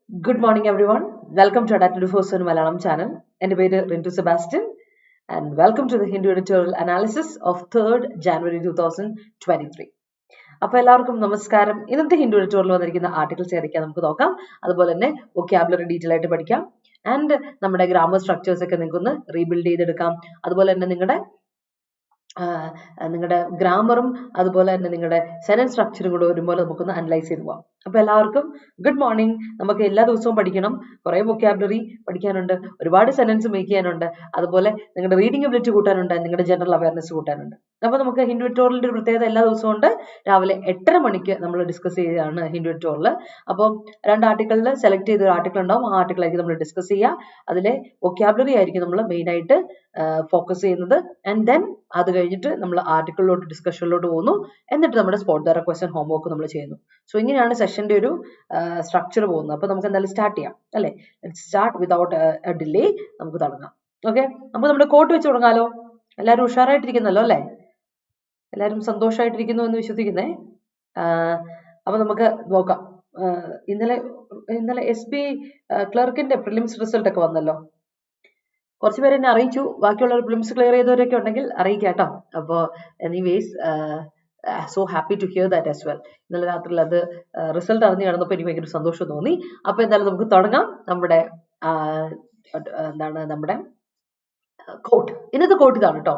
Good morning, everyone. Welcome to Attendant Malayalam channel. എൻ്റെ പേര് Rintu Sebastian and welcome to the Hindu editorial analysis of 3rd January 2023. അപ്പോൾ എല്ലാവർക്കും നമസ്കാരം. ഇന്നത്തെ Hindu editorial വന്നിരിക്കുന്ന ആർട്ടിക്കിൾസ് ഏതൊക്കെയാ നമുക്ക് നോക്കാം. അതുപോലെ തന്നെ വൊക്കാബുലറി ഡീറ്റെയിൽ ആയിട്ട് പഠിക്കാം. ആൻഡ് നമ്മുടെ ഗ്രാമർ സ്ട്രക്ചേഴ്സ് ഒക്കെ നിങ്ങൾക്ക് ഒന്ന് റീബിൽഡ് ചെയ്തെടുക്കാം. അതുപോലെ തന്നെ നിങ്ങളുടെ ഗ്രാമറും അതുപോലെ തന്നെ നിങ്ങളുടെ സെന്റൻസ് സ്ട്രക്ചറും കൂടെ വരുമ്പോൾ നമുക്കൊന്ന് അനലൈസ് ചെയ്ത് പോവാം. അപ്പോൾ എല്ലാവർക്കും ഗുഡ് മോർണിംഗ്. നമുക്ക് എല്ലാ ദിവസവും പഠിക്കണം, കുറേ വൊക്കാബുലറി പഠിക്കാനുണ്ട്, ഒരുപാട് സെന്റൻസ് മേക്ക് ചെയ്യാനുണ്ട്, അതുപോലെ നിങ്ങളുടെ റീഡിംഗ് എബിലിറ്റി കൂട്ടാനുണ്ട്, നിങ്ങളുടെ ജനറൽ അവയർനെസ് കൂട്ടാനുണ്ട്. അപ്പോൾ നമുക്ക് ഹിന്ദു എഡിറ്റോറിയലിന്റെ ഒരു പ്രത്യേകത എല്ലാ ദിവസവും ഉണ്ട്. രാവിലെ 8:30 മണിക്ക് നമ്മൾ ഡിസ്കസ് ചെയ്യുകയാണ് ഹിന്ദു എഡിറ്റോറിയൽ. അപ്പോൾ 2 ആർട്ടിക്കിളിൽ സെലക്ട് ചെയ്ത ഒരു ആർട്ടിക്കിൾ ഉണ്ടാവും. ആ ആർട്ടിക്കിളായിരിക്കും നമ്മൾ ഡിസ്കസ് ചെയ്യുക. അതിലെ വൊക്കാബുലറി ആയിരിക്കും നമ്മൾ മെയിൻ ആയിട്ട് ഫോക്കസ് ചെയ്യുന്നത്. ആൻഡ് ദെൻ അത് കഴിഞ്ഞിട്ട് നമ്മൾ ആർട്ടിക്കിളിലോട്ട് ഡിസ്കഷനിലോട്ട് പോകുന്നു. എന്നിട്ട് നമ്മുടെ സ്പോട്ട് ഡയറക്ട് ക്വസ്റ്റ്യൻ ഹോംവർക്ക് നമ്മൾ ചെയ്യുന്നു. സോ ഇങ്ങനെയാണ് സെഷന്റെ ഒരു സ്ട്രക്ചർ പോകുന്നത്. അപ്പോൾ നമുക്ക് എന്തായാലും സ്റ്റാർട്ട് ചെയ്യാം അല്ലേ? Start without A delay. നമുക്ക് തുടങ്ങാം. ഓക്കെ, അപ്പോൾ നമ്മുടെ കോട്ട് വെച്ച് തുടങ്ങാലോ. എല്ലാവരും ഉഷാറായിട്ടിരിക്കുന്നല്ലോ അല്ലേ? എല്ലാവരും സന്തോഷമായിട്ടിരിക്കുന്നു എന്ന് വിശ്വസിക്കുന്നേ. അപ്പൊ നമുക്ക് നോക്കാം. ഇന്നലെ SBI ക്ലർക്കിന്റെ പ്രിലിംസ് റിസൾട്ട് ഒക്കെ വന്നല്ലോ. കുറച്ച് പേര് എന്നെ അറിയിച്ചു. ബാക്കിയുള്ളവർ പ്രിലിംസ് ക്ലിയർ ചെയ്തവരൊക്കെ ഉണ്ടെങ്കിൽ അറിയിക്കാം കേട്ടോ. അപ്പോൾ anyways so happy to hear that as well. ഇന്നലെ രാത്രിയിൽ അത് റിസൾട്ട് അറിഞ്ഞു കാണുന്നപ്പോൾ എനിക്ക് ഭയങ്കര സന്തോഷം തോന്നി. അപ്പൊ എന്തായാലും നമുക്ക് തുടങ്ങാം. നമ്മുടെ നമ്മുടെ quote. ഇന്നത്തെ quote ഇതാണ് കേട്ടോ.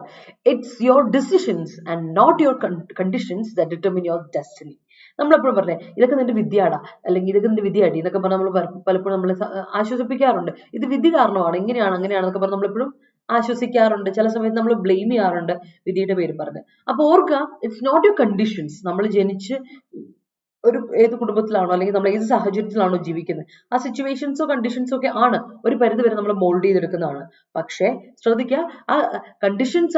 It's your decisions and not your conditions that determine your destiny. നമ്മളെപ്പോഴും പറഞ്ഞേ ഇതൊക്കെ നിന്റെ വിദ്യയാടാ, അല്ലെങ്കിൽ ഇതൊക്കെ നിന്റെ വിധിയാടി എന്നൊക്കെ പറഞ്ഞ് നമ്മൾ പലപ്പോഴും നമ്മൾ ആശ്വസിപ്പിക്കാറുണ്ട്. ഇത് വിധി കാരണമാണ്, ഇങ്ങനെയാണ് അങ്ങനെയാണെന്നൊക്കെ പറഞ്ഞ് നമ്മളെപ്പോഴും ആശ്വസിക്കാറുണ്ട്. ചില സമയത്ത് നമ്മൾ ബ്ലെയിം ചെയ്യാറുണ്ട് വിധിയുടെ പേര് പറഞ്ഞ്. അപ്പൊ ഓർക്കുക, ഇറ്റ്സ് നോട്ട് യുവർ കണ്ടീഷൻസ്. നമ്മൾ ജനിച്ച് ഏത് കുടുംബത്തിലാണോ അല്ലെങ്കിൽ നമ്മൾ ഏത് സാഹചര്യത്തിലാണോ ജീവിക്കുന്നത്, ആ സിറ്റുവേഷൻസോ കണ്ടീഷൻസോ ഒക്കെ ആണ് ഒരു പരിധി വരെ നമ്മൾ മോൾഡ് ചെയ്തെടുക്കുന്നതാണ്. പക്ഷെ ശ്രദ്ധിക്കുക, ആ കണ്ടീഷൻസ്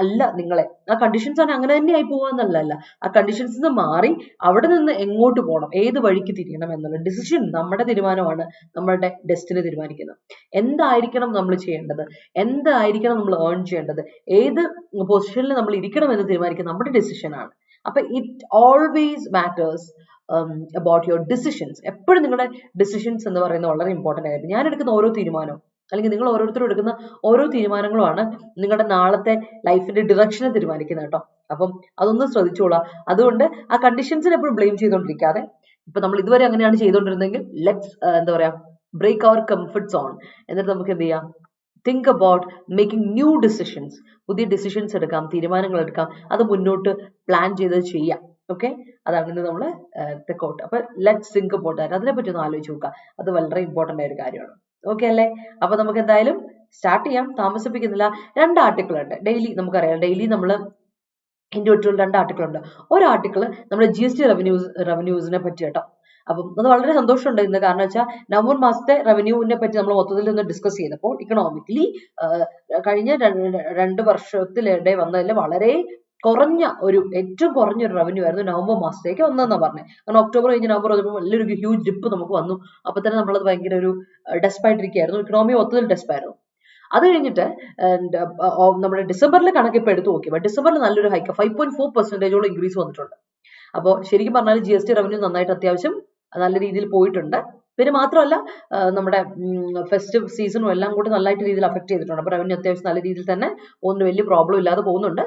അല്ല നിങ്ങളെ. ആ കണ്ടീഷൻസ് ആണ് അങ്ങനെ തന്നെ ആയി പോവാന്നല്ല. ആ കണ്ടീഷൻസ് നിന്ന് മാറി അവിടെ നിന്ന് എങ്ങോട്ട് പോകണം, ഏത് വഴിക്ക് തിരിയണം എന്നുള്ള ഡിസിഷൻ നമ്മുടെ തീരുമാനമാണ്. നമ്മളുടെ ഡെസ്റ്റിനി തീരുമാനിക്കുന്നത്. എന്തായിരിക്കണം നമ്മൾ ചെയ്യേണ്ടത്, എന്തായിരിക്കണം നമ്മൾ ഏൺ ചെയ്യേണ്ടത്, ഏത് പൊസിഷനിൽ നമ്മൾ ഇരിക്കണം എന്ന് തീരുമാനിക്കുന്നത് നമ്മുടെ ഡിസിഷനാണ്. അപ്പൊ it always matters about your decisions. എപ്പോഴും നിങ്ങളുടെ ഡിസിഷൻസ് എന്ന് പറയുന്നത് വളരെ ഇമ്പോർട്ടൻ്റ് ആയിരുന്നു. ഞാൻ എടുക്കുന്ന ഓരോ തീരുമാനവും അല്ലെങ്കിൽ നിങ്ങൾ ഓരോരുത്തരും എടുക്കുന്ന ഓരോ തീരുമാനങ്ങളുമാണ് നിങ്ങളുടെ നാളത്തെ ലൈഫിന്റെ ഡിറക്ഷനെ തീരുമാനിക്കുന്നത് കേട്ടോ. അപ്പം അതൊന്ന് ശ്രദ്ധിച്ചോളാം. അതുകൊണ്ട് ആ കണ്ടീഷൻസിനെ എപ്പോഴും ബ്ലെയിം ചെയ്തുകൊണ്ടിരിക്കാതെ, ഇപ്പൊ നമ്മൾ ഇതുവരെ അങ്ങനെയാണ് ചെയ്തുകൊണ്ടിരുന്നെങ്കിൽ let's break our comfort zone. എന്നിട്ട് നമുക്ക് എന്ത് ചെയ്യാം, think about making new decisions. പുതിയ ഡിസിഷൻസ് എടുക്കാം, തീരുമാനങ്ങൾ എടുക്കാം, അത് മുന്നോട്ട് പ്ലാൻ ചെയ്ത് ചെയ്യാം. ഓക്കെ, അതാണ് നമ്മൾ കോട്ട്. അപ്പൊ ലെറ്റ്സ് തിങ്ക് അബൌട്ട് ദാറ്റ്. അതിനെപ്പറ്റി ഒന്ന് ആലോചിച്ച് നോക്കുക. അത് വളരെ ഇമ്പോർട്ടൻ്റ് ആയ ഒരു കാര്യമാണ്. ഓക്കെ അല്ലേ? അപ്പൊ നമുക്ക് എന്തായാലും സ്റ്റാർട്ട് ചെയ്യാം, താമസിപ്പിക്കുന്നില്ല. 2 ആർട്ടിക്കിൾ ഉണ്ട് ഡെയിലി. നമുക്കറിയാം ഡെയിലി നമ്മൾ ഇൻഡിവിജ്വൽ 2 ആർട്ടിക്കിൾ ഉണ്ട്. ഒരു ആർട്ടിക്കിൾ നമ്മുടെ GST റവന്യൂസിനെ പറ്റി കേട്ടോ. അപ്പം അത് വളരെ സന്തോഷമുണ്ട് ഇന്ന്. കാരണം വെച്ചാൽ നവംബർ മാസത്തെ റവന്യൂവിനെ പറ്റി നമ്മൾ മൊത്തത്തിൽ ഒന്ന് ഡിസ്കസ് ചെയ്തപ്പോൾ ഇക്കണോമിക്കലി കഴിഞ്ഞ 2 വർഷത്തിലിടെ വന്നതിൽ വളരെ ഏറ്റവും കുറഞ്ഞ ഒരു റവന്യൂ ആയിരുന്നു നവംബർ മാസത്തേക്ക് വന്നതെന്നാണ് പറഞ്ഞത്. കാരണം ഒക്ടോബർ കഴിഞ്ഞ് നവംബർ വന്നപ്പോൾ വലിയൊരു ഹ്യൂജ് ഡിപ്പ് നമുക്ക് വന്നു. അപ്പൊ തന്നെ നമ്മളത് ഭയങ്കര ഒരു ഡെസ്പായിട്ടിരിക്കുകയായിരുന്നു. ഇക്കണോമി മൊത്തത്തിൽ ഡെസ്പായിരുന്നു. അത് കഴിഞ്ഞിട്ട് നമ്മുടെ ഡിസംബറിലെ കണക്ക് ഇപ്പൊ എടുത്തു നോക്കിയപ്പോൾ ഡിസംബറിൽ നല്ലൊരു ഹൈക്ക് 5.4% ഇൻക്രീസ് വന്നിട്ടുണ്ട്. അപ്പോൾ ശരിക്കും പറഞ്ഞാൽ GST റവന്യൂ നന്നായിട്ട് അത്യാവശ്യം നല്ല രീതിയിൽ പോയിട്ടുണ്ട്. പിന്നെ മാത്രമല്ല നമ്മുടെ ഫെസ്റ്റീവ് സീസണും എല്ലാം കൂടി നല്ലതായിട്ട് രീതിയിൽ അഫക്ട് ചെയ്തിട്ടുണ്ട്. അപ്പോൾ റവന്യൂ അത്യാവശ്യം നല്ല രീതിയിൽ തന്നെ ഒന്നും വലിയ പ്രോബ്ലം ഇല്ലാതെ പോകുന്നുണ്ട്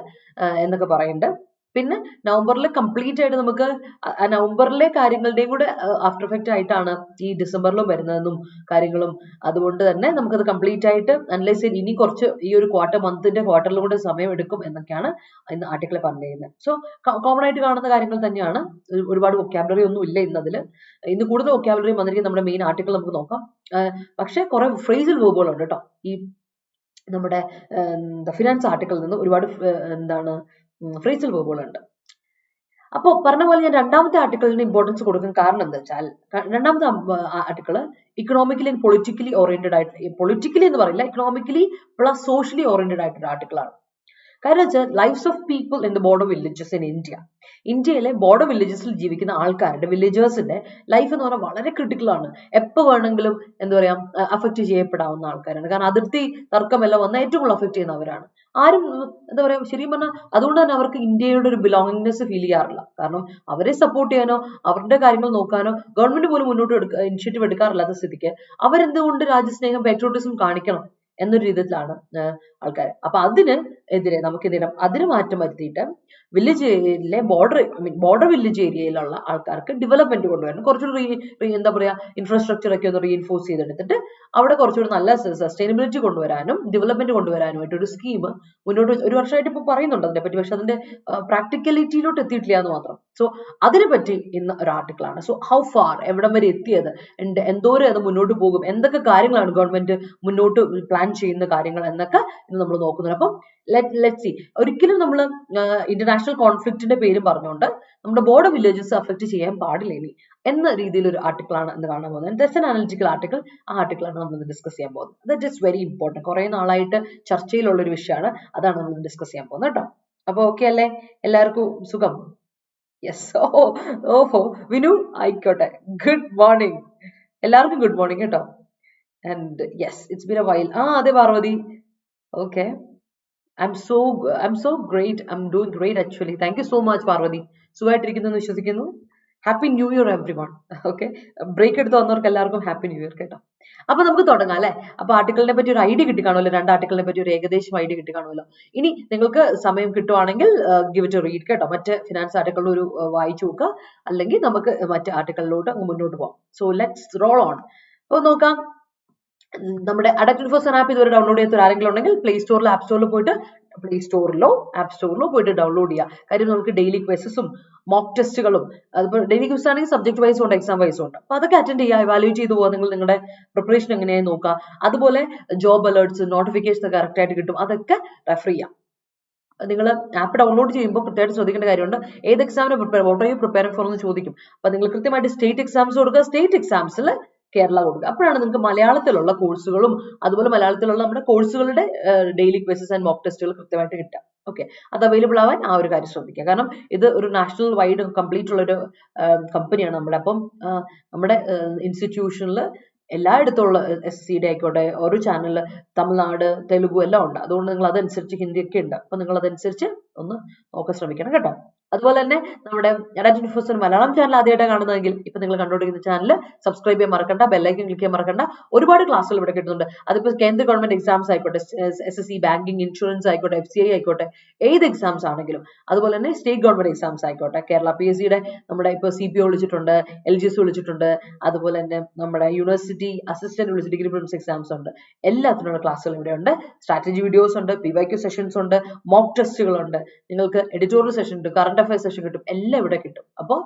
എന്നൊക്കെ പറയുന്നുണ്ട്. പിന്നെ നവംബറിൽ കംപ്ലീറ്റ് ആയിട്ട് നമുക്ക് നവംബറിലെ കാര്യങ്ങളുടെയും കൂടെ ആഫ്റ്റർ എഫക്റ്റ് ആയിട്ടാണ് ഈ ഡിസംബറിലും വരുന്നതെന്നും കാര്യങ്ങളും. അതുകൊണ്ട് തന്നെ നമുക്കത് കംപ്ലീറ്റ് ആയിട്ട് അനലൈസ് ചെയ്ത് ഇനി കുറച്ച് ഈ ഒരു ക്വാർട്ടറിലും കൂടെ സമയം എടുക്കും എന്നൊക്കെയാണ് ഇന്ന് ആർട്ടിക്കിൾ പറഞ്ഞിരിക്കുന്നത്. സോ കോമൺ ആയിട്ട് കാണുന്ന കാര്യങ്ങൾ തന്നെയാണ്. ഒരുപാട് വൊക്കാബുലറി ഒന്നും ഇല്ല ഇന്ന് കൂടുതൽ വൊക്കാബുലറി വന്നിരിക്കുന്ന നമ്മുടെ മെയിൻ ആർട്ടിക്കിൾ നമുക്ക് നോക്കാം. പക്ഷെ കുറെ ഫ്രേസൽ വേർബുകളുണ്ട് കേട്ടോ. ഈ നമ്മുടെ ഫിനാൻസ് ആർട്ടിക്കിളിൽ നിന്ന് ഒരുപാട് ഫ്രേസൽ വേർബുകളുണ്ട്. അപ്പോൾ പറഞ്ഞ പോലെ ഞാൻ 2ാമത്തെ ആർട്ടിക്കിളിന് ഇമ്പോർട്ടൻസ് കൊടുക്കും. കാരണം എന്താ വെച്ചാൽ 2ാമത്തെ article economically and politically oriented ആയിട്ട്, പൊളിറ്റിക്കലി എന്ന് പറയില്ല, ഇക്കണോമിക്കലി പ്ലസ് സോഷ്യലി ഓറിയന്റഡ് ആയിട്ടൊരു ആർട്ടിക്കിളാണ്. കാരണം വെച്ചാൽ lifes of people in the border villages in ഇന്ത്യയിലെ ബോർഡർ വില്ലേജസിൽ ജീവിക്കുന്ന ആൾക്കാരുടെ, വില്ലേജേഴ്സിന്റെ ലൈഫ് എന്ന് പറഞ്ഞാൽ വളരെ ക്രിട്ടിക്കൽ ആണ്. എപ്പോൾ വേണമെങ്കിലും അഫക്റ്റ് ചെയ്യപ്പെടാവുന്ന ആൾക്കാരാണ്. കാരണം അതിർത്തി തർക്കമെല്ലാം വന്നാൽ ഏറ്റവും കൂടുതൽ അഫക്റ്റ് ചെയ്യുന്നവരാണ്. ആരും എന്താ പറയാ ശരിക്കും പറഞ്ഞാൽ അതുകൊണ്ട് തന്നെ അവർക്ക് ഇന്ത്യയുടെ ഒരു ബിലോങ്ങിങ്നെസ് ഫീൽ ചെയ്യാറില്ല. കാരണം അവരെ സപ്പോർട്ട് ചെയ്യാനോ അവരുടെ കാര്യങ്ങൾ നോക്കാനോ ഗവൺമെന്റ് പോലും മുന്നോട്ട് ഇനിഷ്യേറ്റീവ് എടുക്കാറില്ലാത്ത സ്ഥിതിക്ക് അവരെന്തുകൊണ്ട് രാജ്യസ്നേഹം പാട്രിയോട്ടിസം കാണിക്കണം എന്നൊരു രീതിയിലാണ് ആൾക്കാർ. അപ്പൊ എതിരെ നമുക്കെതിരെ അതിന് മാറ്റം വരുത്തിയിട്ട് വില്ലേജ് ഏരിയയിലെ ബോർഡർ വില്ലേജ് ഏരിയയിലുള്ള ആൾക്കാർക്ക് ഡെവലപ്മെന്റ് കൊണ്ടുവരണം. കുറച്ചുകൂടി എന്താ പറയാ ഇൻഫ്രാസ്ട്രക്ചർ ഒക്കെ ഒന്ന് റീഇൻഫോഴ്സ് ചെയ്തെടുത്തിട്ട് അവിടെ കുറച്ചുകൂടി നല്ല സസ്റ്റൈനബിലിറ്റി കൊണ്ടുവരാനും ഡെവലപ്മെന്റ് കൊണ്ടുവരാനുമായിട്ട് ഒരു സ്കീം മുന്നോട്ട് ഒരു വർഷമായിട്ട് ഇപ്പൊ പറയുന്നുണ്ട് അതിനെ പറ്റി. പക്ഷെ അതിന്റെ പ്രാക്ടിക്കലിറ്റിയിലോട്ട് എത്തിയിട്ടില്ല എന്ന് മാത്രം. സോ അതിനെ പറ്റി ഇന്ന് ഒരു ആർട്ടിക്കിളാണ്. സോ ഹൗ ഫാർ എവിടം വരെ എത്തിയത്, എന്തോരം അത് മുന്നോട്ട് പോകും, എന്തൊക്കെ കാര്യങ്ങളാണ് ഗവൺമെന്റ് മുന്നോട്ട് പ്ലാൻ ചെയ്യുന്ന കാര്യങ്ങൾ എന്നൊക്കെ ഇന്ന് നമ്മൾ നോക്കുന്നുണ്ട്. അപ്പം ലെറ്റ് സി. ഒരിക്കലും നമ്മൾ ഇന്റർനാഷണൽ കോൺഫ്ലിക്റ്റിന്റെ പേരും പറഞ്ഞുകൊണ്ട് നമ്മുടെ ബോർഡർ വില്ലേജസ് അഫക്ട് ചെയ്യാൻ പാടില്ല ഇനി എന്ന രീതിയിൽ ഒരു ആർട്ടിക്കിളാണ് ഇന്ന് കാണാൻ പോകുന്നത്. That's an analytical article. ആ ആർട്ടിക്കിളാണ് നമ്മൾ ഡിസ്കസ് ചെയ്യാൻ പോകുന്നത്. That is very important. കുറെ നാളായിട്ട് ചർച്ചയിലുള്ള ഒരു വിഷയമാണ്. അതാണ് നമ്മൾ ഡിസ്കസ് ചെയ്യാൻ പോകുന്നത് കേട്ടോ. അപ്പൊ ഓക്കെ അല്ലേ? എല്ലാവർക്കും സുഖം? യെസ്. ഓഹോ വിനു ആയിക്കോട്ടെ. ഗുഡ് മോർണിംഗ് എല്ലാവർക്കും. ഗുഡ് മോർണിംഗ് കേട്ടോ. And yes it's been a while. അതെ Parvathi. Okay. I'm so great. I'm doing great actually. Thank you so much Parvathi. സുഖമായിട്ടിരിക്കുന്നു എന്ന് വിശ്വസിക്കുന്നു. Happy new year everyone. Okay. Break എടുത്ത് വന്നവർക്ക് എല്ലാവർക്കും ഹാപ്പി ന്യൂ ഇയർ കേട്ടോ. അപ്പൊ നമുക്ക് തുടങ്ങാം അല്ലെ. അപ്പൊ ആർട്ടിക്കിളിനെ പറ്റി ഒരു ഐഡിയ കിട്ടി കാണുമല്ലോ, 2 ആർട്ടിക്കിളിനെ പറ്റി ഒരു ഏകദേശം ഐഡിയ കിട്ടി കാണുമല്ലോ. ഇനി നിങ്ങൾക്ക് സമയം കിട്ടുവാണെങ്കിൽ ഗിവ് ഇറ്റ് എ റീഡ് കേട്ടോ. മറ്റ് ഫിനാൻസ് ആർട്ടിക്കിൾ ഒരു വായിച്ചു നോക്കുക, അല്ലെങ്കിൽ നമുക്ക് മറ്റ് ആർട്ടിക്കിളിലോട്ട് മുന്നോട്ട് പോകാം. So let's roll on. അപ്പൊ നോക്കാം. നമ്മുടെ അഡപ്റ്റഡ് ഫോർ ആപ്പ് ഇതുവരെ ഡൗൺലോഡ് ചെയ്യാത്ത ആരെങ്കിലും ഉണ്ടെങ്കിൽ പ്ലേ സ്റ്റോറിലോ ആപ്പ് സ്റ്റോറിലോ പോയിട്ട് ഡൗൺലോഡ് ചെയ്യുക. കാര്യം നമുക്ക് ഡെയിലി ക്വസസും മോക്ക് ടെസ്റ്റുകളും, അതിപ്പോൾ ഡെയിലി ക്വസ് ആണെങ്കിൽ സബ്ജക്ട് വൈസും ഉണ്ട്, എക്സാം വൈസും ഉണ്ട്. അപ്പൊ അതൊക്കെ അറ്റൻഡ് ചെയ്യുക, ഇവാലുവേറ്റ് ചെയ്ത് പോകാം. നിങ്ങൾ നിങ്ങളുടെ പ്രിപ്പറേഷൻ എങ്ങനെയായി നോക്കുക. അതുപോലെ ജോബ് അലേർട്സ്, നോട്ടിഫിക്കേഷൻ കറക്റ്റ് ആയിട്ട് കിട്ടും, അതൊക്കെ റെഫർ ചെയ്യാം. നിങ്ങൾ ആപ്പ് ഡൗൺലോഡ് ചെയ്യുമ്പോൾ കൃത്യമായിട്ട് ശ്രദ്ധിക്കേണ്ട കാര്യമുണ്ട്. ഏത് എക്സാമിന് prepare, what are you preparing for എന്ന് ചോദിക്കും. അപ്പൊ നിങ്ങൾ കൃത്യമായിട്ട് സ്റ്റേറ്റ് എക്സാംസ് കൊടുക്കുക. സ്റ്റേറ്റ് എക്സാംസിൽ കേരള കൊടുക്കുക. അപ്പോഴാണ് നിങ്ങൾക്ക് മലയാളത്തിലുള്ള കോഴ്സുകളും അതുപോലെ മലയാളത്തിലുള്ള നമ്മുടെ കോഴ്സുകളുടെ ഡെയിലി ക്വസസ് ആൻഡ് മോക്ക് ടെസ്റ്റുകൾ കൃത്യമായിട്ട് കിട്ടുക. ഓക്കെ. അത് അവൈലബിൾ ആവാൻ ആ ഒരു കാര്യം ശ്രദ്ധിക്കുക. കാരണം ഇത് ഒരു നാഷണൽ വൈഡ് കംപ്ലീറ്റ് ഉള്ളൊരു കമ്പനിയാണ് നമ്മുടെ. അപ്പം നമ്മുടെ ഇൻസ്റ്റിറ്റ്യൂഷനിൽ എല്ലായിടത്തുള്ള SCയുടെ ആയിക്കോട്ടെ, ഓരോ ചാനലിൽ തമിഴ്നാട്, തെലുഗു എല്ലാം ഉണ്ട്. അതുകൊണ്ട് നിങ്ങൾ അതനുസരിച്ച് ഹിന്ദി ഒക്കെ ഉണ്ട്. അപ്പൊ നിങ്ങൾ അതനുസരിച്ച് ഒന്ന് നോക്കാൻ ശ്രമിക്കണം കേട്ടോ. അതുപോലെ തന്നെ നമ്മുടെ അഡപ്റ്റഡ് മലയാളം ചാനൽ ആദ്യമായിട്ടാണ് കാണുന്നതെങ്കിൽ ഇപ്പൊ നിങ്ങൾ കണ്ടുകൊണ്ടിരിക്കുന്ന ചാനൽ സബ്സ്ക്രൈബ് ചെയ്യാൻ മറക്കണ്ട, ബെല്ലൈക്കൻ ക്ലിക്ക് ചെയ്യാൻ മറക്കണ്ട. ഒരുപാട് ക്ലാസ്സുകൾ ഇവിടെ കിട്ടുന്നുണ്ട്. അതിപ്പോ കേന്ദ്ര ഗവൺമെന്റ് എക്സാംസ് ആയിക്കോട്ടെ, SSC, ബാങ്കിങ്, ഇൻഷുറൻസ് ആയിക്കോട്ടെ, FCI ആയിക്കോട്ടെ, ഏത് എക്സാംസ് ആണെങ്കിലും, അതുപോലെ തന്നെ സ്റ്റേറ്റ് ഗവൺമെന്റ് എക്സാംസ് ആയിക്കോട്ടെ, കേരള PSCയുടെ നമ്മുടെ ഇപ്പൊ CPO വിളിച്ചിട്ടുണ്ട്, LGS വിളിച്ചിട്ടുണ്ട്, അതുപോലെ തന്നെ നമ്മുടെ യൂണിവേഴ്സിറ്റി അസിസ്റ്റന്റ് വിളിച്ച് ഡിഗ്രി പ്രിലിംസ് എക്സാംസ് ഉണ്ട്. എല്ലാത്തിനുള്ള ക്ലാസ്സുകൾ ഇവിടെ ഉണ്ട്. സ്ട്രാറ്റജി വീഡിയോസ് ഉണ്ട്, PYQ സെഷൻസ് ഉണ്ട്, മോക്ക് ടെസ്റ്റുകളുണ്ട്, നിങ്ങൾക്ക് എഡിറ്റോറിയൽ സെഷൻ ഉണ്ട്, കറണ്ട് അഫയർ സെഷൻ കിട്ടും, എല്ലാം ഇവിടെ കിട്ടും. അപ്പോൾ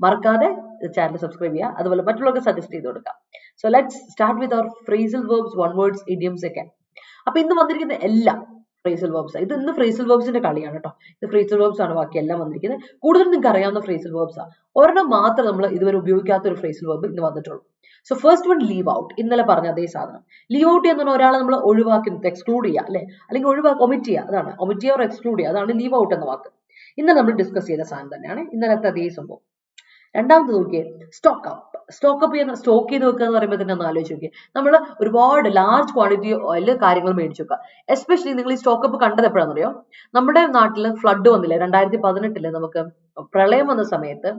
മറക്കാതെ ചാനൽ സബ്സ്ക്രൈബ് ചെയ്യുക. അതുപോലെ മറ്റുള്ളവർക്ക് സജസ്റ്റ് ചെയ്ത് കൊടുക്കാം. So let's start with our phrasal verbs, one words, idioms ഒക്കെ. അപ്പൊ ഇന്ന് വന്നിരിക്കുന്ന എല്ലാം ഫ്രേസൽ വെർബ്സ്. ഇത് ഇന്ന് ഫ്രേസൽ വെർബ്സിന്റെ കളിയാണ് കേട്ടോ. ഇത് ഫ്രേസൽ വെർബ്സ് ആണ്, ബാക്കി എല്ലാം വന്നിരിക്കുന്നത്. കൂടുതലും നിങ്ങൾക്ക് അറിയാവുന്ന ഫ്രേസൽ വെർബ്സ് ആണ്. ഒരെണ്ണം മാത്രം നമ്മൾ ഇതുവരെ ഉപയോഗിക്കാത്ത ഒരു ഫ്രേസൽ വെർബ് ഇന്ന് വന്നിട്ടുള്ളൂ. So first one, leave out. ഇന്നലെ പറഞ്ഞ അതേ സാധനം. ലീവ് ഔട്ട് എന്ന് പറഞ്ഞാൽ ഒരാളെ നമ്മൾ ഒഴിവാക്കി, എക്സ്ക്ലൂഡ് ചെയ്യുക അല്ലെ, അല്ലെങ്കിൽ ഒമിറ്റ് ചെയ്യുക. അതാണ് ഒമിറ്റ് ചെയ്യുക, എക്സ്ക്ലൂഡ് ചെയ്യുക. അതാണ് ലീവ് ഔട്ട് എന്ന വാക്ക്. ഇന്നലെ നമ്മൾ ഡിസ്കസ് ചെയ്ത സാധനം തന്നെയാണ് ഇന്നലത്തെ അതേ സംഭവം. രണ്ടാമത് നോക്കിയേ, സ്റ്റോക്ക് അപ്പ്. സ്റ്റോക്ക് ചെയ്ത് വെക്കുക എന്ന് പറയുമ്പോൾ തന്നെ ഒന്ന് ആലോചിച്ച് നോക്കിയേ. നമ്മൾ ഒരുപാട് ലാർജ് ക്വാണ്ടിറ്റി എല്ലാ കാര്യങ്ങളും മേടിച്ചു വെക്കുക. എസ്പെഷ്യലി നിങ്ങൾ ഈ സ്റ്റോക്ക് അപ്പ് കണ്ടത് എപ്പോഴാണെന്ന് അറിയോ? നമ്മുടെ നാട്ടിൽ ഫ്ലഡ് വന്നില്ലേ 2018, നമുക്ക് പ്രളയം വന്ന സമയത്ത്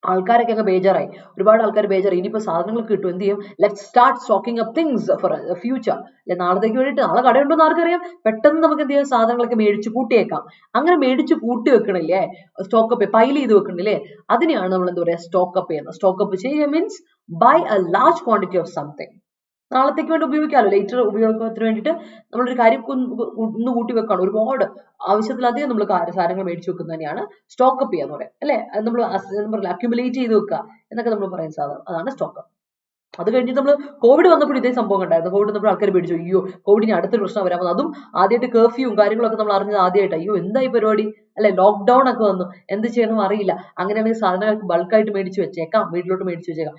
ആൾക്കാരൊക്കെ അങ്ങ് ബേജാറായി. ഒരുപാട് ആൾക്കാർ ബേജാറായി. ഇനിയിപ്പോൾ സാധനങ്ങൾ കിട്ടും, എന്ത് ചെയ്യും? Let start stocking up things for future. അല്ലെ, നാളത്തേക്ക് വേണ്ടിയിട്ട്. നാളെ കടയുണ്ടോന്ന് ആർക്കറിയാം? പെട്ടെന്ന് നമുക്ക് എന്ത് ചെയ്യാം? സാധനങ്ങളൊക്കെ മേടിച്ച് കൂട്ടിയേക്കാം. അങ്ങനെ മേടിച്ച് കൂട്ടി വെക്കണില്ലേ, സ്റ്റോക്ക് അപ്പ് പൈൽ ചെയ്ത് വെക്കണില്ലേ, അതിനെയാണ് നമ്മൾ എന്താ പറയുക, സ്റ്റോക്ക് അപ്പ് ചെയ്യുന്നത്. സ്റ്റോക്ക് അപ്പ് ചെയ്യുക means buy a large quantity of something. നാളത്തേക്ക് വേണ്ടി ഉപയോഗിക്കാമല്ലോ, ലേറ്റർ ഉപയോഗത്തിന് വേണ്ടിയിട്ട് നമ്മളൊരു കാര്യം ഒന്ന് കൂട്ടി വെക്കണം. ഒരുപാട് ആവശ്യത്തിലധികം നമ്മൾ സാധനങ്ങൾ മേടിച്ചു വെക്കുന്നത് തന്നെയാണ് സ്റ്റോക്ക് അപ്പ് ചെയ്യാന്ന് പറയാം അല്ലെ. നമ്മൾ അക്യുമുലേറ്റ് ചെയ്ത് വെക്കുക എന്നൊക്കെ നമ്മൾ പറയുന്ന സാധനം, അതാണ് സ്റ്റോക്ക് അപ്പ്. അത് കഴിഞ്ഞിട്ട് നമ്മൾ കോവിഡ് വന്നപ്പോൾ ഇതേ സംഭവം ഉണ്ടായിരുന്നു. കോവിഡ് വന്നപ്പോൾ ആൾക്കാർ പേടിച്ചു, അയ്യോ കോവിഡിന് അടുത്തൊരു പ്രശ്നം വരാൻ വന്നു. അതും ആദ്യമായിട്ട് കർഫ്യൂവും കാര്യങ്ങളൊക്കെ നമ്മൾ അറിഞ്ഞത് ആദ്യമായിട്ട്. അയ്യോ എന്തായി പരിപാടി അല്ലെ, ലോക്ക്ഡൌൺ ഒക്കെ വന്നു, എന്ത് ചെയ്യണമെന്ന് അറിയില്ല. അങ്ങനെയാണെങ്കിൽ സാധനങ്ങൾക്ക് ബൾക്കായിട്ട് മേടിച്ചു വെച്ചേക്കാം, വീട്ടിലോട്ട് മേടിച്ചു വെച്ചേക്കാം.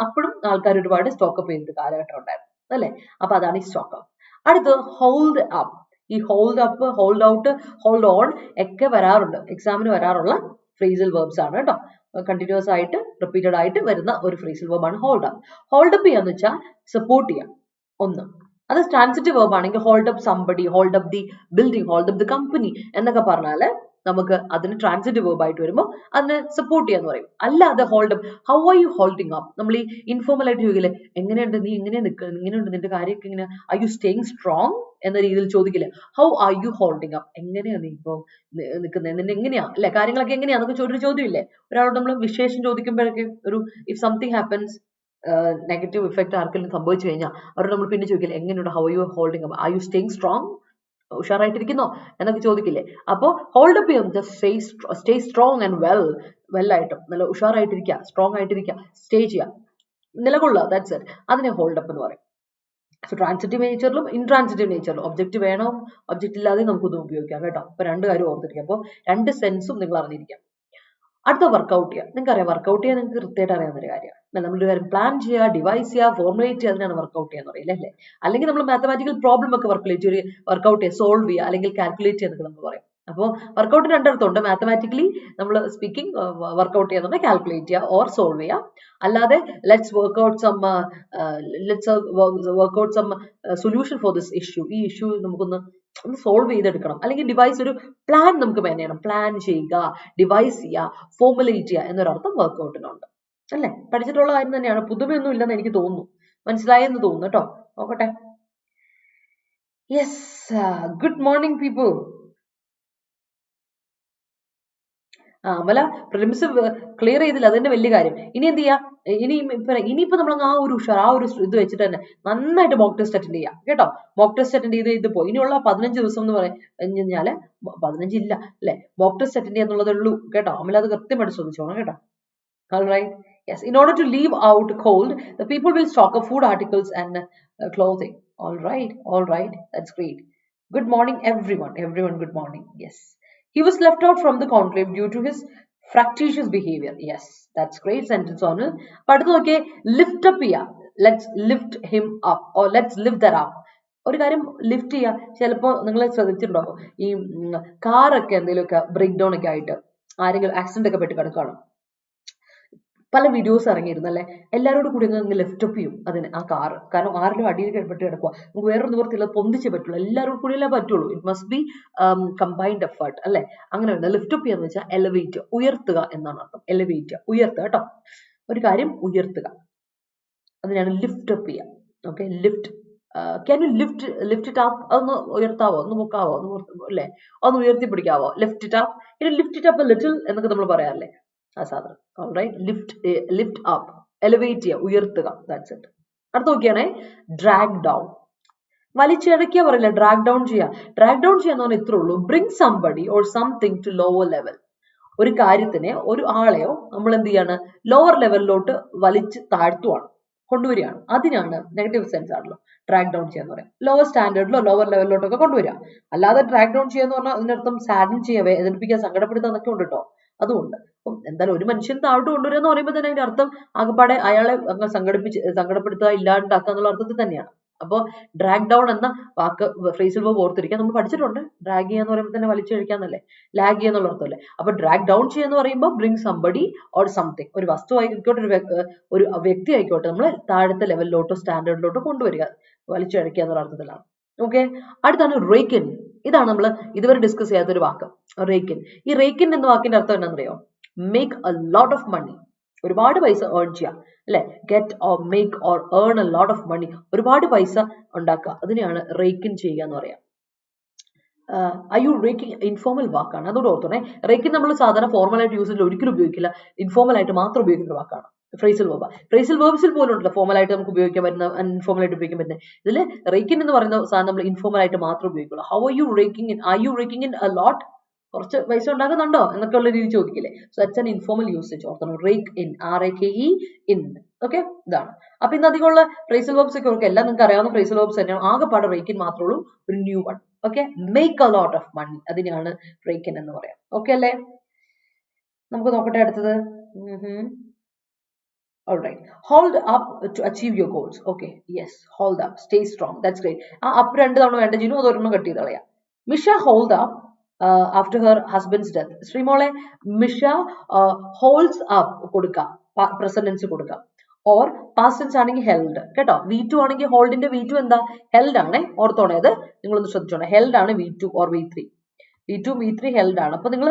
അപ്പോഴും ആൾക്കാർ ഒരുപാട് സ്റ്റോക്ക് അപ്പ് ചെയ്തിട്ട് കാലഘട്ടം ഉണ്ടായിരുന്നു അല്ലെ. അപ്പൊ അതാണ് ഈ സ്റ്റോക്ക് അപ്പ്. അടുത്ത് ഹോൾഡ് അപ്പ്. ഈ hold up, hold out, hold on ഒക്കെ വരാറുണ്ട്, എക്സാമിന് വരാറുള്ള ഫ്രേസൽ വെർബ്സ് ആണ് കേട്ടോ. കണ്ടിന്യൂസ് ആയിട്ട് റിപ്പീറ്റഡ് ആയിട്ട് വരുന്ന ഒരു ഫ്രേസൽ വെർബാണ് ഹോൾഡ് അപ്പ്. ഹോൾഡ് അപ്പ് ചെയ്യാന്ന് വെച്ചാൽ സപ്പോർട്ട് ചെയ്യാം ഒന്ന്. അത് ട്രാൻസിറ്റീവ് verb ആണെങ്കിൽ hold up somebody, hold up the building, hold up the company എന്നൊക്കെ പറഞ്ഞാൽ നമുക്ക് അതിന് ട്രാൻസിറ്റീവ് verb ആയിട്ട് വരുമ്പോൾ അതിനെ സപ്പോർട്ട് ചെയ്യാന്ന് പറയും. അല്ലാതെ hold up, how are you holding up, നമ്മൾ ഈ ഇൻഫോർമൽ ആയിട്ട് ചോദിക്കില്ലേ, എങ്ങനെയുണ്ട് നീ, ഇങ്ങനെ നിൽക്കുന്നത്, ഇങ്ങനെയുണ്ട് നിന്റെ കാര്യമൊക്കെ ഇങ്ങനെ, ആർ യു സ്റ്റേയിങ് സ്ട്രോങ് എന്ന രീതിയിൽ ചോദിക്കില്ലേ, how are you holding up, എങ്ങനെയാ നീ ഇപ്പോൾ നിൽക്കുന്നത്, നിന്റെ എങ്ങനെയാ അല്ലെ, കാര്യങ്ങളൊക്കെ എങ്ങനെയാ എന്നൊക്കെ ഒരു ചോദ്യമില്ലേ. ഒരാളോട് നമ്മൾ വിശേഷം ചോദിക്കുമ്പോഴൊക്കെ ഒരു if something happens, negative effect ആർക്കെങ്കിലും സംഭവിച്ചു കഴിഞ്ഞാൽ അവരോട് നമ്മൾ പിന്നെ ചോദിക്കില്ലേ, എങ്ങനെയുണ്ട്, how you holding up, are you staying strong, ഉഷാറായിട്ടിരിക്കുന്നോ എന്നൊക്കെ ചോദിക്കില്ലേ. അപ്പോൾ ഹോൾഡ് അപ്പ് ചെയ്യും, ജസ്റ്റ് സ്റ്റേ സ്ട്രോങ് ആൻഡ് വെല്ലായിട്ടും നല്ല ഉഷാറായിട്ടിരിക്കുക, സ്ട്രോങ് ആയിട്ടിരിക്കുക, സ്റ്റേ ചെയ്യുക, നിലകൊള്ളുക, ദാറ്റ്സ് ഇറ്റ്. അതിനെ ഹോൾഡ് അപ്പ് എന്ന് പറയും. സോ ട്രാൻസിറ്റീവ് നേച്ചറിലും ഇൻട്രാൻസിറ്റീവ് നേച്ചറിലും ഒബ്ജക്റ്റ് വേണോ ഒബ്ജക്റ്റ് ഇല്ലാതെ നമുക്കൊന്നും ഉപയോഗിക്കാം കേട്ടോ. അപ്പൊ രണ്ട് കാര്യം ഓർത്തിരിക്കുക. അപ്പോൾ രണ്ട് സെൻസും നിങ്ങൾ അറിഞ്ഞിരിക്കാം. അടുത്ത വർക്കൗട്ട് ചെയ്യുക. നിങ്ങൾക്ക് അറിയാം, വർക്കൗട്ട് ചെയ്യാൻ നിങ്ങൾക്ക് കൃത്യമായിട്ട് അറിയാവുന്ന ഒരു കാര്യമാണ്. നമ്മളൊരു കാര്യം പ്ലാൻ ചെയ്യുക, ഡിവൈസ് ചെയ്യുക, ഫോർമുലേറ്റ് ചെയ്യുക, അതിനാണ് വർക്കൗട്ട് ചെയ്യാന്ന് പറയില്ല അല്ലേ. അല്ലെങ്കിൽ നമ്മൾ മാത്തമാറ്റിക്കൽ പ്രോബ്ലം ഒക്കെ വർക്കൗട്ട് ചെയ്യുക, സോൾവ് ചെയ്യുക, അല്ലെങ്കിൽ കാൽക്കുലേറ്റ് ചെയ്യുക നമ്മൾ പറയും. അപ്പോൾ വർക്കൗട്ട് രണ്ടർത്ഥമുണ്ട്. മാത്തമാറ്റിക്കലി നമ്മൾ സ്പീക്കിംഗ് വർക്കൗട്ട് ചെയ്യുന്ന കാൽക്കുലേറ്റ് ചെയ്യുക ഓർ സോൾവ് ചെയ്യുക. അല്ലാതെ let's work out some solution for this issue, ഈ ഇഷ്യൂ നമുക്കൊന്ന് സോൾവ് ചെയ്തെടുക്കണം, അല്ലെങ്കിൽ ഡിവൈസ് ഒരു പ്ലാൻ നമുക്ക് വേണം ചെയ്യണം, പ്ലാൻ ചെയ്യുക, ഡിവൈസ് ചെയ്യുക, ഫോർമുലേറ്റ് ചെയ്യുക എന്നൊരർത്ഥം വർക്ക്ഔട്ടിനുണ്ട് അല്ലേ. പഠിച്ചിട്ടുള്ള കാര്യം തന്നെയാണ്, പുതുമയൊന്നും ഇല്ലെന്ന് എനിക്ക് തോന്നുന്നു, മനസ്സിലായെന്ന് തോന്നുന്നു കേട്ടോ. നോക്കട്ടെ. Yes, good morning people. Amala prelims clear ചെയ്തില്ല, അതിന്റെ വലിയ കാര്യം. ഇനി എന്ത് ചെയ്യാ, ഇനിയിപ്പോ നമ്മൾ ആ ഒരു ഉഷാർ, ആ ഒരു ഇത് വെച്ചിട്ട് തന്നെ നന്നായിട്ട് മോക്ക് ടെസ്റ്റ് അറ്റൻഡ് ചെയ്യാം കേട്ടോ. മോക്ക് ടെസ്റ്റ് അറ്റൻഡ് ചെയ്ത് പോയി ഇനിയുള്ള 15 ദിവസം എന്ന് കഴിഞ്ഞാല് 15 ഇല്ല അല്ലെ, മോക്ക് ടെസ്റ്റ് അറ്റൻഡ് ചെയ്യാന്നുള്ളതേ ഉള്ളൂ കേട്ടോ. അമല അത് കൃത്യമായിട്ട് ശ്രദ്ധിച്ചോണം കേട്ടോ. Alright. Yes. In order to leave out cold, the people will stock up food articles and clothing. Alright. Alright. That's great. Good morning, everyone. Everyone, good morning. Yes. He was left out from the conclave due to his fractious behavior. Yes. That's great sentence on it. But okay, lift up here. Let's lift him up, or let's lift that up. ഒരു കാര്യം lift ചെയ്യുക. ചിലപ്പോൾ നിങ്ങൾ ശ്രദ്ധിച്ചിട്ടുണ്ടാവും, ഈ കാറൊക്കെ എന്തെങ്കിലുമൊക്കെ break down ഒക്കെ ആയിട്ട് ആരെങ്കിലും ആക്സിഡന്റ് ഒക്കെ പെട്ട് കിടക്കുകയാണ്. പല വീഡിയോസ് ഇറങ്ങിയിരുന്നു അല്ലെ, എല്ലാവരോടും കൂടി അങ്ങ് ലിഫ്റ്റ് അപ്പ് ചെയ്യും അതിന്, ആ കാറ്. കാരണം ആരുടെ അടിയിൽ പെട്ട് കിടക്കുക, നമുക്ക് വേറൊരു നിവൃത്തിയില്ല, പൊന്തിച്ചേ പറ്റുള്ളൂ, എല്ലാവരും കൂടിയല്ലേ പറ്റുള്ളൂ. It must be combined effort അല്ലെ. അങ്ങനെ വേണ്ട ലിഫ്റ്റ് അപ്പ് ചെയ്യാന്ന് വെച്ചാൽ എലവേറ്റ്, ഉയർത്തുക എന്നാണ് അർത്ഥം. എലവേറ്റ്, ഉയർത്തുക കേട്ടോ. ഒരു കാര്യം ഉയർത്തുക, അതിനാണ് ലിഫ്റ്റ് അപ്പ് ചെയ്യുക. Okay, lift. Can you lift it up, അതൊന്ന് ഉയർത്താവോ, ഒന്ന് മുക്കാവോ, ഒന്ന് അല്ലെ, ഒന്ന് ഉയർത്തി പിടിക്കാവോ, ലിഫ്റ്റ് ഇറ്റ് അപ്പ്. ഇനി ലിഫ്റ്റ് ഇറ്റ് അപ്പ് ലിറ്റിൽ എന്നൊക്കെ നമ്മൾ പറയാറില്ലേ, ആ സാധനം. ഓൾറൈറ്റ്, ലിഫ്റ്റ് അപ്പ്, എലിവേറ്റ് ചെയ്യുക, ഉയർത്തുക, ദാറ്റ്സ് ഇറ്റ്. അടുത്ത നോക്കിയാണേ, ഡ്രാഗ് ഡൗൺ. വലിച്ചിഴക്കുക പറയില്ല, ഡ്രാഗ് ഡൗൺ ചെയ്യുക. ഡ്രാഗ് ഡൗൺ ചെയ്യാന്ന് പറഞ്ഞാൽ ഇത്രേ ഉള്ളൂ, bring somebody or something to lower level. ഒരു കാര്യത്തിനെ, ഒരു ആളെയോ നമ്മൾ എന്ത് ചെയ്യാണ്, ലോവർ ലെവലിലോട്ട് വലിച്ച് താഴ്ത്തുവാണ്, കൊണ്ടുവരികയാണ്. അതിനാണ് നെഗറ്റീവ് സെൻസ് ആണല്ലോ ഡ്രാഗ് ഡൗൺ ചെയ്യാന്ന് പറയാം. ലോവർ സ്റ്റാൻഡേർഡിലോ ലോവർ ലെവലിലോട്ടൊക്കെ കൊണ്ടുവരിക. അല്ലാതെ ഡ്രാഗ് ഡൗൺ ചെയ്യാന്ന് പറഞ്ഞാൽ അതിനർത്ഥം സാഡൻ ചെയ്യുക, വേദനിപ്പിക്കുക, സങ്കടപ്പെടുത്തുക എന്നൊക്കെ ഉണ്ട് കേട്ടോ. അതുകൊണ്ട് അപ്പം എന്തായാലും ഒരു മനുഷ്യൻ താഴോട്ട് കൊണ്ടുവരിക എന്ന് പറയുമ്പോൾ തന്നെ അതിന്റെ അർത്ഥം ആകെപ്പാടെ അയാളെ അങ്ങ് സങ്കടപ്പെടുത്തുക, ഇല്ലാണ്ടാക്കുക എന്നുള്ള അർത്ഥത്തിൽ തന്നെയാണ്. അപ്പോൾ ഡ്രാഗ് ഡൗൺ എന്ന വാക്ക് ഫ്രേസിൽ വേർബ് ഓർത്തിരിക്കാൻ നമ്മൾ പഠിച്ചിട്ടുണ്ട്. ഡ്രാഗ് ചെയ്യാന്ന് പറയുമ്പോൾ തന്നെ വലിച്ചഴിക്കാന്നല്ലേ, ലാഗ് ചെയ്യാന്നുള്ള അർത്ഥമല്ലേ. അപ്പൊ ഡ്രാഗ് ഡൗൺ ചെയ്യാന്ന് പറയുമ്പോൾ ബ്രിങ് സംബഡി ഓർ സംതിങ്, ഒരു വസ്തു ആയിക്കോട്ടെ, ഒരു വ്യക്തി ആയിക്കോട്ടെ, നമ്മൾ താഴത്തെ ലെവലിലോട്ടോ സ്റ്റാൻഡേർഡിലോട്ടോ കൊണ്ടുവരിക, വലിച്ചഴിക്കുക എന്നുള്ള അർത്ഥത്തിലാണ്. ഓക്കെ, അടുത്താണ് റേക്കിൻ. ഇതാണ് നമ്മൾ ഇതുവരെ ഡിസ്കസ് ചെയ്യാത്ത ഒരു വാക്ക്, റേക്കിൻ. ഈ റേക്കിൻ എന്ന വാക്കിന്റെ അർത്ഥം എന്താണെന്നറിയോ, make a lot of money, ഒരുപാട് പൈസ ഏൺ ചെയ്യാം അല്ലെ. Get or make or earn a lot of money, ഒരുപാട് പൈസ ഉണ്ടാക്കുക, അതിനെയാണ് റേക്കിൻ ചെയ്യുക എന്ന് പറയാം. യു റേക്കിംഗ് ഇൻഫോർമൽ വാക്കാണ്, അതുകൊണ്ട് ഓർത്തോണേ. റേക്കിൻ നമ്മൾ സാധാരണ ഫോർമൽ ആയിട്ട് യൂസ് ചെയ്തില്ല, ഒരിക്കലും ഉപയോഗിക്കില്ല, ഇൻഫോർമൽ ആയിട്ട് മാത്രം ഉപയോഗിക്കുന്ന വാക്കാണ്. ഫ്രേസൽ വേർബ്, ഫ്രേസൽ വേർബ്സിൽ പോലും ഉണ്ടല്ലോ ഫോർമൽ ആയിട്ട് നമുക്ക് ഉപയോഗിക്കാൻ പറ്റുന്ന, ഇൻഫോർമൽ ആയിട്ട് ഉപയോഗിക്കാൻ പറ്റുന്നത്. ഇതിൽ റേക്കിൻ എന്ന് പറയുന്ന സാധനം നമ്മൾ ഇൻഫോർമൽ ആയിട്ട് മാത്രം ഉപയോഗിക്കുള്ളൂ. How are you raking in, are you raking in a lot, കുറച്ച് പൈസ ഉണ്ടാക്കുന്നുണ്ടോ എന്നൊക്കെ ഉള്ള രീതി ചോദിക്കില്ലേ. So that's an informal usage. ഓർക്കണം, rake in, RAKE in. Okay, ഇതാണ്. അപ്പൊ ഇന്ന് അധികമുള്ള ഫ്രേസൽ വേർബ്സ് ഒക്കെ ഓർക്കുക, എല്ലാം നിങ്ങൾക്ക് അറിയാവുന്ന ഫ്രേസൽ വേർബ്സ് തന്നെയാണ്. ആകെപ്പാടെ റേക്കിൻ മാത്രമേ ഉള്ളൂ ഒരു new one. Okay, make a lot of money, അതിനെയാണ് റേക്കിൻ എന്ന് പറയാം. ഓക്കെ അല്ലേ, നമുക്ക് നോക്കട്ടെ അടുത്തത്. Alright, hold up to achieve your goals. Okay, yes, hold up, stay strong, that's great. Up രണ്ട് തവണ വേണ്ട ജിനു, അതൊരെണ്ണം കട്ട് ചെയ്ത് കളയാം. Misha hold up after her husband's death. ശ്രീമോളെ, മിഷ holds up കൊടുക്കുക, പ്രസന്റ് ടെൻസ് കൊടുക്കുക. or past tense ആണെങ്കിൽ held കേട്ടോ. V2 ആണെങ്കിൽ hold ന്റെ V2 എന്താ held ആണ്. ഓർത്തോണേ അത് നിങ്ങളൊന്ന് ശ്രദ്ധിച്ചോണേ. held ആണ് V2 or V3. V2 V3 held ആണ്. അപ്പോൾ നിങ്ങൾ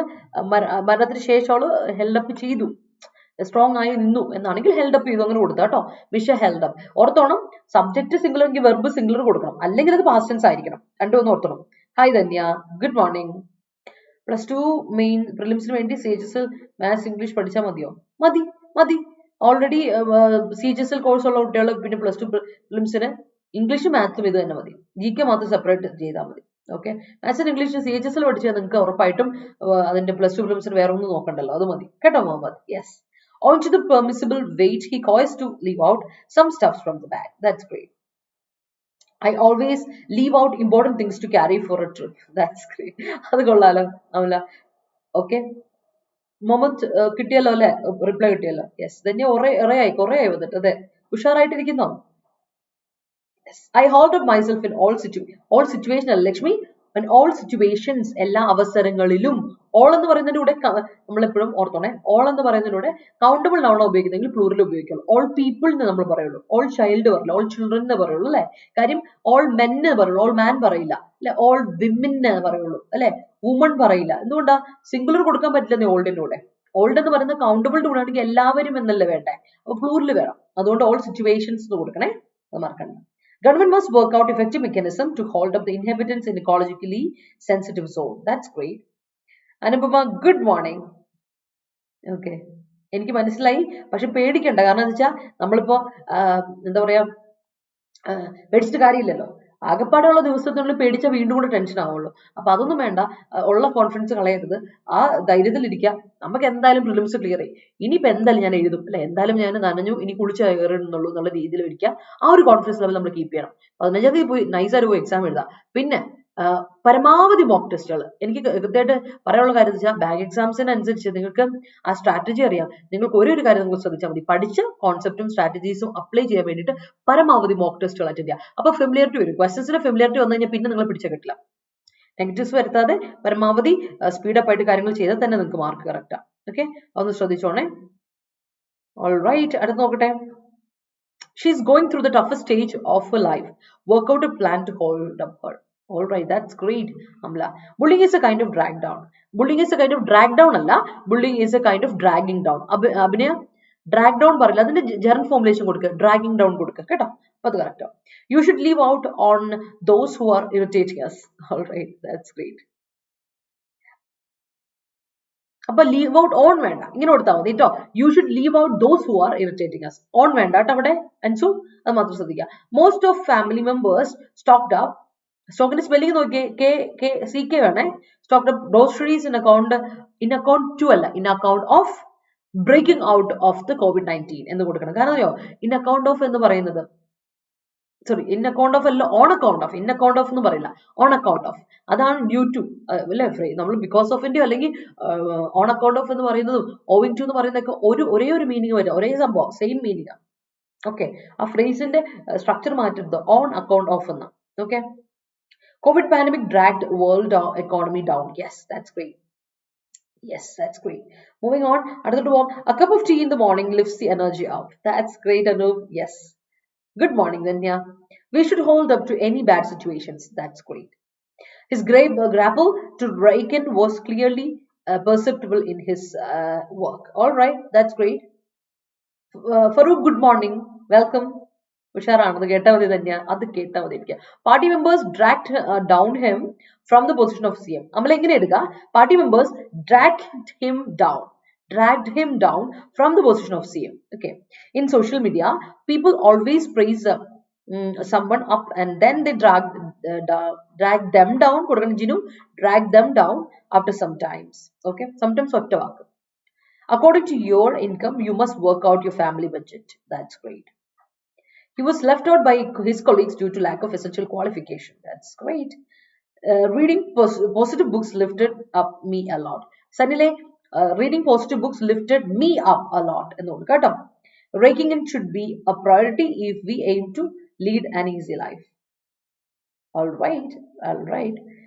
മരണത്തിന് ശേഷം അവള് held up ചെയ്തു, സ്ട്രോങ് ആയി നിന്നു എന്നാണെങ്കിൽ held up ചെയ്തു അങ്ങനെ കൊടുത്താ കേട്ടോ. Misha held up. ഓർത്തോണം സബ്ജക്ട് സിംഗുലർ എങ്കിൽ വെർബ് സിംഗുലർ കൊടുക്കണം, അല്ലെങ്കിൽ അത് പാസ്റ്റ് ടെൻസ് ആയിരിക്കണം. രണ്ടും ഒന്ന് ഓർത്തോണം. Hi Dhanya, good morning. +2 main പ്രിലിംസിന് വേണ്ടി CHSL മാത്സ് ഇംഗ്ലീഷ് പഠിച്ചാൽ മതിയോ? മതി മതി. ഓൾറെഡി CHSL കോഴ്സ് ഉള്ള കുട്ടികൾ പിന്നെ +2 പ്രിലിംസിന് ഇംഗ്ലീഷും മാത്സും ഇത് തന്നെ മതി. GK മാത്രം സെപ്പറേറ്റ് ചെയ്താൽ മതി. Okay, maths and English CHSL പഠിച്ചാൽ നിങ്ങൾക്ക് ഉറപ്പായിട്ടും അതിന്റെ +2 പ്രിലിംസിന് വേറെ ഒന്നും നോക്കണ്ടല്ലോ, അത് മതി കേട്ടോ Muhammad. Yes. On to the permissible weight, he caused to leave out some stuffs from the bag. That's great. I always leave out important things to carry for a trip. That's great. അത് കൊള്ളാലോ Amala. Okay, Muhammad കിട്ടിയല്ലോ അല്ലെ, reply കിട്ടിയല്ലോ. Yes, തന്നെ കുറേ ആയി വന്നിട്ട്. അതെ, ഉഷാറായിട്ടിരിക്കുന്നോ? I hold up myself in all situations. Lakshmi, in all situations, എല്ലാ അവസരങ്ങളിലും. all എന്ന് പറയുന്നതിന്റെ കൂടെ നമ്മൾ എപ്പോഴും ഓർത്തോണേ, all എന്ന് പറയുന്നതിന്റെ കൂടെ കൗണ്ടബിൾ നൗൺ ഉപയോഗിക്കുന്നെങ്കിൽ പ്ലൂറൽ ഉപയോഗിക്കുള്ളൂ. all people എന്ന് നമ്മൾ പറയുള്ളൂ, all child പറയില്ല, all children എന്ന് പറയുള്ളൂ അല്ലെ. കാര്യം all men എന്ന് പറയുള്ളൂ, all man പറയില്ല അല്ലെ, all women എന്ന് പറയുള്ളൂ അല്ലെ, woman പറയില്ല. എന്തുകൊണ്ടാ? സിംഗുലർ കൊടുക്കാൻ പറ്റില്ല ഓൾഡിന്റെ കൂടെ. ഓൾഡ് എന്ന് പറയുന്നത് കൗണ്ടബിൾ കൂടെ ആണെങ്കിൽ എല്ലാവരും എന്നല്ലേ വേണ്ടേ, അപ്പൊ പ്ലൂറൽ വേണം. അതുകൊണ്ട് all situations എന്ന് കൊടുക്കണേ, അത് മറക്കണ്ട. Government must work out effective mechanism to hold up the inhabitants in ecologically sensitive zone. That's great. Anupama, good morning. Okay. എനിക്ക് മനസ്സിലായി, പക്ഷെ പേടിക്കണ്ട. കാരണം എന്താ വെച്ചാൽ നമ്മളിപ്പോ എന്താ പറയാ, പേടിച്ചിട്ട് കാര്യമില്ലല്ലോ. ആകെപ്പാടുള്ള ദിവസത്തിനുള്ളിൽ പേടിച്ചാൽ വീണ്ടും കൂടെ ടെൻഷൻ ആവുള്ളൂ. അപ്പൊ അതൊന്നും വേണ്ട, ഉള്ള കോൺഫിഡൻസ് കളയരുത്. ആ ധൈര്യത്തിലിരിക്കുക. നമുക്ക് എന്തായാലും പ്രിലിംസ് ക്ലിയർ ചെയ്യും. ഇനിയിപ്പോ എന്തായാലും ഞാൻ എഴുതും അല്ലെ, എന്തായാലും ഞാൻ നനഞ്ഞു ഇനി കുളിച്ച് കയറുന്നുള്ളൂ എന്നുള്ള രീതിയിൽ ഇരിക്കുക. ആ ഒരു കോൺഫിഡൻസ് ലെവൽ നമ്മൾ കീപ്പ് ചെയ്യണം. 15ാം തീയതി പോയി നൈസായിട്ട് പോയി എക്സാം എഴുതാം. പിന്നെ പരമാവധി മോക്ക് ടെസ്റ്റുകൾ. എനിക്ക് കൃത്യമായിട്ട് പറയാനുള്ള കാര്യം എന്ന് വെച്ചാൽ ബാങ്ക് എക്സാംസിന് അനുസരിച്ച് നിങ്ങൾക്ക് ആ സ്ട്രാറ്റജി അറിയാം. നിങ്ങൾക്ക് ഒരു കാര്യം നിങ്ങൾ ശ്രദ്ധിച്ചാൽ മതി, പഠിച്ച കോൺസെപ്റ്റും സ്ട്രാറ്റജീസും അപ്ലൈ ചെയ്യാൻ വേണ്ടിയിട്ട് പരമാവധി മോക്ക് ടെസ്റ്റുകൾ അറ്റൻഡ് ചെയ്യുക. അപ്പൊ ഫെമിലിയറിറ്റി വരും. ക്വസ്റ്റൻസിന്റെ ഫെമിലിയറിറ്റി വന്നു കഴിഞ്ഞാൽ പിന്നെ നിങ്ങൾ പിടിച്ച കിട്ടില്ല. നെഗറ്റീവ്സ് വരുത്താതെ പരമാവധി സ്പീഡപ്പ് ആയിട്ട് കാര്യങ്ങൾ ചെയ്താൽ തന്നെ നിങ്ങൾക്ക് മാർക്ക് കറക്റ്റാ. ഓക്കെ, അതൊന്ന് ശ്രദ്ധിച്ചോണേ. ഓൾറൈറ്റ്, അടുത്ത് നോക്കട്ടെ. She is going through the toughest stage of her life. Work out a plan to hold up her. All right, that's great, Amla. Bullying is a kind of drag down. Bullying is a kind of drag down alla. Bullying is a kind of dragging down. Abhinaya, drag down parilla. Adinte gerund formulation kodukka, dragging down kodukka. Ketta, adu correct. You should leave out on those who are irritating us. All right, that's great. അപ്പൊ leave out on വേണ്ട, ഇങ്ങനെ കൊടുത്താൽ മതി കേട്ടോ. You should leave out those who are irritating us. On വേണ്ട കേട്ടോ അവിടെ. ആൻസു അത് മാത്രം ശ്രദ്ധിക്കുക. Most of family members stocked up. സ്റ്റോക്കിന്റെ സ്പെല്ലിംഗ് നോക്കിയേ, CK വേണേ. Stocked up groceries in account to അല്ല, in account of breaking out of the COVID-19 എന്ന് കൊടുക്കണം. കാരണം അറിയോ, ഇൻ അക്കൗണ്ട് ഓഫ് എന്ന് പറയുന്നത്, സോറി, ഇൻ അക്കൗണ്ട് ഓഫ് അല്ല, on account of. In account of എന്ന് പറയില്ല, ഓൺ അക്കൗണ്ട് ഓഫ്. അതാണ് ഡ്യൂ ടു അല്ലെ, നമ്മൾ ബിക്കോസ് ഓഫിന്റെ അല്ലെങ്കിൽ ഓൺ അക്കൗണ്ട് ഓഫ് എന്ന് പറയുന്നതും ഓവിങ് ടു എന്ന് പറയുന്നതൊക്കെ ഒരേ ഒരു മീനിങ് വരും, ഒരേ സംഭവം, സെയിം മീനിങ് ആണ്. ഓക്കെ, ആ ഫ്രേസിന്റെ സ്ട്രക്ചർ മാറ്റരുത്, ഓൺ അക്കൗണ്ട് ഓഫ് എന്ന്. Okay, COVID pandemic dragged world economy down. Yes, that's great. Yes, that's great. Moving on, അടുത്തോട്ട് പോകാം. A cup of tea in the morning lifts the energy out. That's great, Anup. Yes. Good morning, Danya. We should hold up to any bad situations. That's great. His grapple to rake in was clearly perceptible in his work. All right, that's great. Farouk, good morning. Welcome. ഉഷാറാണ്, അത് കേട്ടാൽ മതി തന്നെ, അത് കേട്ടാൽ മതി എനിക്ക്. Party members dragged down him from the position of CM. നമ്മൾ എങ്ങനെ എടുക്കുക? Party members dragged him down from the position of CM. Okay, in social media people always praise someone up and then they drag them down. കൊടുക്കണം Jinu, drag them down after some times. Okay, sometimes ഒറ്റ വാക്ക്. According to your income you must work out your family budget. That's great. He was left out by his colleagues due to lack of essential qualification. That's great. Reading positive books lifted up me a lot. Sanile, reading positive books lifted me up a lot. Raking in should be a priority if we aim to lead an easy life. All right.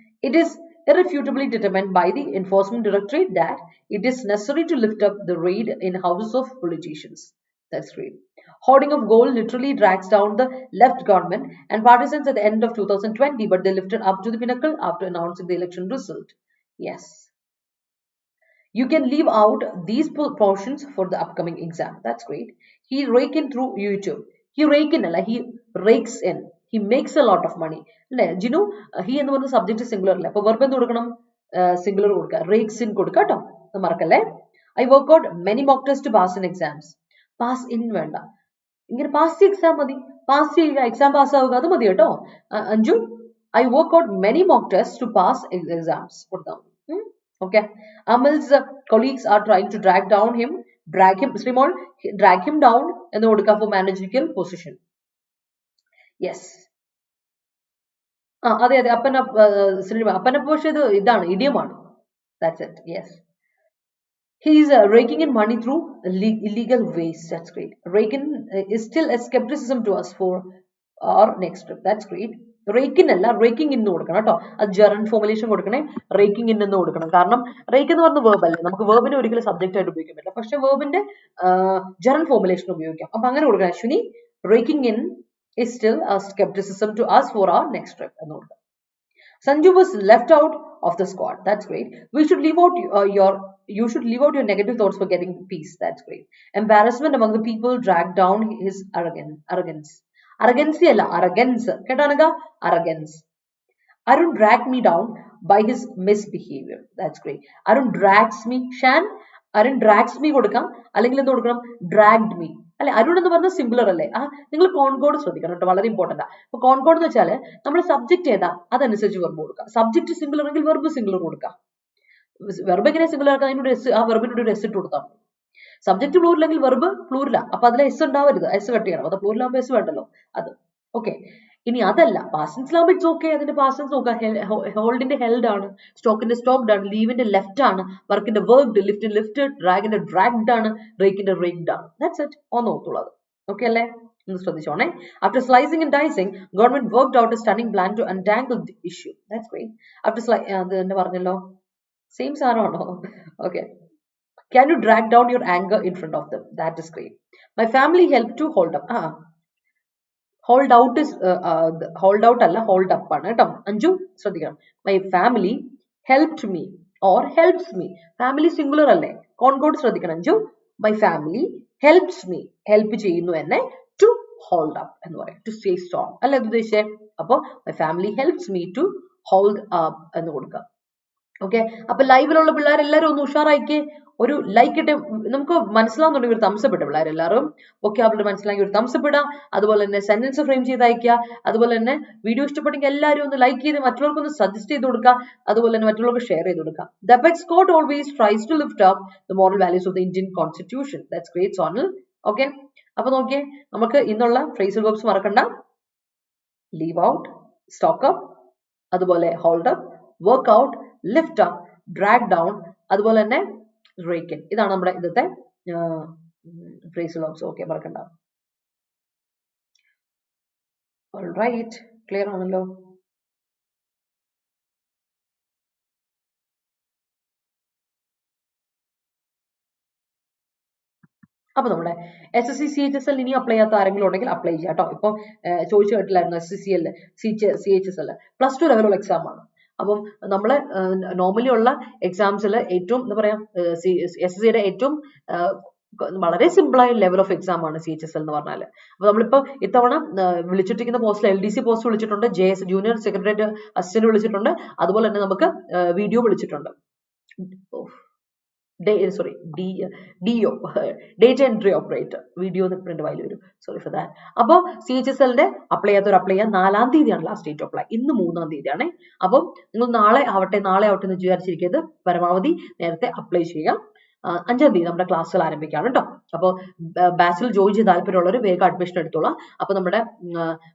It is irrefutably determined by the Enforcement Directorate that it is necessary to lift up the raid in houses of politicians. That's great. Hoarding of gold literally drags down the left government and partisans at the end of 2020, but they lifted up to the pinnacle after announcing the election result. Yes. You can leave out these portions for the upcoming exam. That's great. He rake in through YouTube. He rake in, he rakes in. He makes a lot of money. Do you know, he and the subject is singular. Verb singular rakes in kodka. I work out many mock tests to pass in exams. Pass in venda. ഇങ്ങനെ pass exam മതി, pass ചെയ്യുക, exam pass ആവുക, അത് മതി കേട്ടോ. Anju, I work out many mock test to pass exams കൊടുത്താൽ മതി. Okay. Amal's colleagues are trying to drag him down in order for managerial position. Yes. അതെ ഇതാണ് ഇഡിയമാണ്. That's it. Yes. He is raking in money through illegal ways. That's great. Raking is still a skepticism to us for our next trip. That's great. Raking അല്ല, raking in കൊടുക്കണം കേട്ടോ. അത് gerund formulation കൊടുക്കണേ, raking in എന്ന് കൊടുക്കണം. കാരണം rake എന്ന് പറഞ്ഞ വേർബ് അല്ലേ, നമുക്ക് വേർബിനെ ഒരിക്കലും സബ്ജക്റ്റ് ആയിട്ട് ഉപയോഗിക്കാൻ പറ്റില്ല, പക്ഷെ വേർബിന്റെ ജെറൻഡ് ഫോർമുലേഷൻ ഉപയോഗിക്കാം. അപ്പൊ അങ്ങനെ കൊടുക്കണം. Ashwini, raking in is still a skepticism to us for our next trip എന്ന് കൊടുക്കാം. Sanju was left out of the squad. That's great. You should leave out your negative thoughts for getting peace. That's great. Embarrassment among the people dragged down his arrogance. Arrogancy alla, arrogance. Ketanaga, arrogance. Arun dragged me down by his misbehavior. That's great. Arun drags me. Shan, Arun drags me കൊടുക്കാം, അല്ലെങ്കിൽ എന്ത് കൊടുക്കണം, dragged me. അല്ലെ, അരുൺ എന്ന് പറഞ്ഞ singular അല്ലേ. നിങ്ങൾ concord ശ്രദ്ധിക്കണം കേട്ടോ, വളരെ ഇമ്പോർട്ടന്റ്. അപ്പൊ കോൺകോഡ് എന്ന് വെച്ചാൽ നമ്മുടെ സബ്ജക്ട് ഏതാ അതനുസരിച്ച് വെർബ് കൊടുക്കുക. സബ്ജക്ട് സിംഗുലർ എങ്കിൽ വെർബ് സിംഗുലർ കൊടുക്കുക. വെർബ് എങ്ങനെ സിംഗുലർ ആക്കാൻ, അതിനോട് ആ വെർബിനോട് ഒരു എസ് ഇട്ട് കൊടുത്താൽ മതി. സബ്ജക്ട് പ്ലൂറൽ അല്ലെങ്കിൽ വെർബ് പ്ലൂറല, അപ്പൊ അതിൽ എസ് ഉണ്ടാവരുത്, എസ് കട്ട് ചെയ്യണം. അത് പ്ലൂറൽ ആകുമ്പോൾ എസ് വേണ്ടല്ലോ, അത് ഓക്കെ. ഇനി അതല്ല, പാസ്റ്റൻസിലാകുമ്പോൾ ഇറ്റ്സ് ഓക്കെ, അതിന്റെ പാസ്റ്റൻസ് നോക്കാം. ഹോൾഡിന്റെ ഹെൽഡ് ആണ്, സ്റ്റോക്കിന്റെ സ്റ്റോക്ഡ് ആണ്, ലീവിന്റെ ലെഫ്റ്റ് ആണ്, വർക്കിന്റെ വർക്ക്ഡ്, ലിഫ്റ്റിന്റെ ലിഫ്റ്റഡ്, ഡ്രാഗിന്റെ ഡ്രാഗ്ഡ് ആണ്, റേക്കിന്റെ റേക്ഡ് ആണ്. That's it. ഒന്ന് ഓർത്തുള്ളത്. ഓക്കെ അല്ലേ? ഒന്ന് ശ്രദ്ധിച്ചോണേ. After slicing and dicing, government worked out a stunning plan to untangle the issue. That's great. After അത് തന്നെ പറഞ്ഞല്ലോ, സെയിം സാധനമാണോ? Okay. Can you drag down your anger in front of them? That is great. My family helped to hold up. Hold out is hold out alla, hold up ആണ് കേട്ടോ. അഞ്ജു ശ്രദ്ധിക്കണം. My family helped me or helps me. Family singular അല്ലേ, concord ശ്രദ്ധിക്കണം Anju. My family helps me, help ചെയ്യുന്നു എന്നെ, to hold up എന്ന് പറയും, to stay strong അല്ലേ അത് ഉദ്ദേശിച്ചേ. അപ്പൊ my family helps me to hold up എന്ന് കൊടുക്കാം. ഓക്കെ. അപ്പൊ ലൈവിലുള്ള പിള്ളേരെല്ലാരും ഒന്ന് ഉഷാറായിക്കേ, ഒരു ലൈക്ക് ഇട്ട്, നമുക്ക് മനസ്സിലാവുന്നുണ്ടെങ്കിൽ ഒരു തംസപ്പ് ഇട്ട് പിള്ളേരെല്ലാവരും വൊക്കാബുലറി മനസ്സിലാക്കി ഒരു തംസപ്പ് ഇടാം. അതുപോലെ തന്നെ സെന്റൻസ് ഫ്രെയിം ചെയ്ത് അയക്കുക. അതുപോലെ തന്നെ വീഡിയോ ഇഷ്ടപ്പെട്ടെങ്കിൽ എല്ലാവരും ഒന്ന് ലൈക്ക് ചെയ്ത് മറ്റുള്ളവർക്കൊന്ന് സജസ്റ്റ് ചെയ്ത് കൊടുക്കുക. അതുപോലെ തന്നെ മറ്റുള്ളവർക്ക് ഷെയർ ചെയ്ത് കൊടുക്കുക. The apex court always tries to lift up the moral values of the Indian Constitution. That's great, Sonal. Okay. അപ്പൊ നോക്കിയേ, നമുക്ക് ഇന്നുള്ള ഫ്രേസൽ വെർബ്സ് മറക്കണ്ട. ലീവ് ഔട്ട്, സ്റ്റോക്ക് അപ്പ്, അതുപോലെ hold up, work out, lift up, drag down, അതുപോലെ തന്നെ rake in. ഇതാണ് നമ്മുടെ ഇന്നത്തെ ഫ്രേസൽ വെർബ്സ്. ഓക്കെ, മറക്കണ്ട. ഓൾറൈറ്റ്, ക്ലിയർ ആണല്ലോ? അപ്പൊ നമ്മുടെ SSC CHSL ഇനി അപ്ലൈ ചെയ്യാത്ത ആരെങ്കിലും ഉണ്ടെങ്കിൽ അപ്ലൈ ചെയ്യാം കേട്ടോ. ഇപ്പൊ ചോദിച്ചു കേട്ടില്ലായിരുന്നു, SCCL CHSL +2 ലെവലുള്ള എക്സാം ആണ്. അപ്പം നമ്മള് നോർമലി ഉള്ള എക്സാംസിൽ ഏറ്റവും എന്താ പറയാ, SSCയുടെ ഏറ്റവും വളരെ സിമ്പിളായ ലെവൽ ഓഫ് എക്സാം ആണ് CHSL എന്ന് പറഞ്ഞാല്. അപ്പൊ നമ്മളിപ്പോ ഇത്തവണ വിളിച്ചിട്ടിരിക്കുന്ന പോസ്റ്റിൽ LDC പോസ്റ്റ് വിളിച്ചിട്ടുണ്ട്, JS ജൂനിയർ സെക്രട്ടേറിയറ്റ് അസിസ്റ്റന്റ് വിളിച്ചിട്ടുണ്ട്, അതുപോലെ തന്നെ നമുക്ക് വീഡിയോ വിളിച്ചിട്ടുണ്ട്. DO data entry operator video print വായിൽ വരും. Sorry for that. അപ്പോൾ CHSLന്റെ അപ്ലൈ ചെയ്യാത്തവർ അപ്ലൈ ചെയ്യാൻ 4-ാം തീയതിയാണ് ലാസ്റ്റ് ഡേറ്റ് അപ്ലൈ. ഇന്ന് 3-ാം തീയതിയാണ്. അപ്പം നിങ്ങൾ നാളെ ആവട്ടെ എന്ന് വിചാരിച്ചിരിക്കരുത്, പരമാവധി നേരത്തെ അപ്ലൈ ചെയ്യാം. 5-ാം തീയതി നമ്മുടെ ക്ലാസ്സുകൾ ആരംഭിക്കുകയാണ് കേട്ടോ. അപ്പോൾ ബാച്ചിൽ ജോയിൻ ചെയ്ത് താല്പര്യമുള്ളവർ വേഗം അഡ്മിഷൻ എടുത്തോളാം. അപ്പൊ നമ്മുടെ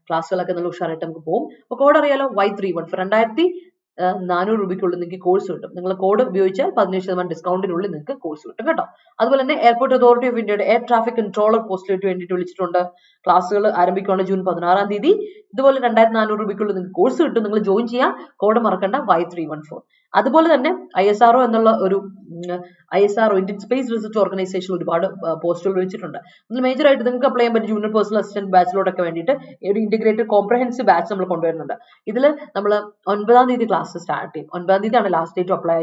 ക്ലാസ്സുകളൊക്കെ നല്ല ഉഷാറായിട്ട് നമുക്ക് പോകും. അപ്പോൾ കോഡ് അറിയാലോ, Y31 for 2400 രൂപയ്ക്കുള്ളിൽ നിങ്ങൾക്ക് കോഴ്സ് കിട്ടും. നിങ്ങൾ കോഡ് ഉപയോഗിച്ചാൽ 15% ഡിസ്കൗണ്ടിനുള്ളിൽ നിങ്ങൾക്ക് കോഴ്സ് കിട്ടും കേട്ടോ. അതുപോലെ തന്നെ എയർപോർട്ട് അതോറിറ്റി ഓഫ് ഇന്ത്യയുടെ എയർ ട്രാഫിക് കൺട്രോളർ പോസ്റ്റിലേക്ക് വേണ്ടിയിട്ട് വിളിച്ചിട്ടുണ്ട്. ക്ലാസ്സുകൾ ആരംഭിക്കുകയാണ് ജൂൺ 16-ാം തീയതി. ഇതുപോലെ 2400 രൂപയ്ക്കുള്ളിൽ നിങ്ങൾക്ക് കോഴ്സ് കിട്ടും. നിങ്ങൾ ജോയിൻ ചെയ്യാം. കോഡ് മറക്കണ്ട, Y314. അതുപോലെ തന്നെ ISRO എന്നുള്ള ഒരു ISRO Indian space research organisation ഒരുപാട് പോസ്റ്റുകൾ വെച്ചിട്ടുണ്ട്. അതിൽ മേജർ ആയിട്ട് നിങ്ങൾക്ക് അപ്ലൈ ചെയ്യാൻ പറ്റും ജൂനിയർ പേഴ്സണൽ അസിസ്റ്റന്റ് ബാച്ചിലോട്ടൊക്കെ വേണ്ടിയിട്ട് ഒരു ഇന്റഗ്രേറ്റഡ് കോംപ്രഹെൻസീവ് ബാച്ച് നമ്മൾ കൊണ്ടുവരുന്നുണ്ട്. ഇതിൽ നമ്മൾ 9-ാം തീയതി ക്ലാസ് സ്റ്റാർട്ട് ചെയ്യും. 9-ാം തീയതിയാണ് last date apply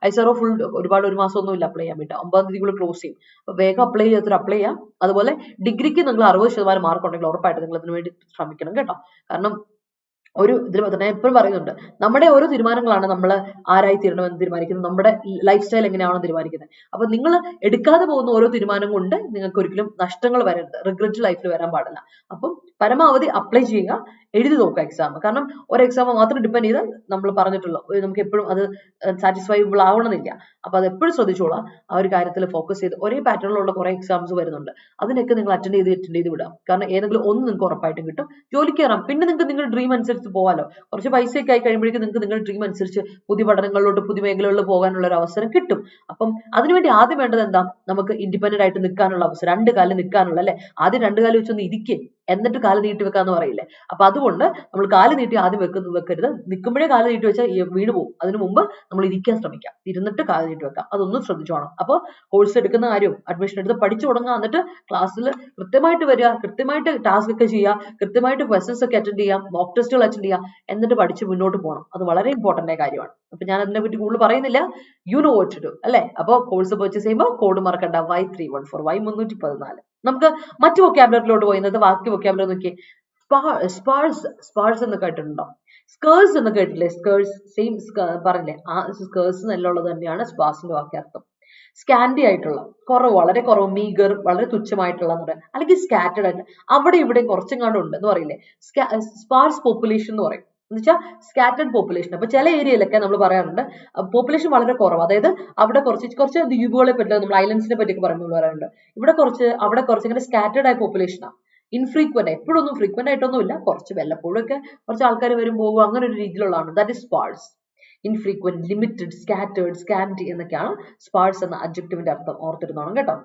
ISRO full ഒരുപാട് ഒരു മാസമൊന്നും ഇല്ല അപ്ലൈ ചെയ്യാൻ പറ്റുക. 9-ാം തീയതി ക്ലോസ് ചെയ്യും. അപ്പോൾ വേഗം അപ്ലൈ ചെയ്യാത്ത അപ്ലൈ ചെയ്യാം. അതുപോലെ ഡിഗ്രിക്ക് നിങ്ങൾ 60% മാർക്ക് ഉണ്ടെങ്കിൽ ഉറപ്പായിട്ട് നിങ്ങൾ അതിന് വേണ്ടി ശ്രമിക്കണം കേട്ടോ. കാരണം ഒരു ഇതിൽ തന്നെ എപ്പോഴും പറയുന്നുണ്ട്, നമ്മുടെ ഓരോ തീരുമാനങ്ങളാണ് നമ്മൾ ആരായി തീരണമെന്ന് തീരുമാനിക്കുന്നത്, നമ്മുടെ ലൈഫ് സ്റ്റൈൽ എങ്ങനെയാണോ തീരുമാനിക്കുന്നത്. അപ്പൊ നിങ്ങൾ എടുക്കാതെ പോകുന്ന ഓരോ തീരുമാനം കൊണ്ട് നിങ്ങൾക്ക് ഒരിക്കലും നഷ്ടങ്ങൾ വരരുത്, റിഗ്രറ്റ് ലൈഫിൽ വരാൻ പാടില്ല. അപ്പം പരമാവധി അപ്ലൈ ചെയ്യുക, എഴുതി നോക്കുക എക്സാം. കാരണം ഒരു എക്സാം മാത്രം ഡിപ്പെൻഡ് ചെയ്ത് നമ്മൾ പറഞ്ഞിട്ടുള്ളൂ നമുക്ക് എപ്പോഴും അത് സാറ്റിസ്ഫൈബിൾ ആവണമെന്നില്ല. അപ്പൊ അത് എപ്പോഴും ശ്രദ്ധിച്ചോളാം. ആ ഒരു കാര്യത്തിൽ ഫോക്കസ് ചെയ്ത് ഒരേ പാറ്റേണിലുള്ള കുറെ എക്സാംസ് വരുന്നുണ്ട്, അതിനൊക്കെ നിങ്ങൾ അറ്റൻഡ് ചെയ്ത് വിടാം. കാരണം ഏതെങ്കിലും ഒന്ന് നിങ്ങൾക്ക് ഉറപ്പായിട്ടും കിട്ടും, ജോലിക്ക് കയറാം. പിന്നെ നിങ്ങൾക്ക് നിങ്ങളുടെ ഡ്രീം അനുസരിച്ച് പോകാലോ. കുറച്ച് പൈസയൊക്കെ ആയി കഴിയുമ്പോഴേക്കും നിങ്ങൾക്ക് നിങ്ങളുടെ ഡ്രീം അനുസരിച്ച് പുതിയ പഠനങ്ങളിലോട്ട് പുതിയ മേഖലകളിൽ പോകാനുള്ള ഒരു അവസരം കിട്ടും. അപ്പം അതിനുവേണ്ടി ആദ്യം വേണ്ടത് എന്താ, നമുക്ക് ഇൻഡിപെൻഡന്റ് ആയിട്ട് നിൽക്കാനുള്ള അവസരം, 2 കാലിൽ നിൽക്കാനുള്ള, അല്ലെ? ആദ്യം 2 കാലിൽ വെച്ചൊന്ന് ഇരിക്കേ, എന്നിട്ട് കാല് നീട്ടി വെക്കാന്ന് പറയില്ലേ. അപ്പൊ അതുകൊണ്ട് നമ്മൾ കാല് നീട്ടി ആദ്യം വെക്കരുത്. നിൽക്കുമ്പോഴേ കാല് നീട്ടി വെച്ചാൽ വീണ് പോകും. അതിനു മുമ്പ് നമ്മൾ ഇരിക്കാൻ ശ്രമിക്കാം, ഇരുന്നിട്ട് കാല് നീട്ടി വെക്കാം. അതൊന്നും ശ്രദ്ധിച്ചോണം. അപ്പോൾ കോഴ്സ് എടുക്കുന്ന കാര്യവും അഡ്മിഷൻ എടുത്ത് പഠിച്ചു തുടങ്ങുക. എന്നിട്ട് ക്ലാസ്സിൽ കൃത്യമായിട്ട് വരിക, കൃത്യമായിട്ട് ടാസ്ക് ഒക്കെ ചെയ്യുക, കൃത്യമായിട്ട് ക്വസ്റ്റൻസ് ഒക്കെ അറ്റൻഡ് ചെയ്യാം, മോക്ക് ടെസ്റ്റുകൾ അറ്റൻഡ് ചെയ്യാം, എന്നിട്ട് പഠിച്ച് മുന്നോട്ട് പോകണം. അത് വളരെ ഇമ്പോർട്ടന്റ് ആയ കാര്യമാണ്. അപ്പൊ ഞാൻ അതിനെ പറ്റി കൂടുതൽ പറയുന്നില്ല. You know what to do, അല്ലെ? അപ്പോൾ കോഴ്സ് പർച്ചേസ് ചെയ്യുമ്പോൾ കോഡ് മറക്കണ്ട, Y314 Y314. നമുക്ക് മറ്റു വൊക്കാബുലറിയിലോട്ട് പോയി. ഇന്നത്തെ ബാക്കി വൊക്കാബുലറി നോക്കി. സ്പാർസ് എന്ന് കേട്ടിട്ടുണ്ടോ? സ്കേഴ്സ് എന്ന് കേട്ടില്ലേ? സ്കേഴ്സ് സെയിം പറഞ്ഞില്ലേ, ആ സ്കേഴ്സ് എന്നുള്ളത് തന്നെയാണ് സ്പാർസിന്റെ വാക്യാർത്ഥം. സ്കാൻഡി ആയിട്ടുള്ള, കുറവ്, വളരെ കുറവ്, മീഗർ, വളരെ തുച്ഛമായിട്ടുള്ള എന്ന് പറയാം. അല്ലെങ്കിൽ സ്കാറ്റേഡ് ആയിട്ട് അവിടെ ഇവിടെ കുറച്ചും കണ്ടും ഉണ്ട് എന്ന് പറയില്ലേ, സ്പാർസ് പോപ്പുലേഷൻ എന്ന് പറയും. എന്ന് വെച്ചാൽ സ്കാറ്റേഡ് പോപ്പുലേഷൻ. അപ്പൊ ചില ഏരിയയിലൊക്കെ നമ്മൾ പറയാറുണ്ട് പോപ്പുലേഷൻ വളരെ കുറവ്, അതായത് അവിടെ കുറച്ച് ദ്വീപുകളെ പറ്റി, നമ്മൾ ഐലൻഡ്സിനെ പറ്റിയൊക്കെ പറയുമ്പോൾ പറയാറുണ്ട് ഇവിടെ കുറച്ച് അവിടെ കുറച്ച്, ഇങ്ങനെ സ്കാറ്റേഡ് ആയ പോപ്പുലേഷനാണ്. ഇൻഫ്രീക്വന്റ്, എപ്പോഴൊന്നും ഫ്രീക്വന്റ് ആയിട്ടൊന്നും ഇല്ല, കുറച്ച് വല്ലപ്പോഴും ഒക്കെ കുറച്ച് ആൾക്കാർ വരും പോകും, അങ്ങനെ ഒരു രീതിയിലുള്ളതാണ്. That is sparse. Infrequent, limited, scattered, scanty എന്നൊക്കെയാണ് സ്പാർസ് എന്ന അഡ്ജക്റ്റീവിന്റെ അർത്ഥം. ഓർത്തിരുന്നോണം കേട്ടോ.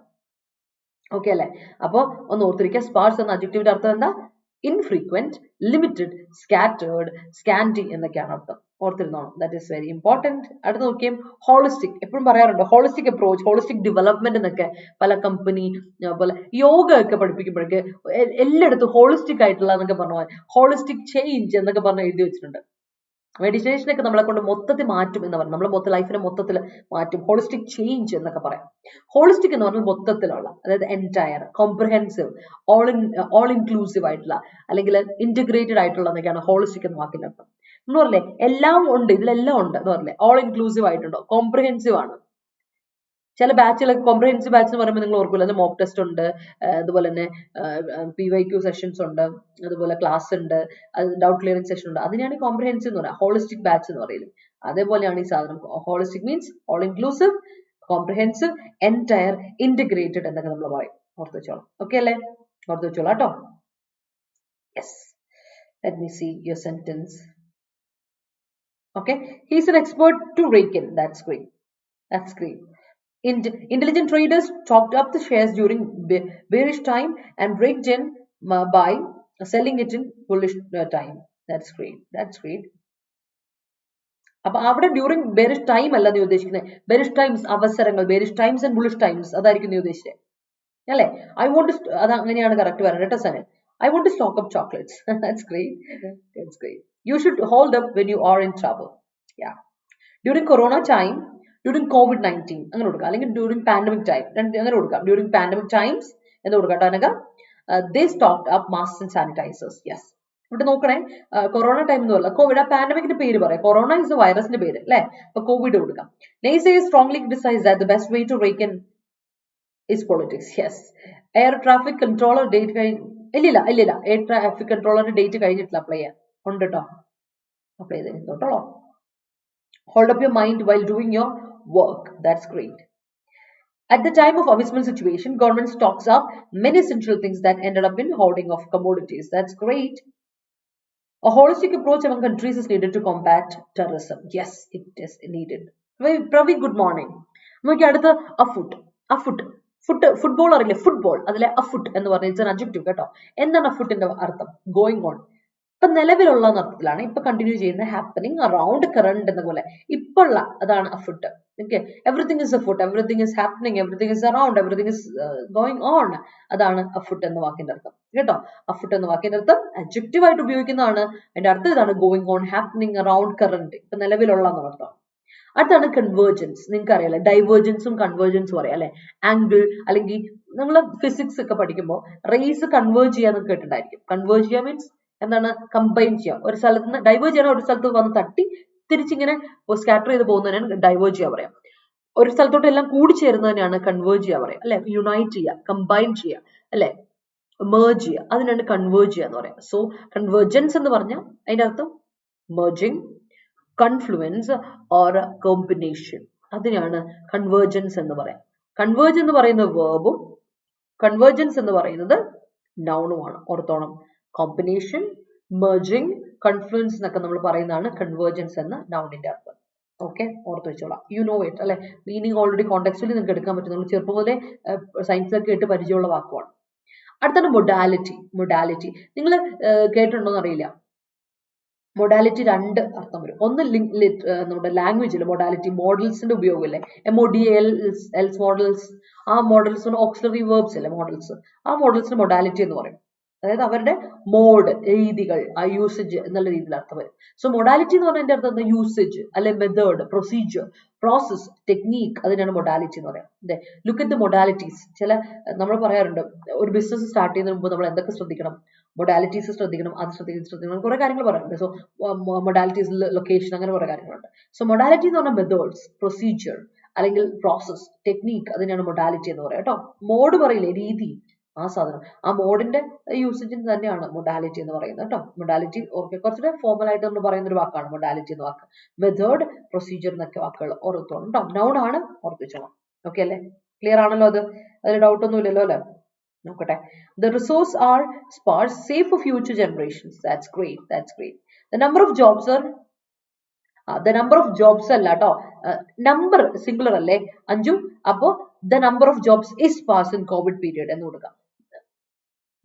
ഓക്കെ അല്ലെ? അപ്പൊ ഒന്ന് ഓർത്തിരിക്കുക, സ്പാർസ് എന്ന അഡ്ജക്റ്റീവിന്റെ അർത്ഥം എന്താ? ഇൻഫ്രീക്വന്റ്, ലിമിറ്റഡ്, സ്കാറ്റേർഡ്, സ്കാൻറ്റി എന്നൊക്കെയാണ് അർത്ഥം. ഓർത്തിരുന്നോണം. That is very important. അടുത്ത് നോക്കിയും ഹോളിസ്റ്റിക്. എപ്പോഴും പറയാറുണ്ട് ഹോളിസ്റ്റിക് അപ്രോച്ച്, ഹോളിസ്റ്റിക് ഡെവലപ്മെന്റ് എന്നൊക്കെ പല കമ്പനി, പോലെ യോഗ ഒക്കെ പഠിപ്പിക്കുമ്പോഴേക്ക് എല്ലായിടത്തും ഹോളിസ്റ്റിക് ആയിട്ടുള്ള എന്നൊക്കെ പറഞ്ഞ ഹോളിസ്റ്റിക് ചേഞ്ച് എന്നൊക്കെ പറഞ്ഞ് എഴുതി വെച്ചിട്ടുണ്ട്. മെഡിറ്റേഷൻ ഒക്കെ നമ്മളെ കൊണ്ട് മൊത്തത്തിൽ മാറ്റും എന്ന് പറഞ്ഞു, നമ്മളെ മൊത്തം ലൈഫിനെ മൊത്തത്തിൽ മാറ്റും. ഹോളിസ്റ്റിക് ചേഞ്ച് എന്നൊക്കെ പറയാം. ഹോളിസ്റ്റിക് എന്ന് പറഞ്ഞാൽ മൊത്തത്തിലുള്ള, അതായത് എൻറ്റയർ, കോംപ്രഹെൻസീവ്, ഓൾ ഇൻക്ലൂസീവ് ആയിട്ടുള്ള, അല്ലെങ്കിൽ ഇന്റഗ്രേറ്റഡ് ആയിട്ടുള്ള എന്നൊക്കെയാണ് ഹോളിസ്റ്റിക് എന്ന വാക്കിന്റെ അർത്ഥം. എന്ന് പറഞ്ഞേ എല്ലാം ഉണ്ട്, ഇതിലെല്ലാം ഉണ്ട് എന്ന് പറഞ്ഞേ. ഓൾ ഇൻക്ലൂസീവ് ആയിട്ടുണ്ടോ, കോംപ്രഹെൻസീവ് ആണ്. ചില ബാച്ചുകളൊക്കെ കോംപ്രഹെൻസീവ് ബാച്ച് എന്ന് പറയുമ്പോൾ നിങ്ങൾ ഓർക്കില്ല, അത് മോക്ക് ടെസ്റ്റ് ഉണ്ട്, അതുപോലെ തന്നെ PYQ സെഷൻസ് ഉണ്ട്, അതുപോലെ ക്ലാസ് ഉണ്ട്, അത് ഡൗട്ട് ക്ലിയറിംഗ് സെഷൻ ഉണ്ട്. അതിനാണ് കോംപ്രഹെൻസീവ് എന്ന് പറയുക, ഹോളിസ്റ്റിക് ബാച്ച് എന്ന് പറയുന്നത്. അതേപോലെയാണ് ഈ സാധനം. Holistic means all inclusive, comprehensive, entire, integrated എന്നൊക്കെ നമ്മൾ പറയും. ഓർത്ത് വെച്ചോളാം. ഓക്കെ അല്ലേ? ഓർത്ത് വെച്ചോളാം കേട്ടോ. Yes, let me see your sentence. Okay, he's an expert to rake in. That's great. That's great. Intelligent traders chalked up the shares during bearish time and raked in by selling it in bullish time. That's great. That's great. അപ്പൊ അവിടെ during bearish time അല്ല നീ ഉദ്ദേശിക്കുന്നത്. Bearish times അവസരങ്ങൾ, bearish times and bullish times, അതായിരിക്കും നീ ഉദ്ദേശിച്ചത് അല്ലേ? ഐ വോണ്ട് ടു, അത് അങ്ങനെയാണ് കറക്റ്റ് പറയുന്നത് കേട്ടോ Sanan. I want to stock up chocolates. That's great. That's great. You should hold up when you are in trouble. Yeah. During Corona time, during COVID-19, അങ്ങനെ കൊടുക്കാം. അല്ലെങ്കിൽ during pandemic time, അങ്ങനെ കൊടുക്കാം. During pandemic times എന്ന് കൊടുക്കാം കേട്ടോ. They stocked up masks and sanitizers. Yes. ഇവിടെ നോക്കണേ, കൊറോണ ടൈം എന്ന് പറഞ്ഞാൽ കോവിഡ്, ആ പാൻഡമിക്കിന്റെ പേര് പറയാം. കൊറോണ ഇസ് വൈറസിന്റെ പേര് അല്ലെ? അപ്പൊ കോവിഡ് കൊടുക്കാം. Naysayers strongly criticize that the best way to rake in is politics. Yes. Air traffic controller date ഇല്ലില്ല എയർ ട്രാഫിക് കൺട്രോളറിന്റെ ഡേറ്റ് കഴിഞ്ഞിട്ടില്ല. അപ്ലൈ ചെയ്യാൻ ഉണ്ട് കേട്ടോ. Apply ചെയ്തോട്ടോ. Hold up your mind while doing your work. That's great. At the time of abysmal situation, government stocks up many essential things that ended up in hoarding of commodities. That's great. A holistic approach among countries is needed to combat terrorism. Yes, it is needed. Pravi, good morning. നോക്കി അടുത്ത football അറിയില്ലേ? Football, അതിലെ അഫുട്ട് എന്ന് പറഞ്ഞ it's an adjective കേട്ടോ. എന്താണ് അഫുട്ടിന്റെ അർത്ഥം? Going on. ഇപ്പൊ നിലവിലുള്ള അർത്ഥത്തിലാണ് ഇപ്പൊ കണ്ടിന്യൂ ചെയ്യുന്ന ഹാപ്പനിങ് അറൌണ്ട് കറണ്ട് എന്ന പോലെ ഇപ്പൊ ഉള്ള അതാണ് afoot. Okay, everything is afoot, everything is happening, everything is around, everything is going on. അതാണ് അഫുട്ട് എന്ന വാക്കിന്റെ അർത്ഥം കേട്ടോ. അഫുട്ട് എന്ന വാക്കിന്റെ അർത്ഥം അഡ്ജക്റ്റീവ് ആയിട്ട് ഉപയോഗിക്കുന്നതാണ്. അതിന്റെ അർത്ഥം ഇതാണ്, going on, happening around current, ഇപ്പൊ നിലവിലുള്ള എന്നർത്ഥം. അടുത്താണ് കൺവേർജൻസ്. നിങ്ങൾക്ക് അറിയാലോ, ഡൈവേർജൻസും കൺവേർജൻസും അറിയാം അല്ലെ. ആംഗിൾ അല്ലെങ്കിൽ നമ്മൾ ഫിസിക്സ് ഒക്കെ പഠിക്കുമ്പോൾ റേസ് കൺവേർജ് ചെയ്യാന്ന് കേട്ടിട്ടുണ്ടായിരിക്കും. കൺവേർജ് ചെയ്യാൻ മീൻസ് എന്താണ്, കമ്പൈൻ ചെയ്യാം. ഒരു സ്ഥലത്ത് നിന്ന് ഡൈവേർജ് ചെയ്യാൻ, ഒരു സ്ഥലത്ത് വന്ന് തട്ടി തിരിച്ചിങ്ങനെ സ്കാറ്റർ ചെയ്ത് പോകുന്നതിനാണ് ഡൈവേർജ് ചെയ്യാൻ പറയാം. ഒരു സ്ഥലത്തോട്ട് എല്ലാം കൂടി ചേരുന്നതിനാണ് കൺവേർജ് ചെയ്യാൻ പറയാം അല്ലെ. യുണൈറ്റ് ചെയ്യുക, കമ്പൈൻ ചെയ്യുക അല്ലെ, മേർജ് ചെയ്യുക, അതിനാണ് കൺവേർജ് ചെയ്യുക എന്ന് പറയാം. സോ കൺവേർജൻസ് എന്ന് പറഞ്ഞാൽ അതിന്റെ അർത്ഥം മെർജിങ്, കൺഫ്ലുവൻസ് ഓർ കോമ്പിനേഷൻ, അതിനാണ് കൺവേർജൻസ് എന്ന് പറയാം. കൺവേർജ് എന്ന് പറയുന്നത് വേർബും കൺവേർജൻസ് എന്ന് പറയുന്നത് നൗണുമാണ്. ഓർത്തോണം, കോമ്പിനേഷൻ, മെർജിങ്, കൺഫ്ലുവൻസ് എന്നൊക്കെ നമ്മൾ പറയുന്നതാണ് കൺവേർജൻസ് എന്ന നൗണിന്റെ അർത്ഥം. ഓക്കെ, ഓർത്ത് വെച്ചോളാം. യു നോ ഇറ്റ് അല്ലെ. മീനിങ് ഓൾറെഡി കോണ്ടെക്സ്റ്റിൽ നിങ്ങൾക്ക് എടുക്കാൻ പറ്റും. നമ്മൾ ചെറുപ്പം മുതലേ സയൻസിലൊക്കെ കേട്ട് പരിചയമുള്ള വാക്കുമാണ്. അടുത്താണ് മൊഡാലിറ്റി. മൊഡാലിറ്റി നിങ്ങൾ കേട്ടിട്ടുണ്ടോന്ന് അറിയില്ല. മൊഡാലിറ്റി രണ്ട് അർത്ഥം വരും. ഒന്ന് നമ്മുടെ ലാംഗ്വേജിൽ മൊഡാലിറ്റി മോഡൽസിന്റെ ഉപയോഗമല്ലേ, MODALS മോഡൽസ്. ആ മോഡൽസ് ഓക്സിലറി വേർബ്സ് അല്ലേ മോഡൽസ്. ആ മോഡൽസിന് മൊഡാലിറ്റി എന്ന് പറയും. അതായത് അവരുടെ മോഡ്, രീതികൾ, ആ യൂസേജ് എന്നുള്ള രീതിയിൽ അർത്ഥം വരും. സോ മൊഡാലിറ്റി എന്ന് പറഞ്ഞാൽ അർത്ഥം എന്താ, യൂസേജ് അല്ലെ, മെത്തേഡ്, പ്രൊസീജിയർ, പ്രോസസ്, ടെക്നീക്ക്, അതിനാണ് മൊഡാലിറ്റി എന്ന് പറയാം. അതെ, ലുക്ക് അറ്റ് ദ മൊഡാലിറ്റീസ്. നമ്മൾ പറയാറുണ്ട്, ഒരു ബിസിനസ് സ്റ്റാർട്ട് ചെയ്യുന്നതിന് മുമ്പ് നമ്മൾ എന്തൊക്കെ ശ്രദ്ധിക്കണം, മൊഡാലിറ്റീസ് ശ്രദ്ധിക്കണം, അത് ശ്രദ്ധിക്കണം, കുറെ കാര്യങ്ങൾ പറയാറുണ്ട്. സോ മൊഡാലിറ്റീസ്, ലൊക്കേഷൻ, അങ്ങനെ കുറെ കാര്യങ്ങളുണ്ട്. സോ മൊഡാലിറ്റി എന്ന് പറഞ്ഞാൽ മെത്തേഡ്സ്, പ്രൊസീജിയർ അല്ലെങ്കിൽ പ്രോസസ്, ടെക്നീക്ക്, അതിനാണ് മൊഡാലിറ്റി എന്ന് പറയാം കേട്ടോ. മോഡ് പറയില്ലേ, രീതി, ആ സാധനം, ആ മോഡിന്റെ യൂസേജിന് തന്നെയാണ് മൊഡാലിറ്റി എന്ന് പറയുന്നത് കേട്ടോ. മൊഡാലിറ്റി ഓക്കെ, കുറച്ചുകൂടെ ഫോർമൽ ആയിട്ട് നമ്മൾ പറയുന്ന ഒരു വാക്കാണ് മൊഡാലിറ്റി എന്ന വാക്ക്. മെത്തേഡ്, പ്രൊസീജിയർ എന്നൊക്കെ വാക്കുകൾ ഓർത്തോണം കേട്ടോ. നൗൺ ആണ്, ഓർപ്പിച്ചോണം. ഓക്കെ അല്ലേ, ക്ലിയർ ആണല്ലോ? അതിൽ ഡൗട്ട് ഒന്നും ഇല്ലല്ലോ അല്ലെ. നോക്കട്ടെ. The resources are sparse, safe for future generations. That's great. That's great. The number of jobs are the number of jobs അല്ല കേട്ടോ, നമ്പർ സിംഗുലർ അല്ലേ അഞ്ജു. അപ്പോ the number of jobs is sparse in COVID period എന്ന് കൊടുക്കാം.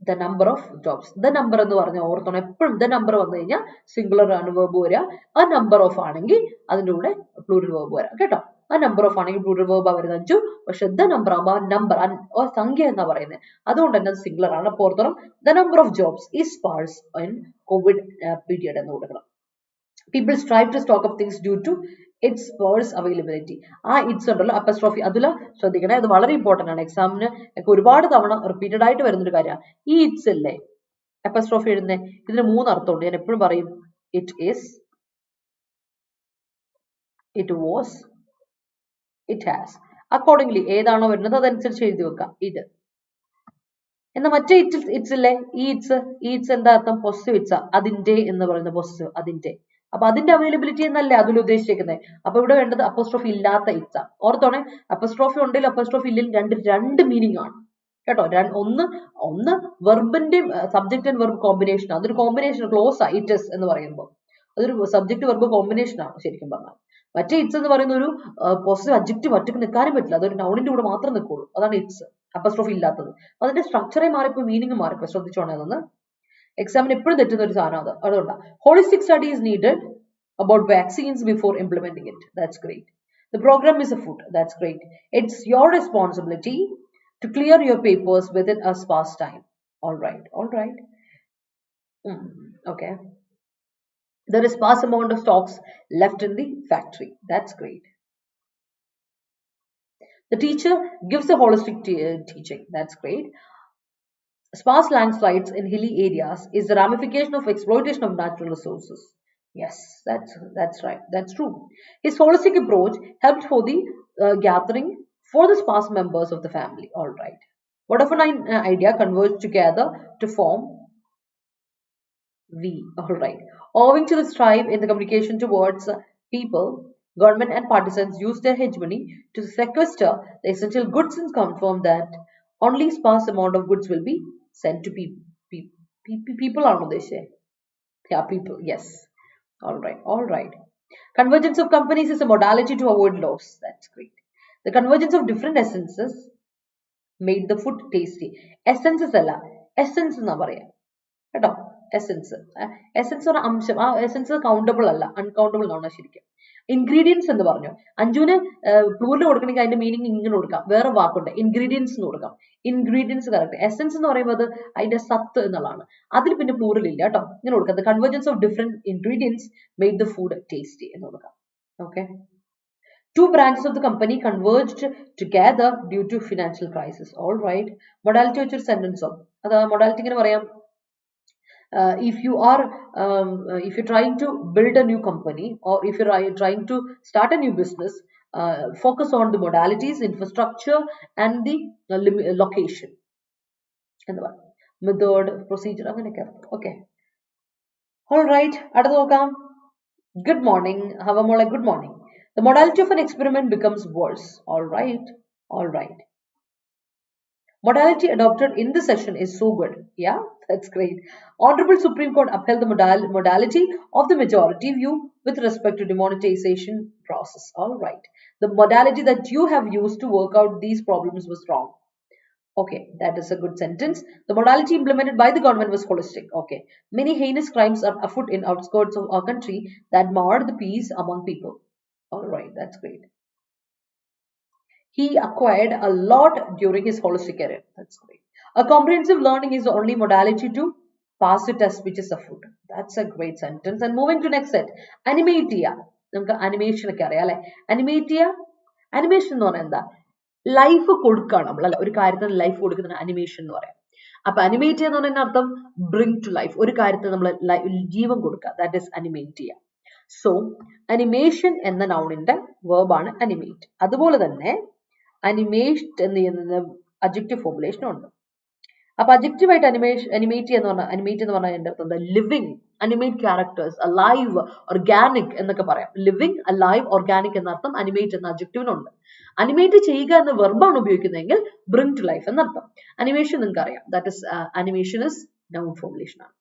The number of jobs, the number എന്ന് പറഞ്ഞാൽ ഓർത്തോണം, എപ്പോഴും the number വന്നു കഴിഞ്ഞാൽ സിംഗുലർ ആണ് വേർബ് വരിക. ആ നമ്പർ ഓഫ് ആണെങ്കിൽ അതിന്റെ കൂടെ പ്ലൂറൽ വേർബ് വരാം കേട്ടോ. ആ നമ്പർ ഓഫ് ആണെങ്കിൽ പ്ലൂറൽ വേർബ് വരുന്നത് അഞ്ചു. പക്ഷെ the number ആകുമ്പോൾ ആ നമ്പർ, സംഖ്യ എന്നാ പറയുന്നത്, അതുകൊണ്ട് തന്നെ അത് സിംഗുലർ ആണ്. അപ്പോൾ ഓർത്തോണം, the number of jobs is sparse in COVID period എന്ന് കൊടുക്കണം. People strive to stock up things due to its sparse availability. ആ ഇറ്റ്സ് ഉണ്ടല്ലോ, അപ്പസ്ട്രോഫി, അതിൽ ശ്രദ്ധിക്കണേ, അത് വളരെ ഇമ്പോർട്ടന്റ് ആണ്. എക്സാമിന് ഒക്കെ ഒരുപാട് തവണ റിപ്പീറ്റഡ് ആയിട്ട് വരുന്നൊരു കാര്യമാണ്. ഈ ഇറ്റ്സ് അല്ലേ അപ്പസ്ട്രോഫി എഴുതുന്നത്, ഇതിന് 3 അർത്ഥമുണ്ട്. ഞാൻ എപ്പോഴും പറയും, it is, it was, it has. Accordingly ഏതാണോ വരുന്നത് അതനുസരിച്ച് എഴുതി വെക്കാം ഇത്. എന്നാൽ മറ്റേ ഇറ്റ്സ് ഇല്ലേ, ഈ ഇറ്റ്സ് എന്താ അർത്ഥം, പൊസീവ് ഇറ്റ്സ്, അതിന്റെ എന്ന് പറയുന്ന പൊസീവ്, അതിന്റെ. അപ്പൊ അതിന്റെ അവൈലബിലിറ്റി എന്നല്ലേ അതിൽ ഉദ്ദേശിക്കുന്നത്. അപ്പൊ ഇവിടെ വേണ്ടത് അപ്പോസ്ട്രോഫി ഇല്ലാത്ത ഇറ്റ്സ്. ഓർത്തോണെ, അപ്പോസ്ട്രോഫി ഉണ്ടെങ്കിൽ അപ്പോസ്ട്രോഫി ഇല്ലെങ്കിൽ രണ്ട് മീനിങ് ആണ് കേട്ടോ. ഒന്ന് വെർബിന്റെ സബ്ജക്ട് ആൻഡ് വെർബ് കോമ്പിനേഷൻ, അതൊരു കോമ്പിനേഷൻ, ക്ലോസ് ആ ഇറ്റ് എന്ന് പറയുമ്പോൾ അതൊരു സബ്ജക്ട് വെർബ് കോമ്പിനേഷൻ ആണ് ശരിക്കും പറഞ്ഞാൽ. മറ്റേ ഇറ്റ്സ് എന്ന് പറയുന്ന ഒരു പോസിറ്റീവ് അഡ്ജക്റ്റീവ് ഒറ്റയ്ക്ക് നിൽക്കാനും പറ്റില്ല, അതൊരു നൗണിന്റെ കൂടെ മാത്രം നിൽക്കുള്ളൂ. അതാണ് ഇറ്റ്സ്, അപ്പോസ്ട്രോഫി ഇല്ലാത്തത്. അതിന്റെ സ്ട്രക്ചറെ മാറിപ്പോ, മീനിങ് മാറിപ്പോ, ശ്രദ്ധിച്ചോണേ അതൊന്ന്. എക്സാമിന് എപ്പോഴും തെറ്റുന്ന ഒരു സാധനം അത്. അതുകൊണ്ടാണ് holistic study is needed about vaccines before implementing it. That's great. The program is afoot. That's great. It's your responsibility to clear your papers within a sparse time. All right. Okay. There is sparse amount of stocks left in the factory. That's great. The teacher gives a holistic teaching. That's great. Sparse landslides in hilly areas is the ramification of exploitation of natural resources. Yes, that's right. That's true. His holistic approach helped for the gathering for the sparse members of the family. All right. Whatever idea converged together to form we. All right. Owing to the strife in the communication towards people, government and partisans used their hegemony to sequester the essential goods and confirm that only sparse amount of goods will be sent to people. Are they say? Yeah, people. Yes. All right. Convergence of companies is a modality to avoid loss. That's great. The convergence of different essences made the food tasty. Essences alla, essence enna paraya. Keto. essence. Essence or amsham. Essence countable alla, uncountable noun ശരിക്കും. Ingredients എന്ന് പറഞ്ഞു. അഞ്ജുവിന് plural കൊടുക്കണമെങ്കിൽ അതിന്റെ meaning ഇങ്ങനെ കൊടുക്കാം. വേറെ വാക്കുണ്ട്. Ingredients എന്ന് കൊടുക്കാം. Ingredients correct. Essence എന്ന് പറയുന്നത് അതിന്റെ സത്ത് എന്നുള്ളതാണ്. അതിൽ പിന്നെ plural ഇല്ല കേട്ടോ. ഇങ്ങനെ കൊടുക്കാം. The convergence of different ingredients made the food tasty എന്ന് കൊടുക്കാം. Okay. Two branches of the company converged together due to financial crisis. All right. Modality വെച്ചൊരു sentence ഓ. അത് modality ഇങ്ങനെ പറയാം. If you're trying to build a new company, or if you're trying to start a new business, focus on the modalities, infrastructure, and the location. Method, procedure. Okay. All right. അടുത്ത നോക്കാം. Good morning. Havamole, good morning. The modality of an experiment becomes worse. All right. All right. Modality adopted in this session is so good. Yeah, that's great. Honorable Supreme Court upheld the modality of the majority view with respect to demonetization process. All right. The modality that you have used to work out these problems was wrong. Okay, that is a good sentence. The modality implemented by the government was holistic. Okay. Many heinous crimes are afoot in outskirts of our country that marred the peace among people. All right, that's great. He acquired a lot during his holistic career. That's great. A comprehensive learning is the only modality to pass the test which is afoot. That's a great sentence. And moving to next set. Animatia. നമുക്ക് animation ഒക്കെ അറിയാം അല്ലെ. Animatia. Animation എന്ന് പറഞ്ഞാൽ എന്താ? Life കൊടുക്കുകയാണ് നമ്മൾ അല്ലെ. ഒരു കാര്യത്തിന് ലൈഫ് കൊടുക്കുന്ന animation എന്ന് പറയാം. അപ്പൊ animatia എന്ന് പറഞ്ഞാൽ അർത്ഥം bring to life. ഒരു കാര്യത്തിന് നമ്മൾ ജീവൻ കൊടുക്കുക. That is animatia. So, animation എന്ന nounന്റെ verb ആണ് animate. അതുപോലെ തന്നെ animate എന്ന adjective formulation ഉണ്ട്. അപ്പോൾ adjective ആയിട്ട് animate എന്ന് പറഞ്ഞാൽ എൻ്റെ അർത്ഥം എന്താ? Living, animate characters, alive, organic എന്നൊക്കെ പറയാം. Living, alive, organic എന്ന അർത്ഥം animate എന്ന adjectiveനുണ്ട്. Animate ചെയ്യുക എന്ന verb ആണ് ഉപയോഗിക്കുന്നതെങ്കിൽ bring to life എന്നർത്ഥം. Animation നിങ്ങൾക്ക് അറിയാം. That is animation is noun formulation ആണ്.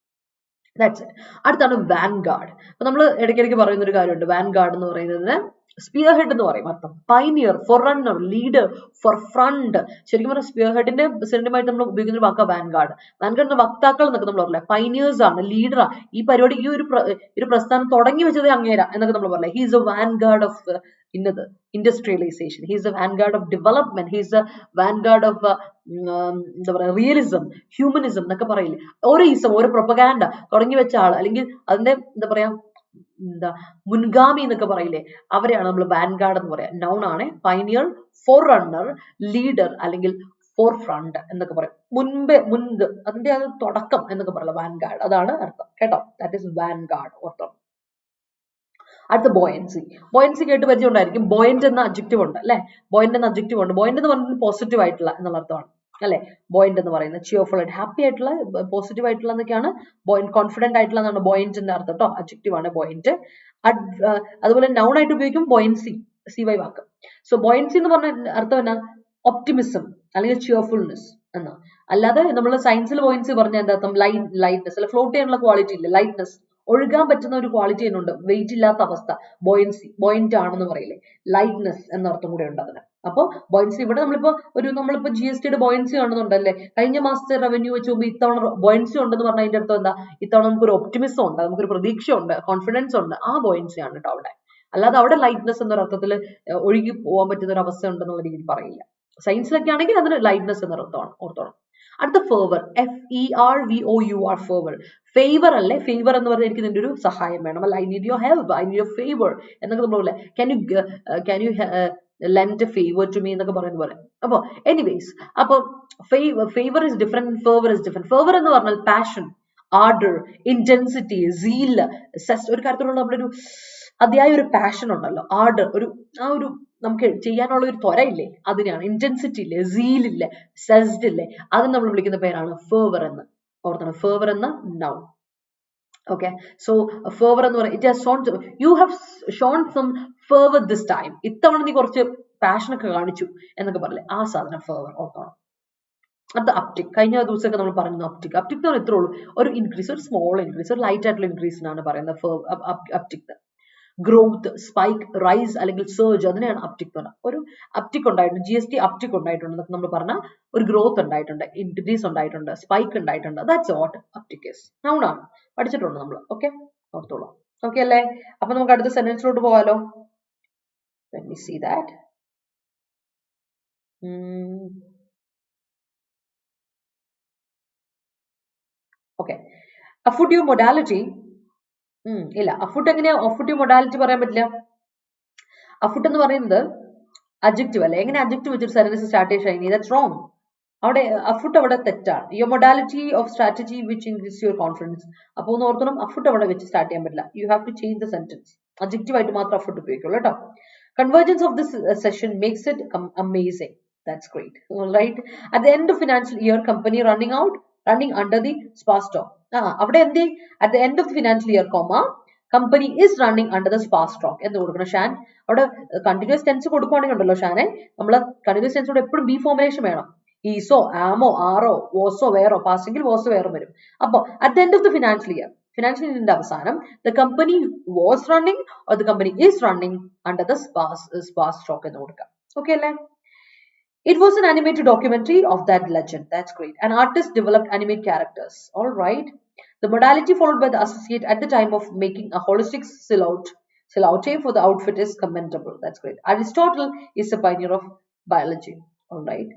That's it. അടുത്താണ് vanguard. അപ്പോൾ നമ്മൾ ഇടയ്ക്കിടയ്ക്ക് പറയുന്ന ഒരു കാര്യമുണ്ട്. vanguard എന്ന് പറയുന്നതിന് സ്പിയർഹെഡ് എന്ന് പറയും അർത്ഥം. Pioneer, forerunner, leader, forefront. ശരിക്കും പറഞ്ഞാൽ സ്പിയർഹെഡിന്റെ സിനിമയായിട്ട് നമ്മൾ ഉപയോഗിക്കുന്ന ഒരു വാക്കാ vanguard. vanguard എന്ന വക്താക്കൾ എന്നൊക്കെ നമ്മൾ പറയില്ലേ. പൈനിയേഴ്സ് ആണ്, ലീഡറാ. ഈ പരിപാടി ഈ ഒരു പ്രസ്ഥാനം തുടങ്ങി വെച്ചത് അങ്ങേരാ എന്നൊക്കെ നമ്മൾ പറയില്ലേ. He is A vanguard of ഇന്നത് industrialization. He is a vanguard of development. He is a vanguard of എന്താ പറയുക realism, humanism എന്നൊക്കെ പറയില്ലേ. ഓരോ ഈസം, ഓരോ പ്രൊപ്പഗാൻഡ തുടങ്ങി വെച്ച ആൾ, അല്ലെങ്കിൽ അതിന്റെ എന്താ പറയാ മുൻഗാമി എന്നൊക്കെ പറയില്ലേ, അവരെയാണ് നമ്മൾ vanguard എന്ന് പറയാം. നൗൺ ആണ്. പൈനിയർ, ഫോർറണ്ണർ, ലീഡർ അല്ലെങ്കിൽ ഫോർ ഫ്രണ്ട് എന്നൊക്കെ പറയും. മുൻപ് അതിന്റെ അത് തുടക്കം എന്നൊക്കെ പറയില്ല. vanguard അതാണ് അർത്ഥം കേട്ടോ. That is vanguard ortho. അടുത്ത ബോയൻസി. ബോയൻസി കേട്ട് പരിചയം ഉണ്ടായിരിക്കും. ബോയന്റ് എന്ന അഡ്ജക്റ്റീവ് ഉണ്ട് അല്ലെ. ബോയന്റ് എന്ന അഡ്ജക്റ്റീവ് ഉണ്ട്. ബോയന്റ് എന്ന് പറയുന്നത് പോസിറ്റീവ് ആയിട്ടുള്ള എന്നുള്ള അർത്ഥമാണ് അല്ലെ. ബോയന്റ് എന്ന് പറയുന്നത് ചിയർഫുൾ ആയിട്ട്, ഹാപ്പി ആയിട്ടുള്ള, പോസിറ്റീവ് ആയിട്ടുള്ള എന്നൊക്കെയാണ്. ബോയന്റ്, കോൺഫിഡന്റ് ആയിട്ടുള്ള എന്നാണ് ബോയന്റിന്റെ അർത്ഥം കേട്ടോ. അഡ്ജക്റ്റീവ് ആണ് ബോയന്റ്. അതുപോലെ നൗൺ ആയിട്ട് ഉപയോഗിക്കും ബോയൻസി, CY വാക്ക്. സോ ബോയൻസി എന്ന് പറഞ്ഞ അർത്ഥം എന്നാ? ഒപ്റ്റിമിസം അല്ലെങ്കിൽ ചിയർഫുൾനെസ് എന്നാ. അല്ലാതെ നമ്മൾ സയൻസിൽ ബോയൻസി പറഞ്ഞ എന്താ അർത്ഥം? ലൈറ്റ്നെസ് അല്ലെ, ഫ്ലോട്ട് ചെയ്യാനുള്ള ക്വാളിറ്റി ഇല്ല, ലൈറ്റ്നെസ്, ഒഴുകാൻ പറ്റുന്ന ഒരു ക്വാളിറ്റി ഉണ്ട്, വെയിറ്റ് ഇല്ലാത്ത അവസ്ഥ. ബോയൻസി, ബോയിന്റ് ആണെന്ന് പറയില്ലേ. ലൈറ്റ്നെസ് എന്നർത്ഥം കൂടെ ഉണ്ട് അതിന്. അപ്പോൾ ബോയൻസി ഇവിടെ നമ്മളിപ്പോ GSTയുടെ ബോയൻസി കാണുന്നുണ്ടല്ലേ. കഴിഞ്ഞ മാസത്തെ റവന്യൂ വെച്ച് നോക്കുമ്പോൾ ഇത്തവണ ബോയൻസി ഉണ്ടെന്ന് പറഞ്ഞാൽ അതിന്റെ അർത്ഥം എന്താ? ഇത്തവണ നമുക്കൊരു ഒപ്റ്റിമിസം ഉണ്ട്, നമുക്കൊരു പ്രതീക്ഷയുണ്ട്, കോൺഫിഡൻസ് ഉണ്ട്. ആ ബോയൻസി ആണ് കേട്ടോ അവിടെ. അല്ലാതെ അവിടെ ലൈറ്റ്നെസ് എന്നൊരർത്ഥത്തിൽ ഒഴുകി പോകാൻ പറ്റുന്ന ഒരു അവസ്ഥ ഉണ്ടെന്നുള്ള രീതിയിൽ പറയില്ല. സയൻസിലൊക്കെ ആണെങ്കിൽ അതിന് ലൈറ്റ്നെസ് എന്നർത്ഥമാണ്, ഓർത്തോണം. അടുത്ത ഫേവർ, FERVOUR, ഫേവർ. ഫേവർ അല്ലേ, ഫേവർ എന്ന് പറഞ്ഞാൽ എനിക്ക് നിന്റെ ഒരു സഹായം വേണം അല്ല. I need your help, I need your favour എന്നൊക്കെ നമ്മൾ പറയില്ലേ. Can you lend a favor to me എന്നൊക്കെ പറയുന്ന പോലെ. അപ്പോൾ എനിവേസ്, അപ്പൊ favour is different, favour is different. Favour എന്ന് പറഞ്ഞാൽ പാഷൻ, ആർഡർ, ഇന്റൻസിറ്റി, സീൽ, ഒരു കാര്യത്തിലുള്ള നമ്മുടെ ഒരു അതിയായ ഒരു പാഷൻ ഉണ്ടല്ലോ, ആർഡർ, ഒരു നമുക്ക് ചെയ്യാനുള്ള ഒരു ത്വരയില്ലേ, അതിനെയാണ്. ഇന്റൻസിറ്റി ഇല്ലേ, സീൽ ഇല്ലേ, സെസ്ഡ് ഇല്ലേ, അതിന് നമ്മൾ വിളിക്കുന്ന പേരാണ് ഫേവർ എന്ന്. ഓർത്തണം, ഫേവർ എന്ന നൗൺ. Okay, so fervor എന്ന് പറയുന്നത്, it has shown, you have shown some fervor this time. ഇത്തവണ നീ കുറച്ച് പാഷൻ ഒക്കെ കാണിച്ചു എന്നൊക്കെ പറയില്ലേ, ആ സാധനം ഫേവർ ഓർക്കണം. അത് അപ്റ്റിക്. കഴിഞ്ഞ ദിവസമൊക്കെ നമ്മൾ പറയുന്നു അപ്റ്റിക്. അപ്റ്റിക് എന്ന് പറഞ്ഞാൽ ഇത്രേ ഉള്ളൂ, ഒരു ഇൻക്രീസ്, ഒരു സ്മോൾ ഇൻക്രീസ്, ഒരു ലൈറ്റ് ആയിട്ടുള്ള ഇൻക്രീസിനാണ് പറയുന്നത് അപ്റ്റിക്. growth, spike, rise അല്ലെങ്കിൽ surge അതിനെയാണ് uptick എന്ന് പറയുന്നത്. ഒരു uptick ഉണ്ടായിട്ടുണ്ട്, GST uptick ഉണ്ടായിട്ടുണ്ട് എന്നൊക്കെ നമ്മൾ പറഞ്ഞാൽ ഒരു growth ഉണ്ടായിട്ടുണ്ട്, increase ഉണ്ടായിട്ടുണ്ട്, spike ഉണ്ടായിട്ടുണ്ട്. That's what uptick is. Noun ആണ്, പഠിച്ചിട്ടുണ്ട് നമ്മൾ. ഓക്കെ, ഓർത്തോളാം. ഓക്കെ അല്ലേ? അപ്പൊ നമുക്ക് അടുത്ത സെന്റൻസിലോട്ട് പോകാലോ. Let me see that. Okay. Affirmative modality. ഇല്ല, അഫുട്ട് എങ്ങനെയാ അഫുട്ടീവ് മൊഡാലിറ്റി പറയാൻ പറ്റില്ല. അഫുട്ട് എന്ന് പറയുന്നത് അഡ്ജക്റ്റീവ് അല്ലേ? എങ്ങനെ അഡ്ജക്റ്റീവ് വെച്ചൊരു സെന്റൻസ് സ്റ്റാർട്ട് ചെയ്യാൻ ഷൈനി? That's wrong. അവിടെ അഫുട്ട് അവിടെ തെറ്റാണ്. Your modality of strategy which increase your confidence. അപ്പോൾ ഒന്ന് ഓർത്തണം, അഫുട്ട് അവിടെ വെച്ച് സ്റ്റാർട്ട് ചെയ്യാൻ പറ്റില്ല. You have to change the sentence. Adjective ആയിട്ട് മാത്രം അഫുട്ട് ഉപയോഗിക്കുള്ളൂ കേട്ടോ. Convergence of this session makes it amazing. That's great. All right. At the end of financial year, company running under the spa stock. At the end of the financial year, comma, company is running under the spa stock. എന്ന് കൊടുക്കണം ഷാൻ. അവിടെ continuous tense കൊടുക്കുകയാണെങ്കിൽ ഉണ്ടല്ലോ ഷാനെ, നമ്മൾ continuous ടെൻസോട് എപ്പോഴും B formulation വേണം. ഈസോ, ആമോ, ആറോ, വോസോ, വേറോ, പാസെങ്കിൽ വോസോ വേറെ വരും. അപ്പോൾ at the end of the financial year, financial year അവസാനം, the company was running or the company is running under the spa stock എന്ന് കൊടുക്കാം. Okay അല്ലേ? It was an animated documentary of that legend. That's great. An artist developed animate characters. All right. The modality followed by the associate at the time of making a holistic silhouette for the outfit is commendable. That's great. Aristotle is a pioneer of biology. All right.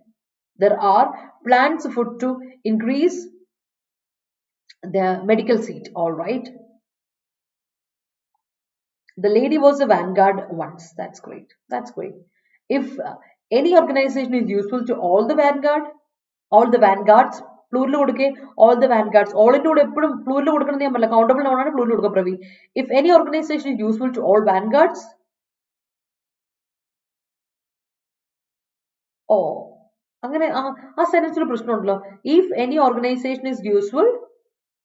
There are plans afoot to increase the medical seat. All right. The lady was a vanguard once. That's great. That's great. If any organization is useful to all the vanguards, plural കൊടുക്കേ, all the vanguards, all in കൂടെ എപ്പോഴും plural കൊടുക്കണം എന്ന് ഞാൻ പറഞ്ഞില്ല, countable noun ആണ്, plural കൊടുക്കുക Praveen. If any organization is useful to all vanguards, അങ്ങനെ ആ സെന്റൻസിൽ പ്രശ്നമുണ്ടല്ലോ. If any organization is useful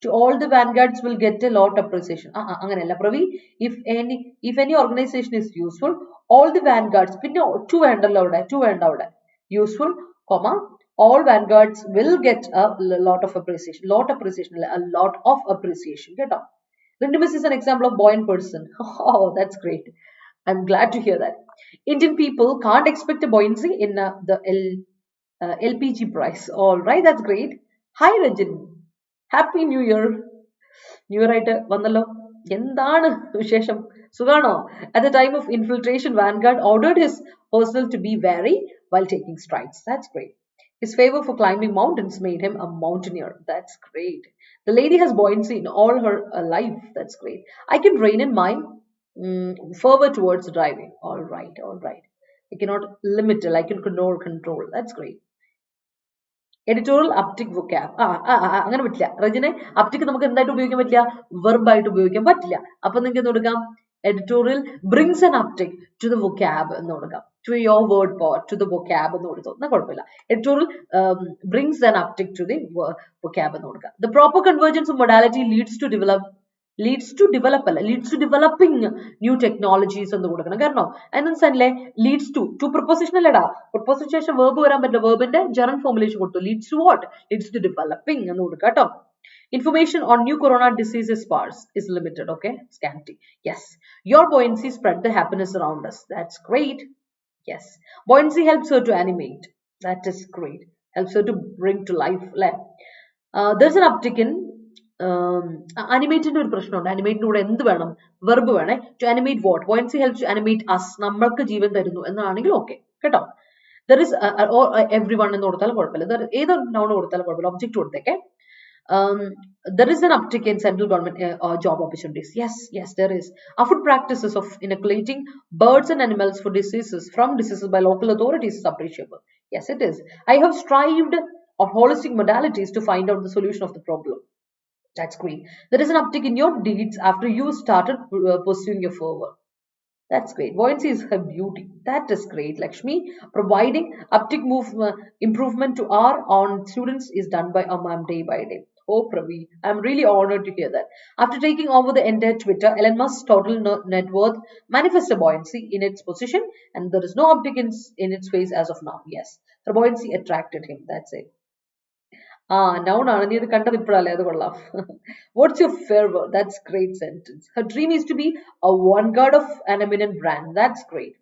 to all the vanguards will get a lot appreciation. അങ്ങനെയല്ല Pravi. If any organization is useful, all the vanguards, പിന്നെ to വേണ്ടല്ലോ അവിടെ, to വേണ്ട അവിടെ. Useful, comma, all vanguards will get a lot of appreciation. A lot of appreciation. കേട്ടോ? Rindimus is an example of buoyant person. Oh, that's great. I'm glad to hear that. Indian people can't expect a buoyancy in the LPG price. All right, that's great. Hi Rajin. Happy new year. New year ആയിട്ട് വന്നല്ലോ. എന്താണ് വിശേഷം? സുഖാണോ? At the time of infiltration, Vanguard ordered his personnel to be wary while taking strides. That's great. His favor for climbing mountains made him a mountaineer. That's great. The lady has buoyancy in all her life. That's great. I can rein in my fervor towards driving. All right. I cannot limit it. I can control. That's great. Editorial uptick vocab. അങ്ങനെ പറ്റില്ല റജിനെ. അപ്റ്റിക് നമുക്ക് എന്തായിട്ട് ഉപയോഗിക്കാൻ പറ്റില്ല? Verb ആയിട്ട് ഉപയോഗിക്കാൻ പറ്റില്ല. അപ്പൊ നിങ്ങൾക്ക് എന്ത് കൊടുക്കാം? Editorial brings an uptick to the vocab എന്ന് കൊടുക്കാം. To your word pot, to the vocab എന്ന് കൊടുത്തു. എന്നാ കുഴപ്പമില്ല. Editorial brings an uptick to the vocab എന്ന് കൊടുക്കാം. The proper convergence of modality leads to developing new technologies എന്ന് കൊടുക്കണം. കാരണം അതിനല്ലേ leads to preposition അല്ലടാ. preposition ശേഷം verb വരാൻ പറ്റില്ല. verbന്റെ gerund formulation കൊടുത്തു. leads to what? leads to developing എന്ന് കൊടുക്കാം കേട്ടോ. Information on new corona disease is sparse, is limited, okay, scanty. Yes, your buoyancy spread the happiness around us. That's great. Yes, buoyancy helps her to animate. That is great. Helps her to bring to life. There's an uptick in animated ഒരു പ്രശ്നമുണ്ട്. animate എന്ത് വേണം? verb വേണേ. to animate what? buoyancy helps to animate us. നമ്മൾക്ക് ജീവൻ തരുന്നു എന്നാണെങ്കിൽ okay കേട്ടോ. there is or everyone എന്ന് കൊടുത്താലും കുഴപ്പമില്ല. ഏതൊരു noun കൊടുത്താലും കുഴപ്പമില്ല. object കൊടുത്തേക്കെ. There is an uptick in central government job opportunities. Yes, there is. Afoot practices of inoculating birds and animals for diseases by local authorities is appreciable. Yes, it is. I have strived on holistic modalities to find out the solution of the problem. That's great. There is an uptick in your deeds after you started pursuing your fervor. That's great. Buoyancy is her beauty. That is great. Lakshmi, providing uptick improvement to our own students is done by ma'am day by day. Oh, Pravi, I'm really honored to hear that. After taking over the entire Twitter, Elon Musk's total net worth manifests a buoyancy in its position, and there is no uptick in its face as of now. Yes, the buoyancy attracted him. That's it. Noun ആണ്. നീ ഇത് കണ്ടത് ഇപ്പോഴല്ലേ, അത് കൊള്ളാം. What's your fervor? That's great sentence. Her dream is to be a vanguard of an eminent brand. That's great.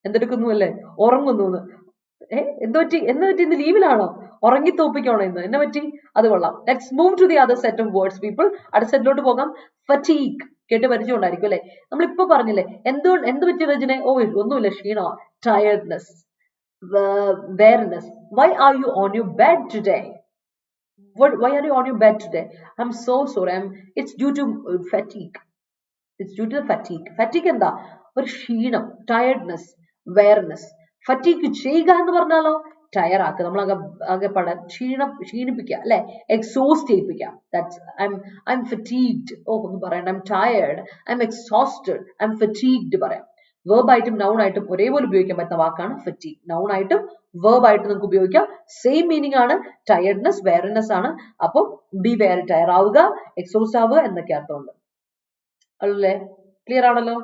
എന്തെടുക്കുന്നു അല്ലേ, ഉറങ്ങുന്നു. എന്ത് പറ്റി ഇന്ന് ലീവിലാണോ, ഉറങ്ങി തോപ്പിക്കാണോ ഇന്ന്, എന്നെ പറ്റി? അത് കൊള്ളാം. Let's move to the other set of words people. അടുത്ത സെറ്റിലോട്ട് പോകാം. ഫറ്റീഗ് കേട്ട് പരിചയം ഉണ്ടായിരിക്കും അല്ലെ. നമ്മളിപ്പോ പറഞ്ഞില്ലേ എന്ത് പറ്റി റജിനെ? ഒന്നുമില്ല, ക്ഷീണോ, tiredness, weariness. Why are you on your bed today? Why are you on your bed today? I'm so sorry. It's due to fatigue. It's due to the fatigue. Fatigue എന്താ? ഒരു ക്ഷീണം, ടയർഡ്നെസ്, weariness. ഫറ്റീഗ് ചെയ്യുക എന്ന് പറഞ്ഞാലോ tyre ആക്കുക, നമ്മൾ ആകെ ക്ഷീണിപ്പിക്കുക അല്ലെ, എക്സോസ്റ്റ് ചെയ്യിപ്പിക്കുക. That's I'm fatigued. ഒന്നും പറയണ്ട, I'm tired, I'm exhausted, I'm fatigued പറയാം. വേർബായിട്ടും നൗൺ ആയിട്ടും ഒരേപോലെ ഉപയോഗിക്കാൻ പറ്റുന്ന വാക്കാണ് ഫറ്റീഗ്. നൗൺ ആയിട്ടും വേർബായിട്ടും നമുക്ക് ഉപയോഗിക്കാം. സെയിം മീനിങ് ആണ്. ടയർഡ്നെസ്, വെയർനെസ് ആണ്. അപ്പൊ ബി വെയർ, ടയർ ആവുക, എക്സോസ്റ്റ് ആവുക എന്നൊക്കെ അർത്ഥമുണ്ട് അല്ലേ. ക്ലിയർ ആണല്ലോ?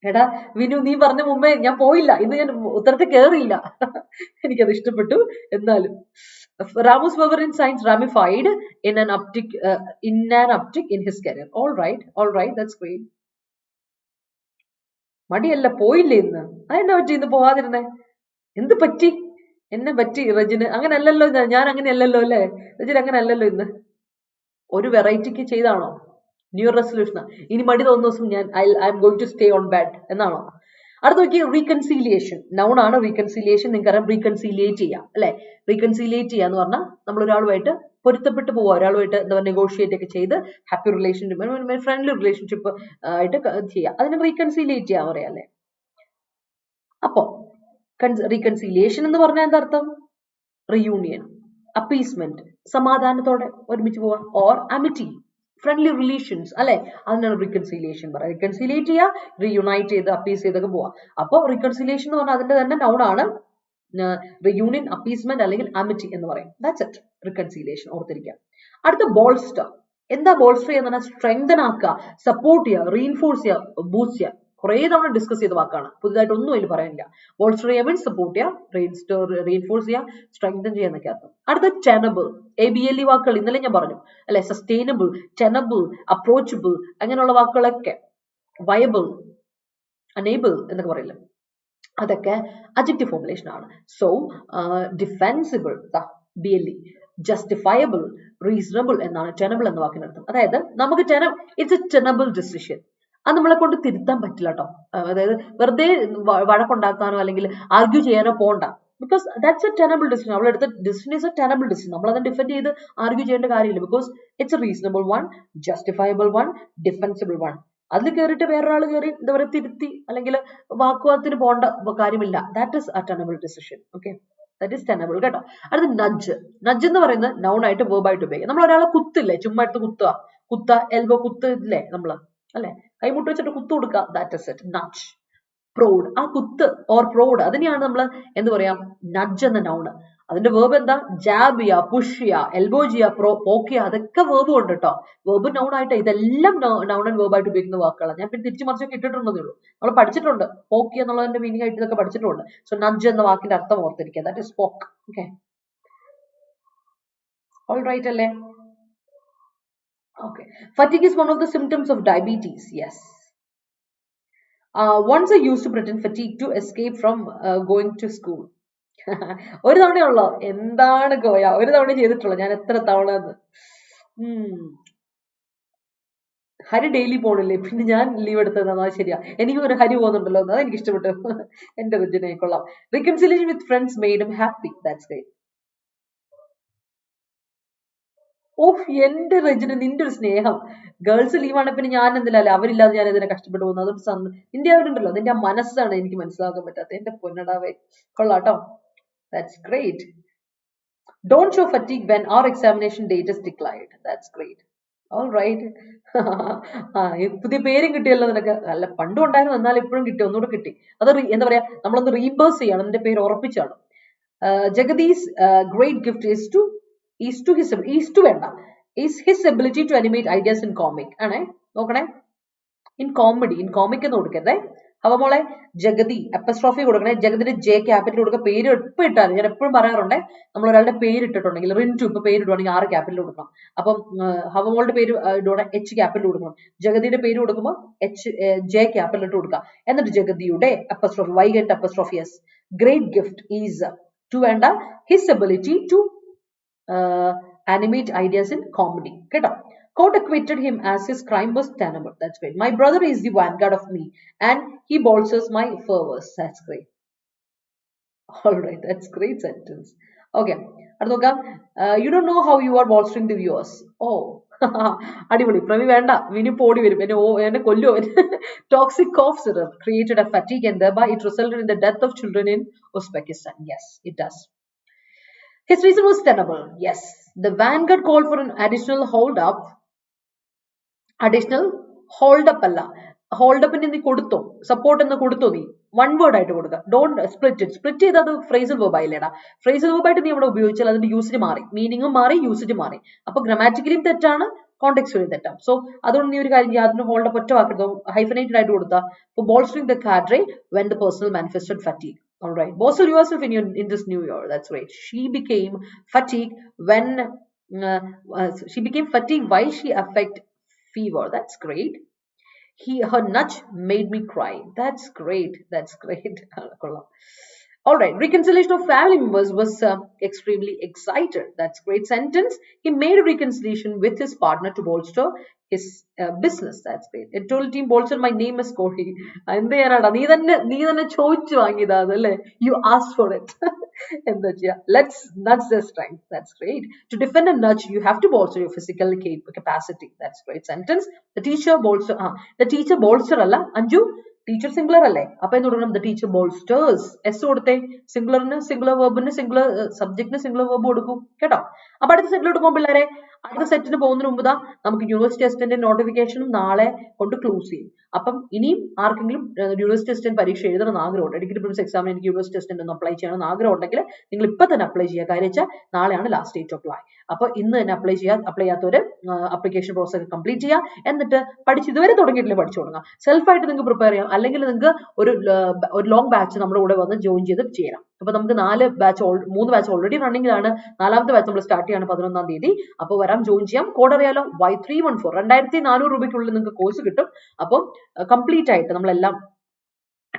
എടാ വിനു, നീ പറഞ്ഞ മുമ്പേ ഞാൻ പോയില്ല, ഇന്ന് ഞാൻ ഉത്തരത്തിൽ കേറിയില്ല. എനിക്കത് ഇഷ്ടപ്പെട്ടു. എന്നാലും Ramu's fervor in science ramified in an uptick in his career. All right, that's great. മടിയല്ല, പോയില്ലേ ഇന്ന്? അതെന്നെ പറ്റി ഇന്ന് പോവാതിരുന്നേ? എന്ത് പറ്റി? എന്നെ പറ്റി റജിന്? അങ്ങനെയല്ലല്ലോ, ഞാൻ അങ്ങനെയല്ലല്ലോ അല്ലേ റജിന്? അങ്ങനെയല്ലല്ലോ. ഇന്ന് ഒരു വെറൈറ്റിക്ക് ചെയ്താണോ? ന്യൂ റെസൊല്യൂഷനാ, ഇനി മടി തോന്നുന്ന ദിവസം ഞാൻ I am going to stay on bed എന്നാണോ? അടുത്ത നോക്കി, റീകൺസീലിയേഷൻ. നൗൺ ആണ് റീകൺസീലിയേഷൻ. നിങ്ങൾക്കറിയാം, റീകൺസീലിയേറ്റ് ചെയ്യാം അല്ലെ. റീകൺസീലിയേറ്റ് ചെയ്യാന്ന് പറഞ്ഞാൽ നമ്മൾ ഒരാളുമായിട്ട് പൊരുത്തപ്പെട്ട് പോവുക, ഒരാളുമായിട്ട് എന്താ പറയുക, നെഗോഷിയേറ്റ് ഒക്കെ ചെയ്ത് ഹാപ്പി റിലേഷൻഷിപ്പ്, ഫ്രണ്ട്ലി റിലേഷൻഷിപ്പ് ആയിട്ട് ചെയ്യാം. അതിന് റീകൺസീലിയേറ്റ് ചെയ്യാൻ പറയാം അല്ലെ. അപ്പൊ റീകൺസീലിയേഷൻ എന്ന് പറഞ്ഞാൽ എന്താ അർത്ഥം? റിയൂണിയൻ, അപ്പീസ്മെന്റ്, സമാധാനത്തോടെ ഒരുമിച്ച് പോവാ, ഓർ അമിറ്റി, ഫ്രണ്ട്ലി റിലേഷൻസ് അല്ലെ. അതിനാണ് റീകൺസീലിയേഷൻ പറയുക. റീകൺസീലിയേറ്റ് ചെയ്യുക, റീയുണൈറ്റ് ചെയ്ത് അപ്പീസ് ചെയ്തൊക്കെ പോവാ. അപ്പോൾ റീകൺസീലിയേഷൻ എന്ന് പറഞ്ഞാൽ അതിന്റെ തന്നെ നൗൺ ആണ്. റിയൂണിയൻ, അപ്പീസ്മെന്റ് അല്ലെങ്കിൽ അമിറ്റി എന്ന് പറയും. That's it, reconciliation. ഓർത്തിരിക്കുക. അടുത്ത ബോൾസ്റ്റർ. എന്താ ബോൾസ്റ്റർ ചെയ്യുക? പറഞ്ഞാൽ സ്ട്രെങ്തൻ ആക്കുക, സപ്പോർട്ട് ചെയ്യുക, റീഇൻഫോഴ്സ് ചെയ്യുക, ബൂസ്റ്റ് ചെയ്യുക. കുറെ തവണ ഡിസ്കസ് ചെയ്ത വാക്കാണ്, പുതുതായിട്ട് ഒന്നും അതിൽ പറയാനില്ല. ബോൾസ്റ്റർ ചെയ്യുക മീൻസ് സപ്പോർട്ട് ചെയ്യുക, റീഇൻഫോഴ്സ് ചെയ്യുക, സ്ട്രെങ്തൻ ചെയ്യുക എന്നൊക്കെ അർത്ഥം. അടുത്ത ടെനബിൾ. ABLE വാക്കുകൾ ഇന്നലെ ഞാൻ പറഞ്ഞു അല്ലെ. സസ്റ്റൈനബിൾ, ടെനബിൾ, അപ്രോച്ചബിൾ, അങ്ങനെയുള്ള വാക്കുകളൊക്കെ. വയബിൾ, അനേബിൾ എന്നൊക്കെ പറയില്ല, അതൊക്കെ അഡ്ജക്റ്റീവ് ഫോർമുലേഷൻ ആണ്. സോ ഡിഫെൻസിബിൾ, BLE, ജസ്റ്റിഫയബിൾ, റീസണബിൾ എന്നാണ് ടെനബിൾ എന്ന വാക്കിന്റെ അർത്ഥം. അതായത് നമുക്ക് ഇറ്റ്സ് എ ടെനബിൾ ഡിസിഷൻ. അത് നമ്മളെ കൊണ്ട് തിരുത്താൻ പറ്റില്ല കേട്ടോ. അതായത് വെറുതെ വഴക്കുണ്ടാക്കാനോ അല്ലെങ്കിൽ ആർഗ്യൂ ചെയ്യാനോ പോണ്ട. Because that's a tenable decision. അവളെടുത്ത decision is a tenable decision. നമ്മളത് ഡിഫെൻഡ് ചെയ്ത് ആർഗ്യൂ ചെയ്യേണ്ട കാര്യമില്ല. Because it's a reasonable one, justifiable one, defensible one. അതിൽ കയറിയിട്ട് വേറൊരാൾ കയറി എന്താ പറയുക, തിരുത്തി അല്ലെങ്കിൽ വാക്കുവാദത്തിന് പോകേണ്ട കാര്യമില്ല. That is a tenable decision. Okay, that is tenable കേട്ടോ. അടുത്ത നഡ്ജ്. നഡ്ജ് എന്ന് പറയുന്നത് നൗൺ ആയിട്ട് വേർബായിട്ട് ഉപയോഗിക്കാം. നമ്മൾ ഒരാളെ കുത്തില്ലേ, ചുമ്മാ എടുത്ത് കുത്ത, എൽബോ കുത്തില്ലേ നമ്മള് അല്ലെ, കൈമുട്ട് വെച്ചിട്ട് കുത്തു കൊടുക്കുക. That is it, nudge. Prod, ആ കുത്ത് ഓർ പ്രോഡ്, അതിനെയാണ് നമ്മൾ എന്ത് പറയാ, നഡ്ജ് എന്ന നൗണ്. അതിന്റെ വേർബ് എന്താ? ജാബ് ചെയ്യുക, പുഷ് ചെയ്യുക, എൽബോ ചെയ്യുക, പോക്ക് ചെയ്യുക, അതൊക്കെ വേർബ് ഉണ്ട് കേട്ടോ. വേർബ് നൗൺ ആയിട്ട്, ഇതെല്ലാം നൗൺ ആൻഡ് വേർബ് ആയിട്ട് ഉപയോഗിക്കുന്ന വാക്കുകളാണ്. ഞാൻ പിന്നെ തിരിച്ചു മറിച്ചൊക്കെ ഇട്ടിട്ടുണ്ടെന്നേ ഉള്ളൂ. നമ്മൾ പഠിച്ചിട്ടുണ്ട്, പോക്ക് ചെയ്യുക എന്നുള്ളതിന്റെ മീനിങ് ആയിട്ട് ഇതൊക്കെ പഠിച്ചിട്ടുണ്ട്. സോ നഡ്ജ് എന്ന വാക്കിന്റെ അർത്ഥം ഓർത്തിരിക്കുക, ദാറ്റ് ഇസ് പോക്ക്. ഓക്കെ, ഓൾ റൈറ്റ് അല്ലേ? Okay. Fatigue is one of the symptoms of diabetes. Yes. Once I used to pretend fatigue to escape from going to school. ഒരു തവണയുള്ളോ? എന്താണ് ഗോയ, ഒരു തവണ ചെയ്തിട്ടുള്ളൂ. ഞാൻ എത്ര തവണ? ഹരി ഡെയിലി പോണില്ലേ, പിന്നെ ഞാൻ ലീവ് എടുത്തത് ശരിയാ. എനിക്കും ഒരു ഹരി പോകുന്നുണ്ടല്ലോ, അത് എനിക്ക് ഇഷ്ടപ്പെട്ടു. എന്റെ റജിനെ കൊള്ളാം. Reconciliation with friends made him happy. That's great. എന്റെ റജിന്, നിന്റെ ഒരു സ്നേഹം. ഗേൾസ് ലീവാണ്, പിന്നെ ഞാൻ എന്തില്ല, അവരില്ലാതെ ഞാൻ ഇതിനെ കഷ്ടപ്പെട്ടു പോകുന്നു. അതൊരു നിന്റെ അവരുണ്ടല്ലോ, നിന്റെ ആ മനസ്സാണ് എനിക്ക് മനസ്സിലാക്കാൻ പറ്റാത്ത. എന്റെ പൊന്നടാവേ, കൊള്ളാട്ടോ. That's great. Don't show fatigue when our examination date is declared. That's great. All right. പുതിയ പേരും കിട്ടിയല്ലോ നിനക്ക്. അല്ല, പണ്ടും ഉണ്ടായിരുന്നു, എന്നാൽ ഇപ്പോഴും കിട്ടി, ഒന്നുകൂടെ കിട്ടി. അത് എന്താ പറയാ, നമ്മളൊന്ന് റീബേഴ്സ് ചെയ്യണം, നിന്റെ പേര് ഉറപ്പിച്ചാണ്. ജഗദീസ് great gift is his ability to animate ideas in comic. ആണേ, നോക്കണേ. ഇൻ കോമഡി, ഇൻ കോമിക് എന്ന് കൊടുക്കരുതേ. അവമോളെ ജഗതി അപ്പസ്ട്രോഫി കൊടുക്കണേ. ജഗതിന്റെ ജെ ക്യാപിറ്റൽ കൊടുക്കുക. പേര് എപ്പോൾ ഇട്ടാലും ഞാൻ എപ്പോഴും പറയാറുണ്ട്, നമ്മൾ ഒരാളുടെ പേര് ഇട്ടിട്ടുണ്ടെങ്കിൽ റിൻറ്റു ഇപ്പൊ പേര് ഇടുവാണെങ്കിൽ 6 ക്യാപിറ്റൽ കൊടുക്കണം. അപ്പം ഹവമോളുടെ പേര് ഇടുവാണെങ്കിൽ H ക്യാപിറ്റൽ കൊടുക്കണം. ജഗതിയുടെ പേര് കൊടുക്കുമ്പോൾ ജെ ക്യാപിറ്റൽ ഇട്ട് കൊടുക്കുക. എന്നിട്ട് ജഗതിയുടെ അപ്പസ്ട്രോഫി വൈ കഴിഞ്ഞിട്ട് apostrophe S. Great gift is to വേണ്ട his ability to animate ideas in comedy. കേട്ടോ. Court acquitted him as his crime was tenable. That's great. My brother is the vanguard of me and he bolsters my fervors. That's great. All right, that's great sentence. Okay. അടുത്ത നോക്കാം. You don't know how you are bolstering the viewers. Oh. അടിപൊളി. പ്രവി വേണ്ട, വിനി പോടി വരും, എന്നെ കൊല്ലോ. Toxic cough syrup created a fatigue and thereby it resulted in the death of children in Uzbekistan. Yes, it does. His reason was tenable. Yes. The vanguard called for an additional hold up അല്ല. Hold അപ്പിന് നീ കൊടുത്തോ, support എന്ന് കൊടുത്തോ, നീ one word ആയിട്ട് കൊടുക്കുക. Don't split ചെയ്ത് അത് ഫ്രേസൽ വെർബ് ആയില്ലേടാ. ഫ്രേസൽ വെർബ് ആയിട്ട് നീ അവിടെ ഉപയോഗിച്ചാൽ അതിന്റെ യൂസേജ് മാറി, മീനിങ്ങും മാറി, യൂസേജ് മാറി. അപ്പൊ ഗ്രാമാറ്റിക്കലിയും തെറ്റാണ്, കോണ്ടെക്സ്റ്റുവലിയും തെറ്റാണ്. സോ അതുകൊണ്ട് നീ ഒരു കാര്യം ചെയ്യുക, അതിന് ഹോൾഡ് അപ്പ് ഒറ്റ വാക്കെടുത്തോ, ഹൈഫനേറ്റഡ് ആയിട്ട് കൊടുത്താൽ. bolstering the cadre when the person manifested fatigue. All right, bolster yourself in this new year. That's right. She became fatigued why she affect fever. That's great. Her nudge made me cry. That's great. All right, reconciliation of family members was extremely excited. That's great sentence. He made a reconciliation with his partner to bolster his business. That's great. Editorial team bolstered my name as Kohli. Nee thanne choichu vaangida adalle, you asked for it. Let's nudge their strength. That's great. To defend a nudge, you have to bolster your physical capacity. That's great sentence. The teacher bolster alla Anju. Teacher singular അല്ലേ, അപ്പൊ എന്ന് കൊടുക്കണം the teacher ബോൾസ്റ്റേഴ്സ്. S കൊടുത്തേ, സിംഗുലറിന് singular വെർബിന് singular സബ്ജക്റ്റിന് singular verb കൊടുക്കും കേട്ടോ. അപ്പൊ അടുത്ത സെറ്റിലോട്ട് പോകുമ്പോൾ പിള്ളേരെ, അടുത്ത സെറ്റിന് പോകുന്നതിന് മുമ്പ് നമുക്ക് യൂണിവേഴ്സിറ്റി അസിസ്റ്റന്റ് നോട്ടിഫിക്കേഷനും നാളെ കൊണ്ട് ക്ലോസ് ചെയ്യും. അപ്പം ഇനിയും ആർക്കെങ്കിലും യൂണിവേഴ്സിറ്റി അസിസ്റ്റന്റ് പരീക്ഷ എഴുതണമെന്ന് ആഗ്രഹമുണ്ട്, ഡിഗ്രി പ്രിലിംസ് എക്സാമിന് എനിക്ക് യൂണിവേഴ്സിറ്റി അസിസ്റ്റന്റ് ഒന്ന് അപ്ലൈ ചെയ്യണമെന്ന് ആഗ്രഹം ഉണ്ടെങ്കിൽ നിങ്ങൾ ഇപ്പൊ തന്നെ അപ്ലൈ ചെയ്യുക. കാര്യം വെച്ചാൽ നാളെയാണ് ലാസ്റ്റ് ഡേറ്റ് അപ്ലൈ. അപ്പൊ ഇന്ന് തന്നെ അപ്ലൈ ചെയ്യാത്തവര് ആപ്ലിക്കേഷൻ പ്രോസസ് കംപ്ലീറ്റ് ചെയ്യുക. എന്നിട്ട് ഇതുവരെ തുടങ്ങിയിട്ടില്ല, പഠിച്ചു തുടങ്ങുക. സെൽഫായിട്ട് നിങ്ങൾക്ക് പ്രിപ്പയർ ചെയ്യാം, അല്ലെങ്കിൽ നിങ്ങൾക്ക് ഒരു ലോങ് ബാച്ച് നമ്മുടെ കൂടെ വന്ന് ജോയിൻ ചെയ്ത് ചെയ്യണം. അപ്പൊ നമുക്ക് 3 ബാച്ച് ഓൾറെഡി റണ്ണിങ്ങിലാണ്. 4ാമത്തെ ബാച്ച് നമ്മൾ സ്റ്റാർട്ട് ചെയ്യാണ് 11-ാം തീയതി. അപ്പോൾ വരാം, ജോയിൻ ചെയ്യാം. കോഡ് അറിയാലോ, Y314, 2400 രൂപയ്ക്കുള്ളിൽ നിങ്ങൾക്ക് കോഴ്സ് കിട്ടും. അപ്പം കംപ്ലീറ്റ് ആയിട്ട് നമ്മളെല്ലാം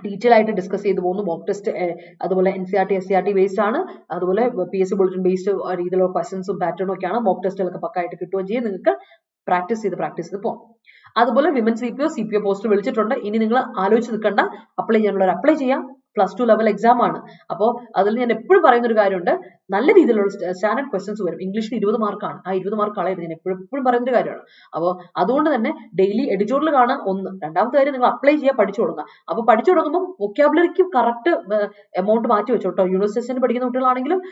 ഡീറ്റെയിൽ ആയിട്ട് ഡിസ്കസ് ചെയ്ത് പോകുന്നു. മോക്ക് ടെസ്റ്റ് അതുപോലെ NCERT SCERT ബേസ്ഡ് ആണ്, അതുപോലെ PSC ബുള്ളറ്റിൻ ബേസ്ഡ് രീതിയിലുള്ള ക്വസ്റ്റൻസും പാറ്റേണും ഒക്കെയാണ്. മോക്ക് ടെസ്റ്റുകളൊക്കെ പക്കായിട്ട് കിട്ടുകയും ചെയ്യും. നിങ്ങൾക്ക് പ്രാക്ടീസ് ചെയ്ത് പോകാം. അതുപോലെ വിമൻ CPO പോസ്റ്റ് വിളിച്ചിട്ടുണ്ട്. ഇനി നിങ്ങൾ ആലോചിച്ച് നിൽക്കണ്ട, അപ്ലൈ ചെയ്യാനുള്ളവർ അപ്ലൈ ചെയ്യാം. +2 ലെവൽ എക്സാം ആണ്. അപ്പോൾ അതിൽ ഞാൻ എപ്പോഴും പറയുന്ന ഒരു കാര്യമുണ്ട്, നല്ല രീതിയിലുള്ള സ്റ്റാൻഡേർഡ് ക്വസ്റ്റൻസ് വരും. ഇംഗ്ലീഷിന് 20 മാർക്കാണ്. ആ 20 മാർക്ക് കളയരുത്, ഞാൻ എപ്പോഴും പറയുന്ന ഒരു കാര്യമാണ്. അപ്പോൾ അതുകൊണ്ട് തന്നെ ഡെയിലി എഡിറ്റോറിയൽ കാണാൻ ഒന്ന്. രണ്ടാമത്തെ കാര്യം, നിങ്ങൾ അപ്ലൈ ചെയ്യുക, പഠിച്ചു തുടങ്ങുക. അപ്പോൾ പഠിച്ചു തുടങ്ങുമ്പോൾ വൊക്കാബുലറിക്ക് കറക്റ്റ് എമൗണ്ട് മാറ്റി വെച്ചോട്ടോ. യൂണിവേഴ്സിറ്റി പഠിക്കുന്ന കുട്ടികളാണെങ്കിലും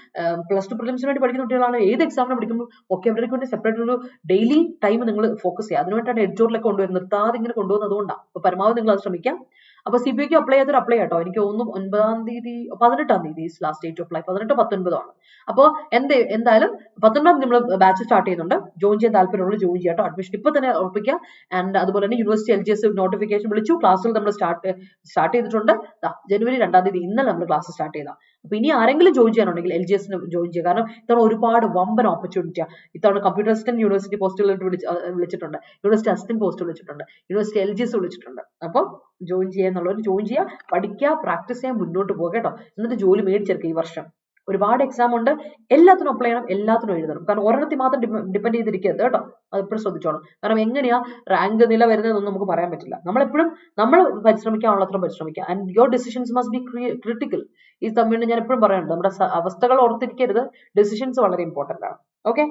+2 പ്രിലിംസിന് വേണ്ടി പഠിക്കുന്ന കുട്ടികളാണെങ്കിലും ഏത് എക്സാമിന് പഠിക്കുമ്പോൾ വൊക്കാബുലറിക്ക് വേണ്ടി സെപ്പറേറ്റ് ഒരു ഡെയിലി ടൈം നിങ്ങൾ ഫോക്കസ് ചെയ്യുക. അതിനുവേണ്ടിയാണ് എഡിറ്റോറിയലൊക്കെ കൊണ്ടുവരുന്നത്, നിർത്താതെ ഇങ്ങനെ കൊണ്ടുപോകുന്നത്. അതുകൊണ്ടാണ്. അപ്പോൾ പരമാവധി നിങ്ങൾ അത് ശ്രമിക്കാം. അപ്പൊ CPOക്ക് അപ്ലൈ ചെയ്യാത്തൊരു അപ്ലൈ കേട്ടോ. എനിക്ക് തോന്നുന്നു 9-ാം തീയതി 18-ാം തീയതി ലാസ്റ്റ് ഡേറ്റ് അപ്ലൈ. 18, 19 ആണ്. അപ്പോൾ എന്തായാലും 19-ാം തീയതി നമ്മൾ ബാച്ച് സ്റ്റാർട്ട് ചെയ്യുന്നുണ്ട്. ജോയിൻ ചെയ്യാൻ താല്പര്യമുള്ള ജോയിൻ ചെയ്യാം കേട്ടോ. അഡ്മിഷൻ ഇപ്പൊ തന്നെ ഉറപ്പിക്കുക. ആൻഡ് അതുപോലെ തന്നെ യൂണിവേഴ്സിറ്റി LGS നോട്ടിഫിക്കേഷൻ വിളിച്ചു. ക്ലാസ്സുകൾ നമ്മൾ സ്റ്റാർട്ട് ചെയ്തിട്ടുണ്ട്. ജനുവരി 2-ാം തീയതി ഇന്നലെ നമ്മൾ ക്ലാസ് സ്റ്റാർട്ട് ചെയ്താൽ. അപ്പൊ ഇനി ആരെങ്കിലും ജോയിൻ ചെയ്യാനുണ്ടെങ്കിൽ LGSന് ജോയിൻ ചെയ്യുക. കാരണം ഇത്തവണ ഒരുപാട് വമ്പൻ ഓപ്പർച്യൂണിറ്റിയാണ്. ഇത്തവണ കമ്പ്യൂട്ടർ അസിസ്റ്റന്റ് യൂണിവേഴ്സിറ്റി പോസ്റ്റുകളിൽ വിളിച്ചിട്ടുണ്ട്, യൂണിവേഴ്സിറ്റി അസിസ്റ്റന്റ് പോസ്റ്റ് വിളിച്ചിട്ടുണ്ട്, യൂണിവേഴ്സിറ്റി LGS വിളിച്ചിട്ടുണ്ട്. അപ്പം ജോയിൻ ചെയ്യാന്നുള്ളവർ ജോയിൻ ചെയ്യുക, പഠിക്കുക, പ്രാക്ടീസ് ചെയ്യാൻ മുന്നോട്ട് പോകുക കേട്ടോ. എന്നിട്ട് ജോലി മേടിച്ചെടുക്കുക. ഈ വർഷം ഒരുപാട് എക്സാം ഉണ്ട്, എല്ലാത്തിനും അപ്ലൈ ചെയ്യണം, എല്ലാത്തിനും എഴുതണം. കാരണം ഒരെണ്ണത്തിൽ മാത്രം ഡിപ്പെൻഡ് ചെയ്തിരിക്കരുത് കേട്ടോ. അത് എപ്പോഴും ശ്രദ്ധിച്ചോണം. കാരണം എങ്ങനെയാ റാങ്ക് നില വരുന്നതെന്നൊന്നും നമുക്ക് പറയാൻ പറ്റില്ല. നമ്മൾ പരിശ്രമിക്കാനുള്ളത്ര പരിശ്രമിക്കുക. And your decisions must be critical. ഈ തമ്മിൽ ഞാൻ എപ്പോഴും പറയാറുണ്ട്, നമ്മുടെ അവസ്ഥകൾ ഓർത്തിരിക്കരുത്, ഡിസിഷൻസ് വളരെ ഇമ്പോർട്ടന്റ് ആണ്. Okay,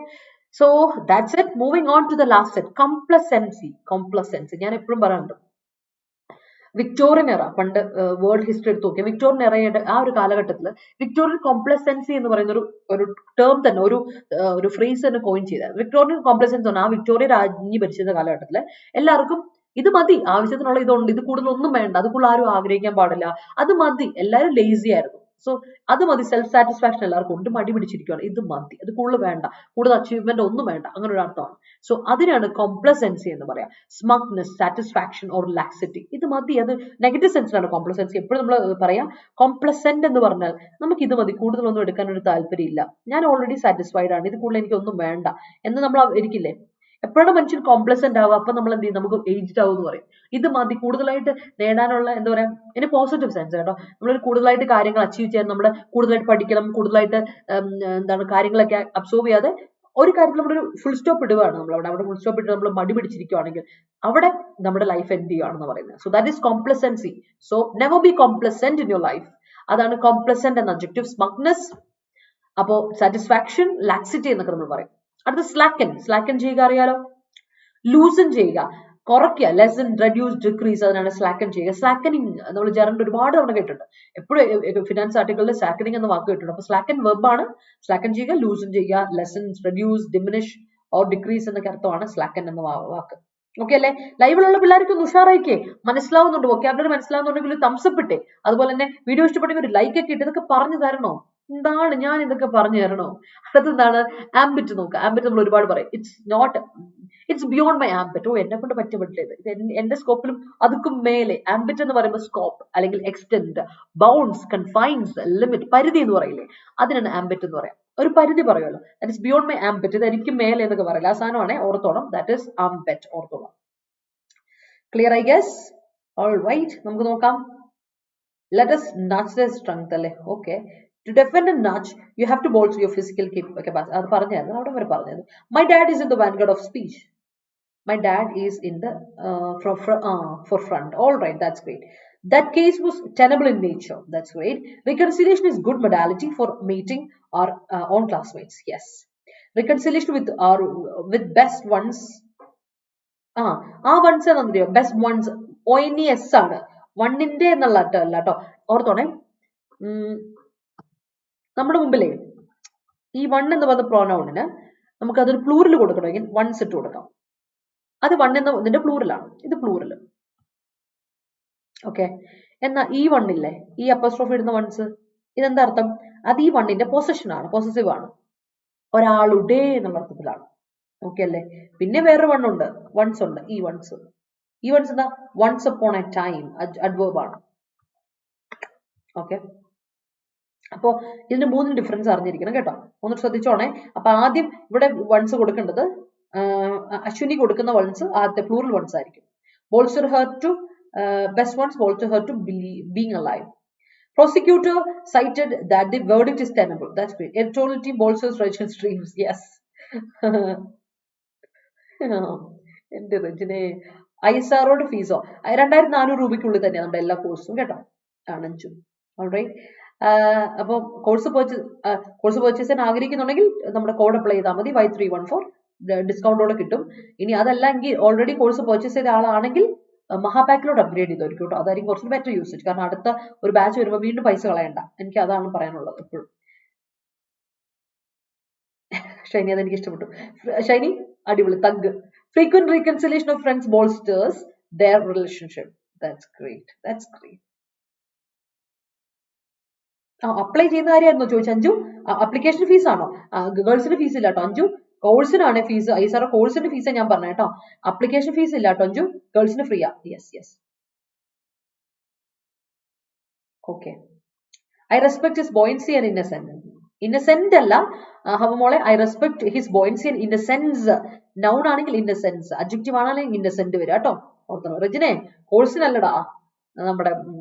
so that's it. Moving on to the last set, complacency. ഞാൻ എപ്പോഴും പറയാറുണ്ട്, വിക്ടോറിയൻ എറ, പണ്ട് വേൾഡ് ഹിസ്റ്ററി എടുത്ത് നോക്കിയാൽ വിക്ടോറിയൻ എറയുടെ ആ ഒരു കാലഘട്ടത്തിൽ വിക്ടോറിയൻ കോംപ്ലസൻസി എന്ന് പറയുന്ന ഒരു ടേം തന്നെ, ഒരു ഫ്രേസ് തന്നെ കോയിൻ ചെയ്തത്. വിക്ടോറിയൻ കോംപ്ലസൻസ് ആണ്. ആ വിക്ടോറിയ രാജ്ഞി ഭരിച്ചിരുന്ന കാലഘട്ടത്തിൽ എല്ലാവർക്കും ഇത് മതി, ആവശ്യത്തിനുള്ള ഇതുണ്ട്, ഇത് കൂടുതലൊന്നും വേണ്ട, അത് കൂടുതൽ ആരും ആഗ്രഹിക്കാൻ പാടില്ല, അത് മതി. എല്ലാവരും ലേസി ആയിരുന്നു. സോ അത് മതി. സെൽഫ് സാറ്റിസ്ഫാക്ഷൻ എല്ലാവർക്കും ഉണ്ട്, മടി പിടിച്ചിരിക്കുകയാണ്, ഇത് മതി, അത് കൂടുതൽ വേണ്ട, കൂടുതൽ അച്ചീവ്മെന്റ് ഒന്നും വേണ്ട, അങ്ങനെ ഒരു അർത്ഥമാണ്. സോ അതിനാണ് കോംപ്ലസൻസി എന്ന് പറയാം. സ്മഗ്നെസ്, സാറ്റിസ്ഫാക്ഷൻ ഓർ ലാക്സിറ്റി, ഇത് മതി. അത് നെഗറ്റീവ് സെൻസിലാണ് കോംപ്ലസൻസി. എപ്പോഴും നമ്മൾ പറയാം കോംപ്ലസെന്റ് എന്ന് പറഞ്ഞാൽ നമുക്ക് ഇത് മതി, കൂടുതലൊന്നും എടുക്കാൻ ഒരു താല്പര്യമില്ല, ഞാൻ ഓൾറെഡി സാറ്റിസ്ഫൈഡ് ആണ്, ഇത് കൂടുതൽ എനിക്കൊന്നും വേണ്ട എന്ന് നമ്മൾ ഇരിക്കില്ലേ. എപ്പോഴാണ് മനുഷ്യൻ കോംപ്ലസെന്റ് ആവുക? അപ്പൊ നമ്മൾ എന്ത് ചെയ്യും? നമുക്ക് ഏജ്ഡ് ആവും എന്ന് പറയും. ഇത് മതി, കൂടുതലായിട്ട് നേടാനുള്ള എന്താ പറയാ, ഇതിന് പോസിറ്റീവ് സെൻസ് കേട്ടോ. നമ്മൾ കൂടുതലായിട്ട് കാര്യങ്ങൾ അച്ചീവ് ചെയ്യാൻ നമ്മൾ കൂടുതലായിട്ട് പഠിക്കണം, കൂടുതലായിട്ട് എന്താണ് കാര്യങ്ങളൊക്കെ അബ്സോർവ് ചെയ്യാതെ ഒരു കാര്യത്തിൽ നമ്മളൊരു ഫുൾ സ്റ്റോപ്പ് ഇടുകയാണ്, നമ്മൾ അവിടെ ഫുൾ സ്റ്റോപ്പ് ഇട്ട് നമ്മൾ മടി പിടിച്ചിരിക്കുകയാണെങ്കിൽ അവിടെ നമ്മുടെ ലൈഫ് എൻഡ് ചെയ്യുകയാണെന്ന് പറയുന്നത്. So that is complacency. So never be complacent in your life. അതാണ് കോംപ്ലസെന്റ് എന്ന അഡ്ജക്റ്റീവ്. സ്മഗ്നെസ്, അപ്പോ സാറ്റിസ്ഫാക്ഷൻ, ലാക്സിറ്റി എന്നൊക്കെ നമ്മൾ പറയും. അടുത്ത സ്ലാക്കൻ. സ്ലാക്കൻ ചെയ്യുക അറിയാലോ, ലൂസൺ ചെയ്യുക, കുറയ്ക്കുക, ലെസൺ, റെഡ്യൂസ്, ഡിക്രീസ്, അതിനാണ് സ്ലാക്കൻ ചെയ്യുക. സ്ലാക്കനിങ് നമ്മൾ ജെറണ്ട് ഒരുപാട് തവണ കേട്ടിട്ടുണ്ട്. എപ്പോഴും ഫിനാൻസ് ആർട്ടിക്കിളിൽ സ്ലാക്കനിങ് എന്ന വാക്ക് കേട്ടിട്ടുണ്ട്. അപ്പൊ സ്ലാക്കൻ വെർബാണ്. സ്ലാക്കൻ ചെയ്യുക, ലൂസൺ ചെയ്യുക, lesson, reduce, diminish or decrease എന്നൊക്കെ അർത്ഥമാണ് സ്ലാക്കൻ എന്ന വാക്ക്. ഓക്കെ അല്ലെ? ലൈവിലുള്ള പിള്ളേർക്ക് ഒന്ന് ഉഷാറായിക്കേ, മനസ്സിലാവുന്നുണ്ട്, വൊക്കാബുലറി മനസ്സിലാവുന്നുണ്ടെങ്കിൽ തംസപ്പ് ഇട്ടേ. അതുപോലെ തന്നെ വീഡിയോ ഇഷ്ടപ്പെട്ടെങ്കിൽ ഒരു ലൈക്ക് ഒക്കെ ഇട്ട് ഇതൊക്കെ പറഞ്ഞു തരണോ. എന്താണ് ഞാൻ ഇതൊക്കെ പറഞ്ഞു തരണോ? അടുത്തെന്താണ്? ആംബിറ്റ് നോക്കുക. ആംബിറ്റ് നമ്മൾ ഒരുപാട് പറയും. It's beyond my ambit. ഓ, എന്നെ കൊണ്ട് പറ്റില്ല, ഇത് എന്റെ സ്കോപ്പിലും അതുക്കും മേലെ. ആംബിറ്റ് എന്ന് പറയുമ്പോൾ സ്കോപ്പ് അല്ലെങ്കിൽ എക്സ്റ്റെൻഡ്, ബൗണ്ട്സ്, കൺഫൈൻസ്, ലിമിറ്റ്, പരിധി എന്ന് പറയില്ലേ, അതിനാണ് ആംബിറ്റ് എന്ന് പറയാം. ഒരു പരിധി പറയുമല്ലോ, that is beyond my ambit, ഇത് എനിക്ക് മേലെ എന്നൊക്കെ പറയില്ല. ആ സാധനമാണേ, ഓർത്തോണം, ദാറ്റ് ഇസ് ആംബിറ്റ്, ഓർത്തോണം. Clear I guess? All right, നമുക്ക് നോക്കാം. Let us nudge their strength അല്ലേ. Okay. To defend and nudge, you have to bolster your physical capacity. അത് പറഞ്ഞായിരുന്നു, അവിടെ വരെ പറഞ്ഞായിരുന്നു. My dad is in the vanguard of speech. My dad is in the forefront. All right, that's great. That case was tenable in nature. That's great. Reconciliation is good modality for meeting our own classmates. Yes. Reconciliation with best ones. ones എന്നറിയോ? best ones. ONES ആണ്. വണ്ണിന്റെ എന്നുള്ള അല്ല കേട്ടോ, ഓർത്തോണേ. നമ്മുടെ മുമ്പിലേ ഈ one എന്ന് പറയുന്ന പ്രോനൗണിന് നമുക്ക് അതൊരു പ്ലൂറിൽ കൊടുക്കണമെങ്കിൽ വൺസ് ഇട്ട് കൊടുക്കാം. അത് വൺ എന്നതിന്റെ പ്ലൂറിലാണ്, ഇത് പ്ലൂറിൽ. ഓക്കെ. എന്നാ ഈ വണ്ണില്ലേ, ഈ അപ്പോസ്ട്രോഫി ഇടുന്ന വൺസ്, ഇതെന്താ അർത്ഥം? അത് ഈ വണ്ണിന്റെ പൊസഷൻ ആണ്, പൊസസീവ് ആണ്, ഒരാളുടെ എന്നുള്ള അർത്ഥത്തിലാണ്. ഓക്കെ അല്ലേ? പിന്നെ വേറൊരു വണ്ണുണ്ട്, വൺസ് ഉണ്ട്. ഈ വൺസ് എന്താ? Once upon a time, adverb ആണ്. ഓക്കെ. അപ്പോ ഇതിന്റെ മൂന്ന് ഡിഫറൻസ് അറിഞ്ഞിരിക്കണം കേട്ടോ, ഒന്ന് ശ്രദ്ധിച്ചോണേ. അപ്പൊ ആദ്യം ഇവിടെ വൺസ് കൊടുക്കേണ്ടത്, അശ്വിനി കൊടുക്കുന്ന വൺസ് ആദ്യത്തെ പ്ലൂറൽ വൺസ് ആയിരിക്കും. bolster her to best ones, bolster her to being alive. Prosecutor cited that the verdict is tenable. That's great. Editorial team bolsters Rachel streams. Yes. എന്റെ റെജിനെ, ഐഎസ്ആറോട് ഫീസോ 2400 രൂപയ്ക്കുള്ളിൽ തന്നെയാണ് നമ്മുടെ എല്ലാ കോഴ്സും കേട്ടോ, ആണഞ്ചു. ഓൾറൈറ്റ്. അപ്പോൾ കോഴ്സ് പർച്ചേസ് ചെയ്യാൻ ആഗ്രഹിക്കുന്നുണ്ടെങ്കിൽ നമ്മുടെ കോഡ് അപ്ലൈ ചെയ്താൽ മതി, Y314, ഡിസ്കൗണ്ടോടെ കിട്ടും. ഇനി അതല്ലെങ്കിൽ ഓൾറെഡി കോഴ്സ് പർച്ചേസ് ചെയ്ത ആളാണെങ്കിൽ മഹാപാക്കിലോട്ട് അപ്ഗ്രേഡ് ചെയ്തായിരിക്കും കേട്ടോ, അതായിരിക്കും കുറച്ച് ബെറ്റർ യൂസേജ്. കാരണം അടുത്ത ഒരു ബാച്ച് വരുമ്പോൾ വീണ്ടും പൈസ കളയണ്ട. എനിക്ക് അതാണ് പറയാനുള്ളത് എപ്പോഴും. ഷൈനി, അതെനിക്ക് ഇഷ്ടപ്പെട്ടു. ഷൈനി അടിപൊളി, thug. Frequent reconciliation of friends bolsters their relationship. That's great. That's great. Apply ചെയ്യുന്ന കാര്യമായിരുന്നു ചോദിച്ചു അഞ്ജു. അപ്ലിക്കേഷൻ ഫീസ് ആണോ? ഗേൾസിന് ഫീസ് ഇല്ല കേട്ടോ അഞ്ജു, കോഴ്സിനാണ് ഫീസ്. ഐസാറ കോഴ്സിന്റെ ഫീസ് ഞാൻ പറഞ്ഞ കേട്ടോ, അപ്ലിക്കേഷൻ ഫീസ് ഇല്ല കേട്ടോ അഞ്ജു, ഗേൾസിന് ഫ്രീ ആ. Yes. Okay. I respect his buoyancy and innocent. Innocent അല്ല ഹവമോളെ, I respect his buoyancy and innocence. Noun ആണെങ്കിൽ ഇന്നസെൻസ്, അഡ്ജക്റ്റീവ് ആണെങ്കിൽ ഇന്നസെന്റ് വരിക കേട്ടോ, ഓർത്തണം. റെജിനെ കോഴ്സിനല്ലടാ, നമ്മുടെ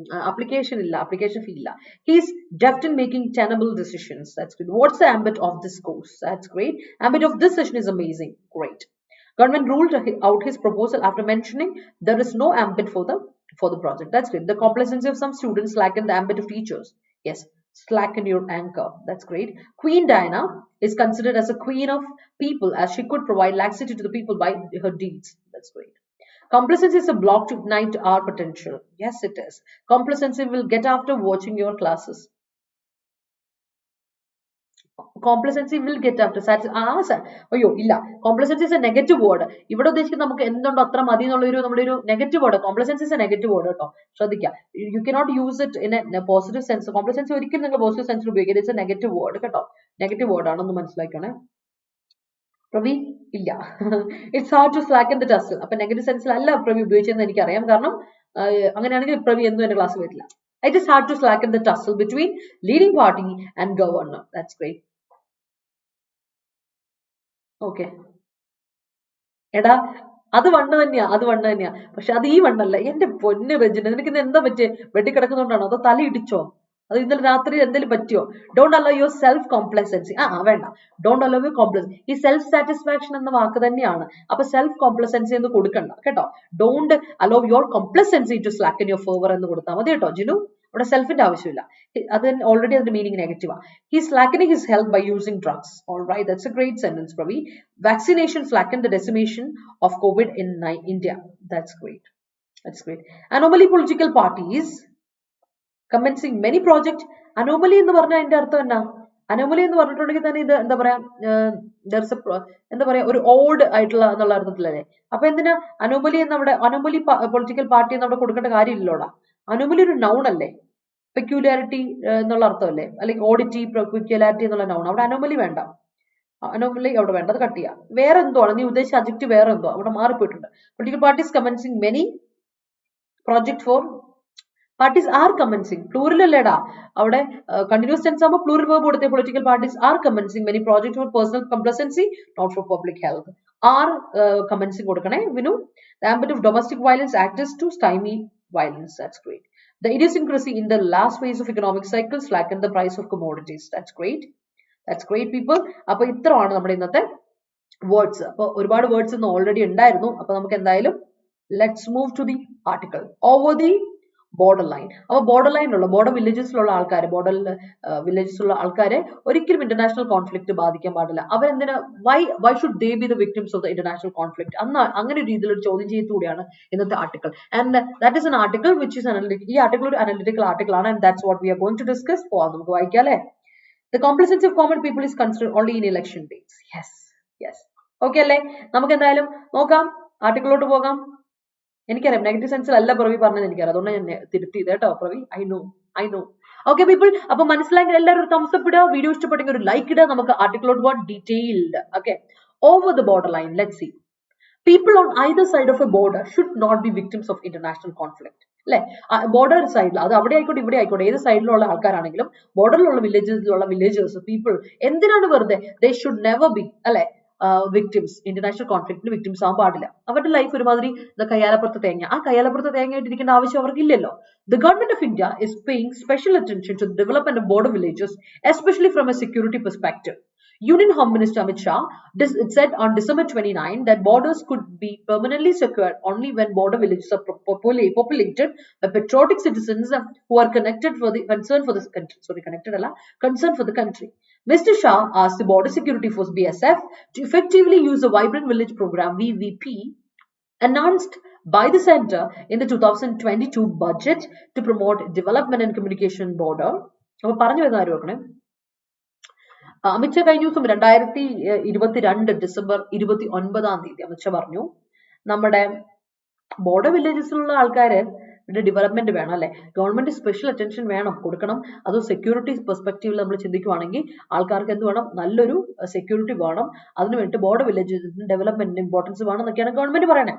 application ഇല്ല, application fee ഇല്ല. He is deft in making tenable decisions. That's good. What's the ambit of this course? That's great. Ambit of this session is amazing. Great. Government ruled out his proposal after mentioning there is no ambit for the project. That's great. The complacency of some students slacken the ambit of teachers. Yes, slacken your anchor. That's great. Queen Diana is considered as a queen of people as she could provide laxity to the people by her deeds. That's great. Complacency is a block to ignite our potential. Yes, it is. Complacency will get after watching your classes. Complacency will get after അയ്യോ ഇല്ല, complacency is a negative word. ഇവിടെ ഉദ്ദേശിക്കുന്നത് നമുക്ക് എന്തുണ്ടോ അത്ര മതി എന്നുള്ളൊരു നമ്മുടെ ഒരു negative word. complacency is a negative word കേട്ടോ, ശ്രദ്ധിക്കുക. You cannot use it in a positive sense. complacency ഒരിക്കലും നിങ്ങൾ പോസിറ്റീവ് സെൻസിൽ ഉപയോഗിക്കരുത്. It's a negative word കേട്ടോ, നെഗറ്റീവ് വേർഡ് ആണെന്ന് മനസ്സിലാക്കണേ. പ്രവി ഇല്ല. It's hard to slacken the tussle. അപ്പൊ നെഗറ്റീവ് സെൻസിൽ അല്ല പ്രവി ഉപയോഗിച്ചതെന്ന് എനിക്കറിയാം, കാരണം അങ്ങനെയാണെങ്കിൽ പ്രവി എന്നും എന്റെ ക്ലാസ് വരില്ല. It is hard to slacken the tussle between leading party and governor. That's great. Okay. എടാ അത് വണ്ണ് തന്നെയാ, പക്ഷെ അത് ഈ വണ്ണല്ല. എന്റെ പൊന്ന് രജന, നിനക്ക് ഇന്ന് എന്താ പറ്റിയ? വെട്ടിക്കിടക്കുന്നോണ്ടാണോ അതോ തല ഇടിച്ചോ? അത് ഇന്നലെ രാത്രി എന്തെങ്കിലും പറ്റിയോ? Don't allow yourself complacency. വേണ്ട, ഡോണ്ട് അലോ യുവർ കോംപ്ലസൻസി. ഈ സെൽഫ് സാറ്റിസ്ഫാക്ഷൻ എന്ന വാക്ക് തന്നെയാണ്. അപ്പൊ സെൽഫ് കോംപ്ലസൻസി എന്ന് കൊടുക്കണ്ട കേട്ടോ. Don't allow your complacency to slacken your favour എന്ന് കൊടുത്താൽ മതി കേട്ടോ ജിനു. അവിടെ സെൽഫിന്റെ ആവശ്യമില്ല, അത് ഓൾറെഡി അതിന്റെ മീനിങ് നെഗറ്റീവാ. He slackening his health by using drugs. All right, that's a great sentence, Pravi. Vaccination slackened the decimation of COVID in India. That's great. Anomaly political parties commencing many project. Anomaly എന്ന് പറഞ്ഞാൽ അതിന്റെ അർത്ഥം എന്നാ? Anomaly എന്ന് പറഞ്ഞിട്ടുണ്ടെങ്കിൽ തന്നെ ഇത് എന്താ പറയാ, എന്താ പറയാ, ഒരു ഓഡ് ആയിട്ടുള്ള എന്നുള്ള അർത്ഥത്തിലല്ലേ. അപ്പൊ എന്തിനാ അനോമലി എന്ന് അവിടെ, അനോമലി പൊളിറ്റിക്കൽ പാർട്ടി എന്ന് അവിടെ കൊടുക്കേണ്ട കാര്യമില്ലല്ലോടാ. അനോമലി ഒരു നൗൺ അല്ലേ, പെക്യുലാരിറ്റി എന്നുള്ള അർത്ഥമല്ലേ, അല്ലെങ്കിൽ ഓഡിറ്റി പെക്യുലാരിറ്റി എന്നുള്ള നൗൺ. അവിടെ അനോമലി വേണ്ട, അനോമലി അവിടെ വേണ്ട, അത് കട്ട് ചെയ്യാം. വേറെ എന്തോ ആണ് നീ ഉദ്ദേശിച്ച അഡ്ജക്റ്റീവ്, വേറെ എന്തോ അവിടെ മാറിപ്പോയിട്ടുണ്ട്. Political parties commencing many project for. Parties are commencing, plural അല്ലേടാ അവിടെ, കണ്ടിന്യൂസ് ടെൻസ് ആകുമ്പോൾ പ്ലൂറൽ വേർബ് കൊടുത്തേ. Political parties are commencing many project for personal complacency, not for public health. Are commencing കൊടുക്കണേ Vinu. The ambit of domestic violence acts to stymie violence. That's great. The idiosyncrasy in the last phase of economic cycle slacken the price of commodities. That's great people. അപ്പോൾ ഇത്രയാണ് നമ്മുടെ ഇന്നത്തെ words. അപ്പോൾ ഒരുപാട് words ഇന്ന് already ഉണ്ടായിരുന്നു. അപ്പൊ നമുക്ക് എന്തായാലും let's move to the article. Over the border line. അപ്പൊ ബോർഡർ ലൈനിലുള്ള ബോർഡർ വില്ലേജസിലുള്ള ആൾക്കാർ, ബോർഡർ വില്ലേജസിലുള്ള ആൾക്കാരെ ഒരിക്കലും ഇന്റർനാഷണൽ കോൺഫ്ലിക്ട് ബാധിക്കാൻ പാടില്ല. അവരെന്തിനാ, why should they be the victims of the international conflict? അങ്ങനെ ഒരു രീതിയിൽ ഒരു ചോദ്യം ചെയ്തുകൂടിയാണ് ഇന്നത്തെ article. And that is an article which is analytic. ഈ ആർട്ടിക്കിൾ ഒരു അനലിറ്റിക്കൽ ആർട്ടിക്കിൾ ആണ്. And that's what we are going to discuss. പോവാം, നമുക്ക് വായിക്കാം അല്ലേ. The complacency of common people is considered only in election days. Yes. Okay അല്ലേ? നമുക്ക് എന്തായാലും നോക്കാം, ആർട്ടിക്കിളോട്ട് പോകാം. എനിക്കറിയാം നെഗറ്റീവ് സെൻസിൽ അല്ല പ്രവി പറഞ്ഞത്, എനിക്കറിയാം, അതുകൊണ്ട് ഞാൻ തിരുത്തിയത് കേട്ടോ Pravi. I know. Okay people, അപ്പൊ മനസ്സിലായെങ്കിൽ എല്ലാവരും ഒരു തംസ് അപ്പ് ഇടുക, വീഡിയോ ഇഷ്ടപ്പെട്ടെങ്കിൽ ഒരു ലൈക്ക് ഇടുക. നമുക്ക് ആർട്ടിക്കിളോട്ട് പോകാം detailed. Okay, over the border line. Let's see. People on either side of a border should not be victims of international conflict. അല്ലെ, ബോർഡർ സൈഡിൽ, അത് അവിടെ ആയിക്കോട്ടെ ഇവിടെ ആയിക്കോട്ടെ, ഏത് സൈഡിലുള്ള ആൾക്കാരാണെങ്കിലും ബോർഡറിലുള്ള വില്ലേജേഴ്സ് പീപ്പിൾ എന്തിനാണ് വെറുതെ, ദേ ഷുഡ് നെവർ ബി അല്ലെ വിക്ടിംസ്, ഇന്റർനാഷണൽ കോൺഫ്ലിക്റ്റിന് വിക്ടിംസ് ആവാൻ പാടില്ല. അവരുടെ ലൈഫ് ഒരുമാതിരി കയ്യാലപ്പുറത്ത് തേങ്ങ, ആ കയ്യാലപ്പുറത്ത് തേങ്ങയായിട്ടിരിക്കേണ്ട ആവശ്യം അവർക്കില്ലല്ലോ. The government of India is paying special attention to the development of border villages, especially from a security perspective. Union Home Minister Amit Shah said on December 29 that borders could be permanently secured only when border villages are populated by patriotic citizens who are concerned for the country. Mr. Shah asked the Border Security Force (BSF) to effectively use the Vibrant Village Program (VVP) announced by the centre in the 2022 budget to promote development and communication border. അപ്പോൾ പറഞ്ഞു വരുന്ന ആരും നോക്കണേ. അമിത്ഷാ കഴിഞ്ഞ ദിവസം 2022 December 29 Amit Shah പറഞ്ഞു, നമ്മുടെ border വില്ലേജസിലുള്ള ആൾക്കാര് ഡെവലപ്മെന്റ് വേണം അല്ലെ, ഗവൺമെന്റ് സ്പെഷ്യൽ അറ്റൻഷൻ കൊടുക്കണം. അത് സെക്യൂരിറ്റി പെർസ്പെക്റ്റീവിൽ നമ്മൾ ചിന്തിക്കുവാണെങ്കിൽ ആൾക്കാർക്ക് എന്ത് വേണം, നല്ലൊരു സെക്യൂരിറ്റി വേണം. അതിനു വേണ്ടി ബോർഡർ വില്ലേജസിന് ഡെവലപ്മെന്റിന് ഇമ്പോർട്ടൻസ് വേണം എന്നൊക്കെയാണ് ഗവൺമെന്റ് പറയണേ.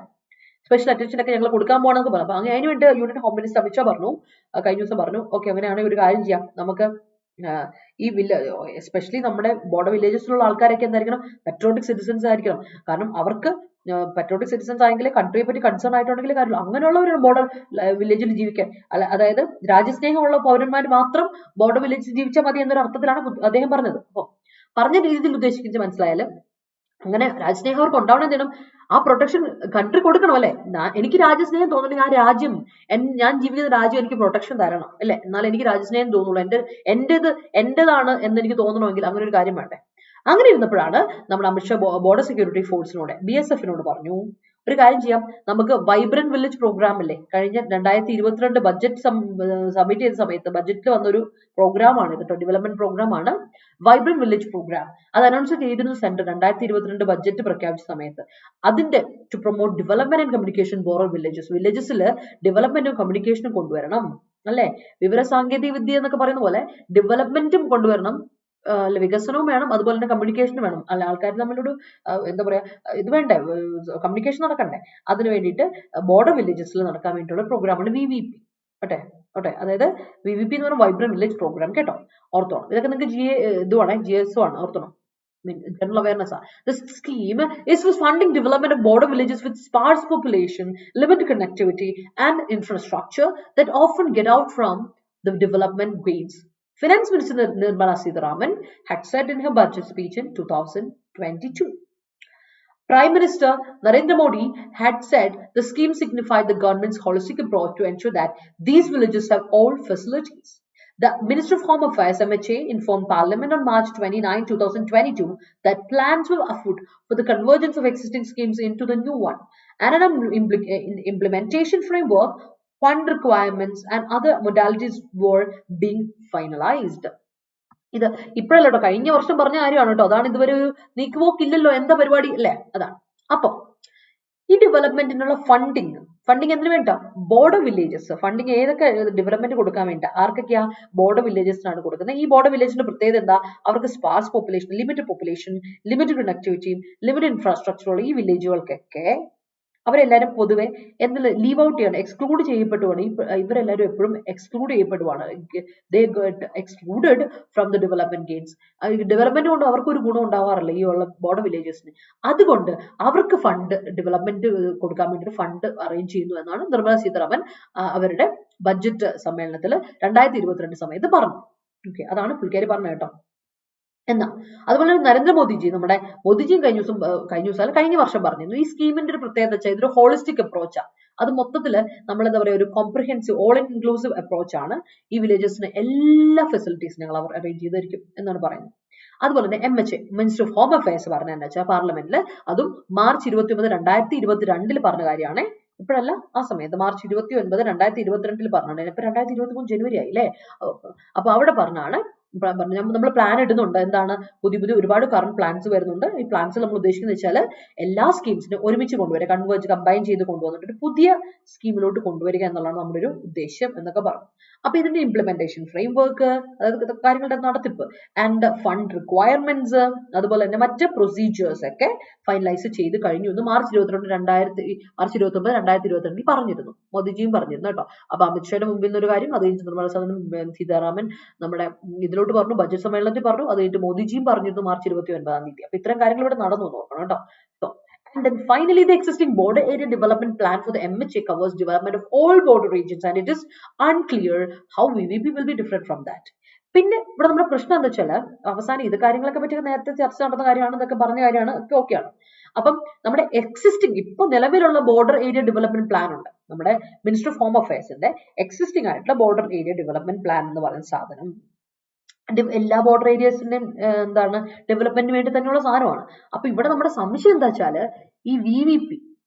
സ്പെഷ്യൽ അറ്റൻഷൻ ഒക്കെ ഞങ്ങൾ കൊടുക്കാൻ പോകണമെന്ന് പറഞ്ഞു. അപ്പൊ അതിന് വേണ്ടി യൂണിയൻ ഹോം മിനിസ്റ്റർ അമിത്ഷാ പറഞ്ഞു, കഴിഞ്ഞ ദിവസം പറഞ്ഞു, ഓക്കെ അങ്ങനെയാണെങ്കിൽ ഒരു കാര്യം ചെയ്യാം, നമുക്ക് ഈ എസ്പെഷ്യലി നമ്മുടെ ബോർഡർ വില്ലേജസിലുള്ള ആൾക്കാരൊക്കെ എന്തായിരിക്കണം, പെട്രോട്ടിക് സിറ്റിസൺസ് ആയിരിക്കണം. കാരണം അവർക്ക് പെട്രോട്ടിക് സിറ്റിസൺസ് ആയെങ്കിൽ കൺട്രിയെ പറ്റി കൺസേൺ ആയിട്ടുണ്ടെങ്കിൽ കാര്യമില്ല. അങ്ങനെയുള്ളവരാണ് ബോർഡർ വില്ലേജിൽ ജീവിക്കാൻ. അതായത് രാജ്യസ്നേഹമുള്ള പൗരന്മാർ മാത്രം ബോർഡർ വില്ലേജിൽ ജീവിച്ചാൽ മതി എന്നൊരു അർത്ഥത്തിലാണ് അദ്ദേഹം പറഞ്ഞത്. അപ്പോൾ പറഞ്ഞ രീതിയിൽ ഉദ്ദേശിക്കുന്നത് മനസ്സിലായാലും, അങ്ങനെ രാജ്യസ്നേഹം അവർക്ക് ഉണ്ടാവണം, ചെയ്യണം, ആ പ്രൊട്ടക്ഷൻ കൺട്രി കൊടുക്കണം അല്ലെ. എനിക്ക് രാജ്യസ്നേഹം തോന്നുന്നുണ്ടെങ്കിൽ ആ രാജ്യം, ഞാൻ ജീവിക്കുന്ന രാജ്യം എനിക്ക് പ്രൊട്ടക്ഷൻ തരണം അല്ലെ, എന്നാൽ എനിക്ക് രാജ്യസ്നേഹം തോന്നുള്ളൂ. എന്റേതാണ് എന്ന് എനിക്ക് തോന്നണമെങ്കിൽ അങ്ങനെ ഒരു കാര്യം വേണ്ടേ. അങ്ങനെ ഇരുന്നപ്പോഴാണ് നമ്മുടെ അമിത്ഷാ ബോർഡർ സെക്യൂരിറ്റി ഫോഴ്സിനോട് BSF പറഞ്ഞു, ഒരു കാര്യം ചെയ്യാം, നമുക്ക് വൈബ്രന്റ് വില്ലേജ് പ്രോഗ്രാം അല്ലേ കഴിഞ്ഞ 2022 ബഡ്ജറ്റ് സബ്മിറ്റ് ചെയ്ത സമയത്ത് ബഡ്ജറ്റിൽ വന്നൊരു പ്രോഗ്രാമാണ് ഇത് കേട്ടോ, ഡെവലപ്മെന്റ് പ്രോഗ്രാം ആണ് വൈബ്രന്റ് വില്ലേജ് പ്രോഗ്രാം. അത് അനൗൺസ് ചെയ്തിരുന്നു സെന്റർ 2022 ബഡ്ജറ്റ് പ്രഖ്യാപിച്ച സമയത്ത്. അതിന്റെ to promote development and communication ബോറോ വില്ലേജസിൽ ഡെവലപ്മെന്റും കമ്മ്യൂണിക്കേഷനും കൊണ്ടുവരണം അല്ലെ. വിവര സാങ്കേതിക വിദ്യ എന്നൊക്കെ പറയുന്ന പോലെ ഡെവലപ്മെന്റും കൊണ്ടുവരണം, വികസനവും വേണം, അതുപോലെ തന്നെ കമ്മ്യൂണിക്കേഷനും വേണം. അല്ല ആൾക്കാർ തമ്മിലൊരു എന്താ പറയാ ഇത് വേണ്ടേ, കമ്മ്യൂണിക്കേഷൻ നടക്കണ്ടേ. അതിന് വേണ്ടിയിട്ട് ബോർഡർ വില്ലേജസിൽ നടക്കാൻ വേണ്ടിയിട്ടുള്ള പ്രോഗ്രാമാണ് VVP. ഓട്ടെ അതായത് VVP എന്ന് പറഞ്ഞാൽ വൈബ്രന്റ് വില്ലേജ് പ്രോഗ്രാം കേട്ടോ, ഓർത്തോണം. ഇതൊക്കെ നിങ്ങൾക്ക് ഇതുമാണ് GSO ആണ്, ഓർത്തോണം. General awareness. This scheme is for funding development of border villages with sparse population, limited connectivity, and infrastructure that often get out from the development gains. Finance Minister Nirmala Sitharaman had said in her budget speech in 2022. Prime Minister Narendra Modi had said the scheme signified the government's holistic approach to ensure that these villages have all facilities. The Minister of Home Affairs MHA informed Parliament on March 29, 2022 that plans were afoot for the convergence of existing schemes into the new one, and an implementation framework, fund requirements and other modalities were being finalized. ഇത് ഇപ്പോഴല്ലോ കഴിഞ്ഞ വർഷം പറഞ്ഞ കാര്യമാണ് കേട്ടോ, അതാണ് ഇതുവരെ ഒരു നീക്കുപോക്കില്ലല്ലോ, എന്താ പരിപാടി അല്ലേ, അതാണ്. അപ്പൊ ഈ ഡെവലപ്മെന്റിനുള്ള ഫണ്ടിങ് എന്തിനു വേണ്ട, ബോർഡർ വില്ലേജസ് ഫണ്ടിങ് ഏതൊക്കെ ഡെവലപ്മെന്റ് കൊടുക്കാൻ വേണ്ട, ആർക്കൊക്കെയാ, ബോർഡർ വില്ലേജസിനാണ് കൊടുക്കുന്നത്. ഈ ബോർഡർ വില്ലേജിന്റെ പ്രത്യേകത എന്താ, അവർക്ക് സ്പാർസ് പോപ്പുലേഷൻ, ലിമിറ്റഡ് കണക്ടിവിറ്റിയും ലിമിറ്റഡ് ഇൻഫ്രാസ്ട്രക്ചറുള്ള ഈ വില്ലേജുകൾക്കൊക്കെ അവരെല്ലാവരും പൊതുവെ എന്നുള്ള ലീവ് ഔട്ട് ചെയ്യണം, എക്സ്ക്ലൂഡ് ചെയ്യപ്പെടുവാണ്. ഇവരെല്ലാവരും എപ്പോഴും എക്സ്ക്ലൂഡ് ചെയ്യപ്പെടുവാണ്, they get excluded from the development gains. Development കൊണ്ട് അവർക്കൊരു ഗുണം ഉണ്ടാവാറില്ല ഈ ഉള്ള ബോർഡർ വില്ലേജസിന്. അതുകൊണ്ട് അവർക്ക് ഫണ്ട് ഡെവലപ്മെന്റ് കൊടുക്കാൻ വേണ്ടി ഫണ്ട് അറേഞ്ച് ചെയ്യുന്നു എന്നാണ് നിർമ്മല സീതാരാമൻ അവരുടെ ബഡ്ജറ്റ് സമ്മേളനത്തിൽ 2022 സമയത്ത് പറഞ്ഞു. ഓക്കെ, അതാണ് പുള്ളിക്കാരി പറഞ്ഞത് കേട്ടോ. എന്നാ അതുപോലെ നരേന്ദ്രമോദിജി, നമ്മുടെ മോദിജിയും കഴിഞ്ഞ വർഷം പറഞ്ഞിരുന്നു ഈ സ്കീമിന്റെ ഒരു പ്രത്യേകത വെച്ചാൽ ഇതൊരു ഹോളിസ്റ്റിക് അപ്രോച്ചാണ്. അത് മൊത്തത്തില് നമ്മൾ എന്താ പറയുക, ഒരു കോംപ്രിഹെൻസീവ് ഓൾ ഇൻക്ലൂസീവ് അപ്രോച്ച് ആണ്. ഈ വില്ലേജസിന് എല്ലാ ഫെസിലിറ്റീസും ഞങ്ങൾ അവർ അറേഞ്ച് ചെയ്തിരിക്കും എന്നാണ് പറയുന്നത്. അതുപോലെ തന്നെ MHA minister of home affairs പറഞ്ഞതെന്ന് വെച്ചാൽ പാർലമെന്റിൽ, അതും മാർച്ച് 29, 2022 പറഞ്ഞ കാര്യമാണ്. ഇപ്പോഴല്ല, ആ സമയത്ത് മാർച്ച് 29, 2022 പറഞ്ഞാണ്. ഇപ്പൊ 2023 ജനുവരി ആയില്ലേ. അപ്പൊ അവിടെ പറഞ്ഞാണ്, നമ്മൾ പ്ലാൻ ഇടുന്നുണ്ട്. എന്താണ്, പുതിയ ഒരുപാട് കറണ്ട് പ്ലാൻസ് വരുന്നുണ്ട്. ഈ പ്ലാൻസ് നമ്മൾ ഉദ്ദേശിക്കുന്നത് വെച്ചാൽ എല്ലാ സ്കീംസിനും ഒരുമിച്ച് കൊണ്ടുവരിക, കമ്പൈൻ ചെയ്ത് കൊണ്ടുവന്നിട്ട് ഒരു പുതിയ സ്കീമിലോട്ട് കൊണ്ടുവരിക എന്നുള്ളതാണ് നമ്മുടെ ഒരു ഉദ്ദേശം എന്നൊക്കെ പറഞ്ഞു. അപ്പൊ ഇതിന്റെ ഇംപ്ലിമെന്റേഷൻ ഫ്രെയിംവർക്ക്, അതായത് കാര്യങ്ങളുടെ നടത്തിപ്പ് ആൻഡ് ഫണ്ട് റിക്വയർമെന്റ്സ്, അതുപോലെ തന്നെ മറ്റ് പ്രൊസീജിയേഴ്സ് ഒക്കെ ഫൈനലൈസ് ചെയ്ത് കഴിഞ്ഞു എന്ന് മാർച്ച് 29, 2022 പറഞ്ഞിരുന്നു. മോദിജിയും പറഞ്ഞിരുന്നു കേട്ടോ. അപ്പൊ അമിത്ഷായുടെ മുമ്പിൽ നിന്നൊരു കാര്യം, അത് കഴിഞ്ഞ് നിർമ്മല സീതാരാമൻ നമ്മുടെ ഇതിലോട്ട് പറഞ്ഞു, ബഡ്ജറ്റ് സമ്മേളനത്തിൽ പറഞ്ഞു, അത് കഴിഞ്ഞിട്ട് മോദിജിയും പറഞ്ഞിരുന്നു മാർച്ച് 29. അപ്പൊ ഇത്തരം കാര്യങ്ങൾ ഇവിടെ നടന്നു നോക്കണം കേട്ടോ. And then finally, the existing border area development plan for the MHA covers development of all border regions, and it is unclear how VVP will be different from that. പിന്നെ ഇവിടെ നമ്മുടെ പ്രശ്നം എന്താ വെച്ചാൽ, അവസാനം ഇത് കാര്യങ്ങളൊക്കെ പറ്റി നേരത്തെ ചർച്ച നടന്ന കാര്യമാണ്, ഇതൊക്കെ പറഞ്ഞ കാര്യമാണ്, ഒക്കെ ഓക്കെയാണ്. അപ്പം നമ്മുടെ എക്സിസ്റ്റിംഗ് ഇപ്പൊ നിലവിലുള്ള ബോർഡർ ഏരിയ ഡെവലപ്മെന്റ് പ്ലാൻ ഉണ്ട്, നമ്മുടെ മിനിസ്റ്റർ ഓഫ് ഹോം അഫയേഴ്സിന്റെ എക്സിസ്റ്റിംഗ് ആയിട്ടുള്ള ബോർഡർ ഏരിയ ഡെവലപ്മെന്റ് പ്ലാൻ എന്ന് പറയുന്ന സാധനം എല്ലാ ബോർഡർ ഏരിയസിന്റെയും എന്താണ് ഡെവലപ്മെന്റിന് വേണ്ടി തന്നെയുള്ള സാധനമാണ്. അപ്പൊ ഇവിടെ നമ്മുടെ സംശയം എന്താ വെച്ചാല്, ഈ VVP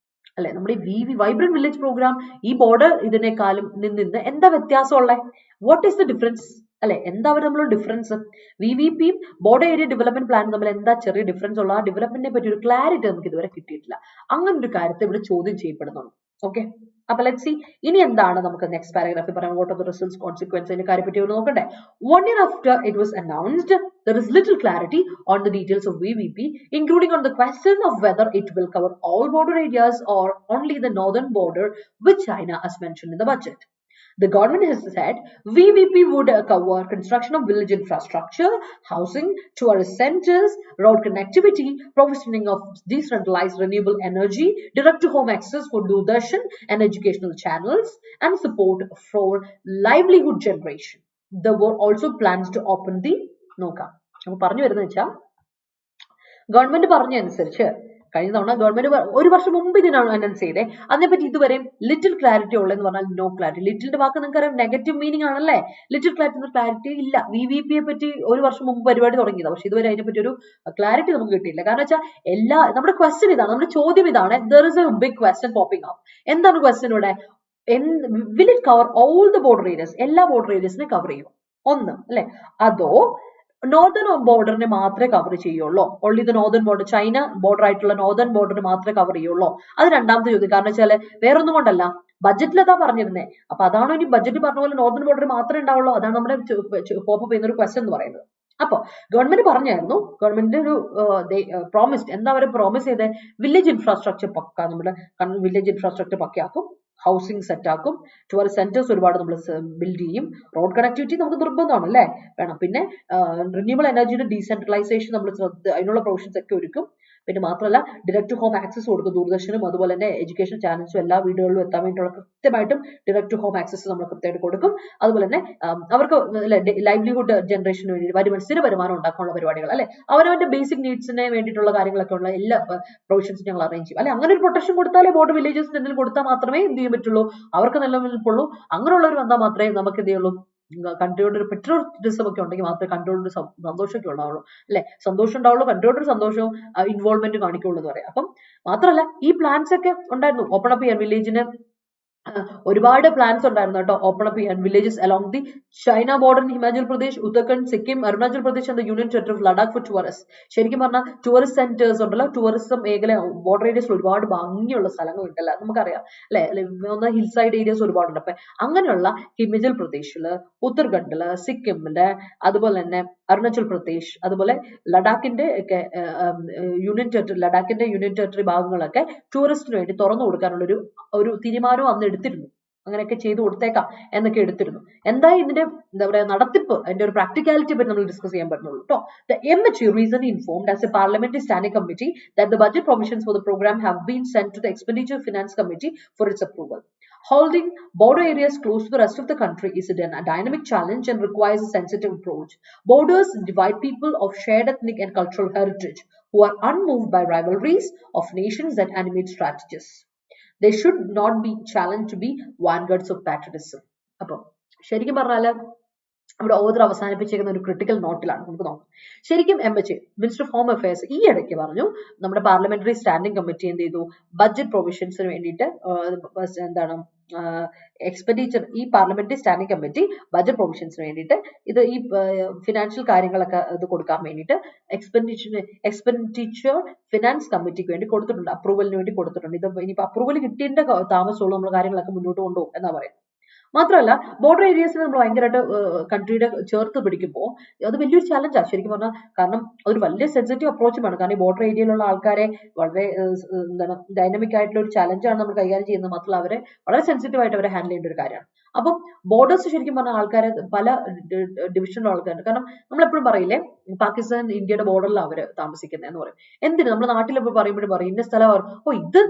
അല്ലെ, നമ്മുടെ ഈ വൈബ്രന്റ് വില്ലേജ് പ്രോഗ്രാം ഈ ബോർഡർ ഇതിനേക്കാളും നിന്ന് എന്താ വ്യത്യാസമുള്ളത്, വാട്ട് ഈസ് ദ ഡിഫറൻസ് അല്ലെ, എന്താ അവർ തമ്മിലുള്ള ഡിഫറൻസ്, VVPയും ബോർഡർ ഏരിയ ഡെവലപ്മെന്റ് പ്ലാനും തമ്മിൽ എന്താ ചെറിയ ഡിഫറൻസ് ഉള്ള, ആ ഡെവലപ്മെന്റിനെ പറ്റി ഒരു ക്ലാരിറ്റി നമുക്ക് ഇതുവരെ കിട്ടിയിട്ടില്ല. അങ്ങനെ ഒരു കാര്യത്തെ ഇവിടെ ചോദ്യം ചെയ്യപ്പെടുന്നുണ്ട്. ഓക്കെ, അപ്പൊ ലെറ്റ്സ് സീ ഇനി എന്താണ് നമുക്ക് നെക്സ്റ്റ് പാരഗ്രാഫിൽ പറയാം, what are the results, consequence, അതിന്റെ കാര്യം പറ്റി നോക്കണ്ടേ. 1 year after it was announced, there is little clarity on the details of VVP, including on the question of whether it will cover all border areas or only the northern border with China as mentioned in the budget. The government has said VVP would cover construction of village infrastructure, housing, tourist centers, road connectivity, provisioning of decentralized renewable energy, direct-to-home access for Doordarshan and educational channels, and support for livelihood generation. There were also plans to open the നോക്കാം. അപ്പോൾ പറഞ്ഞു വരുന്നത് വെച്ചാൽ government പറഞ്ഞനുസരിച്ച് കഴിഞ്ഞ തവണ government ഒരു വർഷം മുമ്പ് ഇതിനാണ് അനൗൺസ് ചെയ്തേ. അതിനെപ്പറ്റി ഇതുവരെയും ലിറ്റിൽ ക്ലാരിറ്റി ഉള്ളതെന്ന് പറഞ്ഞാൽ നോ ക്ലാരിറ്റി. ലിറ്റിലിന്റെ വാക്ക് നിങ്ങൾക്കറിയാം നെഗറ്റീവ് മീനിങ് ആണല്ലേ. ലിറ്റിൽ ക്ലാരിറ്റി ഇല്ല. VVP പറ്റി ഒരു വർഷം മുമ്പ് പരിപാടി തുടങ്ങിയതാണ്, പക്ഷെ ഇതുവരെ അതിനെപ്പറ്റി ഒരു ക്ലാരിറ്റി നമുക്ക് കിട്ടിയില്ല. കാരണം വെച്ചാൽ നമ്മുടെ ക്വസ്റ്റ്യൻ ഇതാണ്, നമ്മുടെ ചോദ്യം ഇതാണ്. There is a big question popping up. എന്താണ് ക്വസ്റ്റ്യൻ ഇവിടെ? Will it cover all the border areas? എല്ലാ ബോർഡർ ഏരിയസിനെ കവർ ചെയ്യും ഒന്ന് അല്ലെ, അതോ നോർത്തേൺ ബോർഡറിനെ മാത്രമേ കവർ ചെയ്യുള്ളൂ? Only the northern border, China border ആയിട്ടുള്ള നോർത്തേൺ ബോർഡറിനെ മാത്രമേ കവർ ചെയ്യുള്ളൂ? അത് രണ്ടാമത്തെ ചോദ്യം. കാരണം വെച്ചാൽ വേറൊന്നും കൊണ്ടല്ല, ബജറ്റിൽ അതാ പറഞ്ഞിരുന്നേ. അപ്പൊ അതാണോ ഇനി ബജറ്റ് പറഞ്ഞ പോലെ നോർത്തേൺ ബോർഡർ മാത്രമേ ഉണ്ടാവുള്ളൂ? അതാണ് നമ്മുടെ പോപ്പ് ചെയ്യുന്ന ഒരു ക്വസ്റ്റ്യൻ എന്ന് പറയുന്നത്. അപ്പൊ ഗവൺമെന്റ് പറഞ്ഞായിരുന്നു, ഗവൺമെന്റ് ഒരു പ്രോമിസ്ഡ്. എന്താ അവർ പ്രോമിസ് ചെയ്തേ? വില്ലേജ് ഇൻഫ്രാസ്ട്രക്ചർ പക്ക, നമ്മുടെ വില്ലേജ് ഇൻഫ്രാസ്ട്രക്ചർ പക്കയാക്കും, ഹൗസിംഗ് സെറ്റ് ആക്കും, ടൂറിസ്റ്റ് സെന്റേഴ്സ് ഒരുപാട് നമ്മൾ ബിൽഡ് ചെയ്യും, റോഡ് കണക്ടിവിറ്റി നമുക്ക് നിർബന്ധമാണ് അല്ലേ, വേണം. പിന്നെ റിന്യൂവബിൾ എനർജിയുടെ ഡീസെൻട്രലൈസേഷൻ നമ്മൾ അതിനുള്ള പ്രൊവിഷൻസ് ഒക്കെ ഒരുക്കും. പിന്നെ മാത്രമല്ല ഡയറക്ട് ടു ഹോം ആക്സസ് കൊടുക്കും. ദൂരദർശനും അതുപോലെ തന്നെ എഡ്യൂക്കേഷൻ ചാനൽസും എല്ലാ വീടുകളിലും എത്താൻ വേണ്ടിയുള്ള കൃത്യമായിട്ടും ഡയറക്ട് ടു ഹോം ആക്സസ് നമ്മൾ കൃത്യമായിട്ട് കൊടുക്കും. അതുപോലെ തന്നെ അവർക്ക് ലൈവ്ലിഹുഡ് ജനറേഷന് വേണ്ടി സ്ഥിര വരുമാനം ഉണ്ടാക്കാനുള്ള പരിപാടികൾ അല്ലെ, അവരവന്റെ ബേസിക് നീഡ്സിന് വേണ്ടിയിട്ടുള്ള കാര്യങ്ങളൊക്കെ ഉള്ള എല്ലാ പ്രൊവിഷൻസും ഞങ്ങൾ അറേഞ്ച് ചെയ്യും അല്ലെ. അങ്ങനെ ഒരു പ്രൊട്ടക്ഷൻ കൊടുത്താലേ ബോർഡർ വില്ലേജസിന് എന്തെങ്കിലും കൊടുത്താൽ മാത്രമേ എന്ത് ചെയ്യാൻ പറ്റുള്ളൂ, അവർക്ക് നിലനിൽപ്പുള്ളൂ. അങ്ങനെയുള്ളവർ വന്നാൽ മാത്രമേ നമുക്ക് എന്ത് ചെയ്യുള്ളൂ, കൺട്രിയോട് ഒരു പെട്രോളിസം ഒക്കെ ഉണ്ടെങ്കിൽ മാത്രമേ കൺട്രിയോട് സന്തോഷമൊക്കെ ഉണ്ടാവുള്ളൂ അല്ലെ, സന്തോഷം ഉണ്ടാവുള്ളൂ, കൺട്രിയോട് ഒരു സന്തോഷവും ഇൻവോൾവ്മെന്റ് കാണിക്കുള്ളൂ എന്ന് പറയാം. അപ്പം മാത്രമല്ല ഈ പ്ലാൻസ് ഒക്കെ ഉണ്ടായിരുന്നു ഓപ്പൺ അപ്പ് ചെയ്യാൻ വില്ലേജിന്. ഒരുപാട് പ്ലാൻസ് ഉണ്ടായിരുന്നു കേട്ടോ ഓപ്പൺ അപ്പ് ചെയ്യാൻ villages along the China border in Himachal Pradesh, Uttarakhand, Sikkim, Arunachal Pradesh and union territory of Ladakh for tourist. ശരിക്കും പറഞ്ഞാൽ ടൂറിസ്റ്റ് സെന്റേഴ്സ് ഉണ്ടല്ലോ, ടൂറിസം മേഖല ബോർഡർ ഏരിയസിൽ ഒരുപാട് ഭംഗിയുള്ള സ്ഥലങ്ങൾ ഉണ്ടല്ലോ, നമുക്കറിയാം അല്ലെ. ഒന്ന് ഹിൽ സൈഡ് ഏരിയസ് ഒരുപാടുണ്ട്. അപ്പൊ അങ്ങനെയുള്ള ഹിമാചൽ പ്രദേശില്, ഉത്തരാഖണ്ഡില്, സിക്കിമില്, അതുപോലെ തന്നെ അരുണാചൽ പ്രദേശ്, അതുപോലെ ലഡാക്കിന്റെ ഒക്കെ യൂണിയൻ ടെറിട്ടറി ഭാഗങ്ങളൊക്കെ ടൂറിസ്റ്റിന് വേണ്ടി തുറന്നു കൊടുക്കാനുള്ള ഒരു തീരുമാനം അന്ന് എടുത്തിരുന്നു. അങ്ങനെയൊക്കെ ചെയ്തു കൊടുത്തേക്കാം എന്നൊക്കെ എടുത്തിരുന്നു. എന്തായാലും ഇതിന്റെ എന്താ പറയാ നടത്തിപ്പ്, അതിന്റെ ഒരു പ്രാക്ടിക്കാലിറ്റി പറ്റി നമ്മൾ ഡിസ്കസ് ചെയ്യാൻ പറ്റുള്ളൂ കേട്ടോ. The MHE recently informed as a parliamentary standing committee that the budget provisions for the program have been sent to the Expenditure Finance Committee for its approval. Holding border areas close to the rest of the country is a dynamic challenge and requires a sensitive approach. Borders divide people of shared ethnic and cultural heritage who are unmoved by rivalries of nations that animate strategies. They should not be challenged to be vanguards of patriotism. അപ്പൊ ശരിക്കും പറഞ്ഞാല് നമ്മുടെ order അവസാനിപ്പിച്ചേക്കുന്ന ഒരു critical നോട്ടിലാണ് നമുക്ക് നോക്കാം. ശരിക്കും MHA minister of home affairs ഈ ഇടയ്ക്ക് പറഞ്ഞു നമ്മുടെ പാർലമെന്ററി സ്റ്റാൻഡിംഗ് കമ്മിറ്റി എന്ത് ചെയ്തു, ബഡ്ജറ്റ് പ്രൊവിഷൻസിന് വേണ്ടിയിട്ട് എന്താണ് എക്സ്പെൻഡിച്ചർ, ഈ പാർലമെന്ററി സ്റ്റാൻഡിംഗ് കമ്മിറ്റി ബഡ്ജറ്റ് പ്രൊവിഷൻസിന് വേണ്ടിയിട്ട് ഇത് ഈ ഫിനാൻഷ്യൽ കാര്യങ്ങളൊക്കെ ഇത് കൊടുക്കാൻ വേണ്ടിയിട്ട് എക്സ്പെൻഡിച്ചർ ഫിനാൻസ് കമ്മിറ്റിക്ക് വേണ്ടി കൊടുത്തിട്ടുണ്ട്, അപ്രൂവലിന് വേണ്ടി കൊടുത്തിട്ടുണ്ട്. ഇത് ഇനിയിപ്പോൾ അപ്രൂവൽ കിട്ടിയതിന്റെ താമസമുള്ള നമ്മൾ കാര്യങ്ങളൊക്കെ മുന്നോട്ട് കൊണ്ടുപോകും എന്നാ പറയുന്നത്. മാത്രമല്ല ബോർഡർ ഏരിയസിൽ നമ്മൾ ഭയങ്കരമായിട്ട് കൺട്രിയുടെ ചേർത്ത് പിടിക്കുമ്പോൾ അത് വലിയൊരു ചലഞ്ചാണ് ശരിക്കും പറഞ്ഞാൽ. കാരണം അതൊരു വലിയ സെൻസിറ്റീവ് അപ്രോച്ചും ആണ്. കാരണം ഈ ബോർഡർ ഏരിയയിലുള്ള ആൾക്കാരെ വളരെ എന്താണ് ഡൈനമിക് ആയിട്ടുള്ള ഒരു ചലഞ്ചാണ് നമ്മൾ കൈകാര്യം ചെയ്യുന്നത്. മാത്രമല്ല അവരെ വളരെ സെൻസിറ്റീവ് ആയിട്ട് അവരെ ഹാൻഡിൽ ചെയ്യേണ്ട ഒരു കാര്യമാണ്. അപ്പം ബോർഡേഴ്സ് ശരിക്കും പറഞ്ഞാൽ ആൾക്കാരെ പല ഡിവിഷനിലുള്ള ആൾക്കാരുണ്ട്. കാരണം നമ്മളെപ്പോഴും പറയില്ലേ പാകിസ്ഥാൻ ഇന്ത്യയുടെ ബോർഡറിലാണ് അവർ താമസിക്കുന്നത് എന്ന് പറയും. എന്തിന് നമ്മുടെ നാട്ടിൽ പറയുമ്പോഴും പറയും ഇന്ന സ്ഥലം, ഓ ഇത്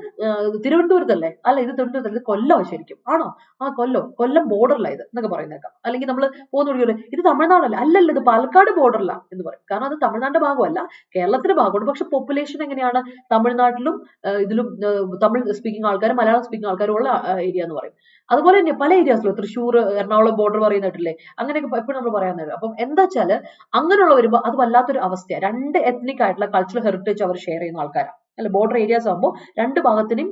തിരുവനന്തപുരത്തല്ലേ, അല്ല ഇത് തിരുവനന്തപുരത്ത്, കൊല്ലം ശരിക്കും ആണോ, ആ കൊല്ലം ബോർഡറിലാണ് ഇത് എന്നൊക്കെ പറയുന്നേക്കാം. അല്ലെങ്കിൽ നമ്മൾ പോകുന്ന ഇത് തമിഴ്നാടല്ല, അല്ലല്ല ഇത് പാലക്കാട് ബോർഡറിലാണ് എന്ന് പറയും. കാരണം അത് തമിഴ്നാടിന്റെ ഭാഗമല്ല, കേരളത്തിന്റെ ഭാഗമാണ്. പക്ഷെ പോപ്പുലേഷൻ എങ്ങനെയാണ്, തമിഴ്നാട്ടിലും ഇതിലും തമിഴ് സ്പീക്കിംഗ് ആൾക്കാരും മലയാളം സ്പീക്കിംഗ് ആൾക്കാരും ഉള്ള ഏരിയ എന്ന് പറയും. അതുപോലെ തന്നെ പല ഏരിയാസിലും തൃശ്ശൂർ, എറണാകുളം ബോർഡർ പറയുന്നിട്ടില്ലേ, അങ്ങനെയൊക്കെ എപ്പോഴും നമ്മൾ പറയാൻ നേരം. അപ്പം എന്താ വെച്ചാല് അങ്ങനെയുള്ള വരുമ്പോൾ അത് വല്ലാത്തൊരു അവസ്ഥയാണ്. രണ്ട് എത്നിക് ആയിട്ടുള്ള കൾച്ചറൽ ഹെറിറ്റേജ് അവർ ഷെയർ ചെയ്യുന്ന ആൾക്കാരാണ് അല്ല. ബോർഡർ ഏരിയാസ് ആകുമ്പോൾ രണ്ട് ഭാഗത്തിനും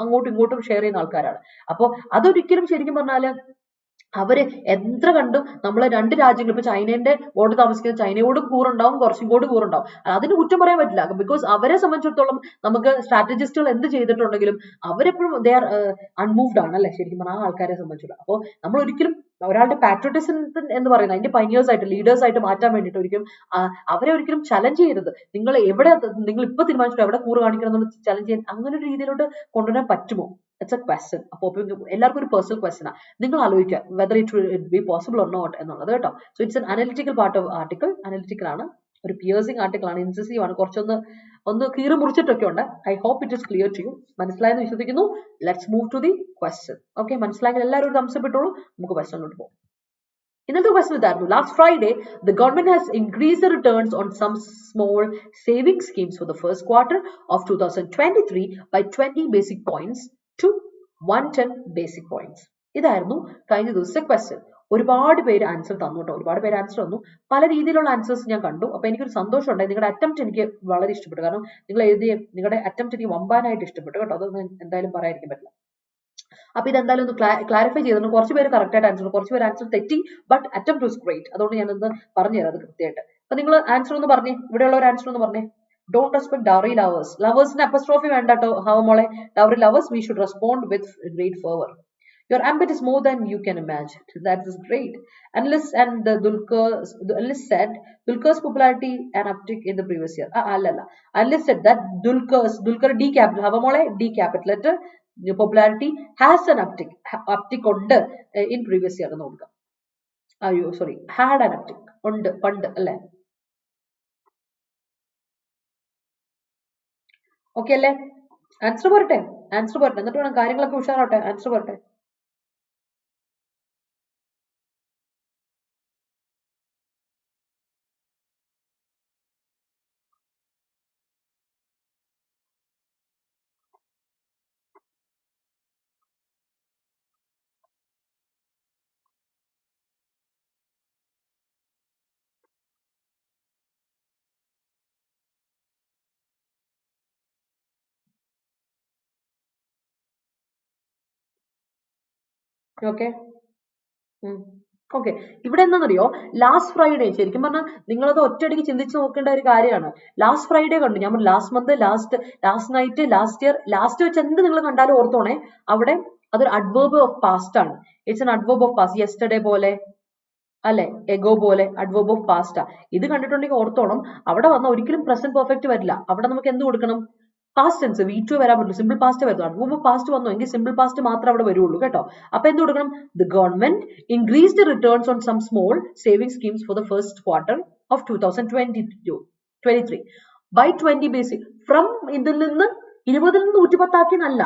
അങ്ങോട്ടും ഇങ്ങോട്ടും ഷെയർ ചെയ്യുന്ന ആൾക്കാരാണ്. അപ്പോൾ അതൊരിക്കലും ശരിക്കും പറഞ്ഞാല് അവര് എത്ര കണ്ടും നമ്മളെ രണ്ട് രാജ്യങ്ങൾ, ഇപ്പൊ ചൈനയുടെ ബോർഡർ താമസിക്കുന്ന ചൈനയോടും കൂറുണ്ടാവും, കുറച്ചും കൂടി കൂറുണ്ടാവും. അതിന് കുറ്റം പറയാൻ പറ്റില്ല. ബിക്കോസ് അവരെ സംബന്ധിച്ചിടത്തോളം നമുക്ക് സ്ട്രാറ്റജിസ്റ്റുകൾ എന്ത് ചെയ്തിട്ടുണ്ടെങ്കിലും അവരെപ്പോഴും ദേ ആർ അൺമൂവ്ഡ് ആണ് അല്ലെ ശരിക്കും പറഞ്ഞാൽ ആ ആൾക്കാരെ സംബന്ധിച്ചിടത്തോളം. അപ്പോൾ നമ്മൾ ഒരിക്കലും ഒരാളുടെ പാട്രിയോട്ടിസം എന്ന് പറയുന്നത് അതിന്റെ പൈനിയേഴ്സ് ആയിട്ട് ലീഡേഴ്സ് ആയിട്ട് മാറ്റാൻ വേണ്ടിയിട്ട് ഒരിക്കലും അവരെ ഒരിക്കലും ചലഞ്ച് ചെയ്യരുത്. നിങ്ങൾ ഇപ്പൊ തീരുമാനിച്ചിട്ട് എവിടെ കൂറ് കാണിക്കണം എന്നുള്ള ചലഞ്ച് ചെയ്യാൻ അങ്ങനെ ഒരു രീതിയിലോട്ട് കൊണ്ടുവരാൻ പറ്റുമോ? It's a question. അപ്പോൾ എല്ലാവർക്കും ഒരു പേഴ്സണൽ ക്വസ്റ്റ്യൻ ആണ്. നിങ്ങൾ ആലോചിക്കുക whether it will be possible or not എന്നുള്ളത് കേട്ടോ. So it's an analytical part of article. Analytical ആണ്, ഒരു പിയേഴ്സിംഗ് ആർട്ടിക്കിൾ ആണ്, ഇൻസസീവ് ആണ്, കുറച്ചൊന്ന് കീറി മുറിച്ചിട്ടൊക്കെ ഉണ്ട്. I hope it is clear to you. മനസ്സിലായെന്ന് വിശ്വസിക്കുന്നു. Let's move to the question. Okay, മനസ്സിലായെങ്കിൽ എല്ലാവരും ഒരു തംസപ്പ് ഇട്ടോളൂ. നമുക്ക് ക്വസ്റ്റ്യനിലോട്ട് പോകാം. Another question ഇതായിരുന്നു. Last Friday, the government has increased the returns on some small savings schemes for the first quarter of 2023 by 20 basic points to 110 basic points. ഇതായിരുന്നു കഴിഞ്ഞ ദിവസത്തെ ക്വസ്റ്റ്യൻ. ഒരുപാട് പേര് ആൻസർ തന്നു കേട്ടോ, ഒരുപാട് പേര് ആൻസർ തന്നു. പല രീതിയിലുള്ള ആൻസേഴ്സ് ഞാൻ കണ്ടു. അപ്പൊ എനിക്കൊരു സന്തോഷം ഉണ്ടായി. നിങ്ങളുടെ അറ്റംപ്റ്റ് എനിക്ക് വളരെ ഇഷ്ടപ്പെട്ടു. കാരണം നിങ്ങൾ എഴുതിയ നിങ്ങളുടെ അറ്റംപ്റ്റ് എനിക്ക് വമ്പാനായിട്ട് ഇഷ്ടപ്പെട്ടു കേട്ടോ. അതൊന്നും എന്തായാലും പറയാതിരിക്കാൻ പറ്റില്ല. അപ്പൊ ഇതെന്തായാലും ഒന്ന് ക്ലാരിഫൈ ചെയ്തിട്ടുണ്ട്. കുറച്ച് പേര് കറക്റ്റ് ആയിട്ട് ആൻസർ, കുറച്ച് പേര് ആൻസർ തെറ്റി, ബട്ട് അറ്റംപ്റ്റ് വാസ് ഗ്രേറ്റ്. അതുകൊണ്ട് ഞാനൊന്ന് പറഞ്ഞുതരാം അത് കൃത്യമായിട്ട്. അപ്പൊ നിങ്ങൾ ആൻസർ ഒന്ന് പറഞ്ഞേ, ഇവിടെയുള്ള ഒരു ആൻസർ ഒന്ന് പറഞ്ഞേ. Don't respect dowry lovers. ലവേഴ്സിന് അപ്പസ്ട്രോഫി വേണ്ട കേട്ടോ മോളെ. Dowry lovers we should respond with great fervour. Your ambit is more than you can imagine. That is great. Analysts said Dulquer's popularity and uptick in the previous year. Analysts said that Dulquer D capital, havamole D capital letter, popularity has an uptick ഉണ്ട് in previous year എന്ന് നോക്കുക. അയ്യോ sorry, had an uptick ഉണ്ട് പണ്ട് അല്ലേ? Okay അല്ലേ? Answer പോരട്ടെ, എന്നിട്ട് വേണം കാര്യങ്ങളൊക്കെ ഉഷാറാവട്ടെ. ആൻസർ പോരട്ടെ. ഓക്കെ ഓക്കെ, ഇവിടെ എന്താണെന്നറിയോ, ലാസ്റ്റ് ഫ്രൈഡേ ശരിക്കും പറഞ്ഞാൽ നിങ്ങളത് ഒറ്റയടിക്ക് ചിന്തിച്ച് നോക്കേണ്ട ഒരു കാര്യമാണ്. ലാസ്റ്റ് ഫ്രൈഡേ കണ്ടു ഞാൻ, last month, last night, last year, last വെച്ച് എന്ത് നിങ്ങൾ കണ്ടാലും ഓർത്തോണേ, അവിടെ അതൊരു അഡ്വേർബ് ഓഫ് പാസ്റ്റ് ആണ്. It's an adverb of past. Yesterday പോലെ അല്ലെ, എഗോ പോലെ അഡ്വേർബ് ഓഫ് പാസ്റ്റാ. ഇത് കണ്ടിട്ടുണ്ടെങ്കിൽ ഓർത്തോണം, അവിടെ വന്ന ഒരിക്കലും പ്രസന്റ് പെർഫെക്റ്റ് വരില്ല. അവിടെ നമുക്ക് എന്ത് കൊടുക്കണം? പാസ്റ്റ് ടെൻസ്, V2 വരാൻ പറ്റുള്ളൂ. സിമ്പിൾ പാസ്റ്റ് വരുന്നു. അഡ്വേർബ് ഓഫ് പാസ്റ്റ് വന്നു എങ്കിൽ സിമ്പിൾ പാസ്റ്റ് മാത്രം അവിടെ വരുള്ളൂ കേട്ടോ. അപ്പൊ എന്ത് കൊടുക്കണം? The government increased returns on some small saving schemes for the first quarter of 2023 by 20 basic. From ഇതിൽ നിന്ന് 20 നിന്ന് 110 ആക്കിയെന്നല്ല,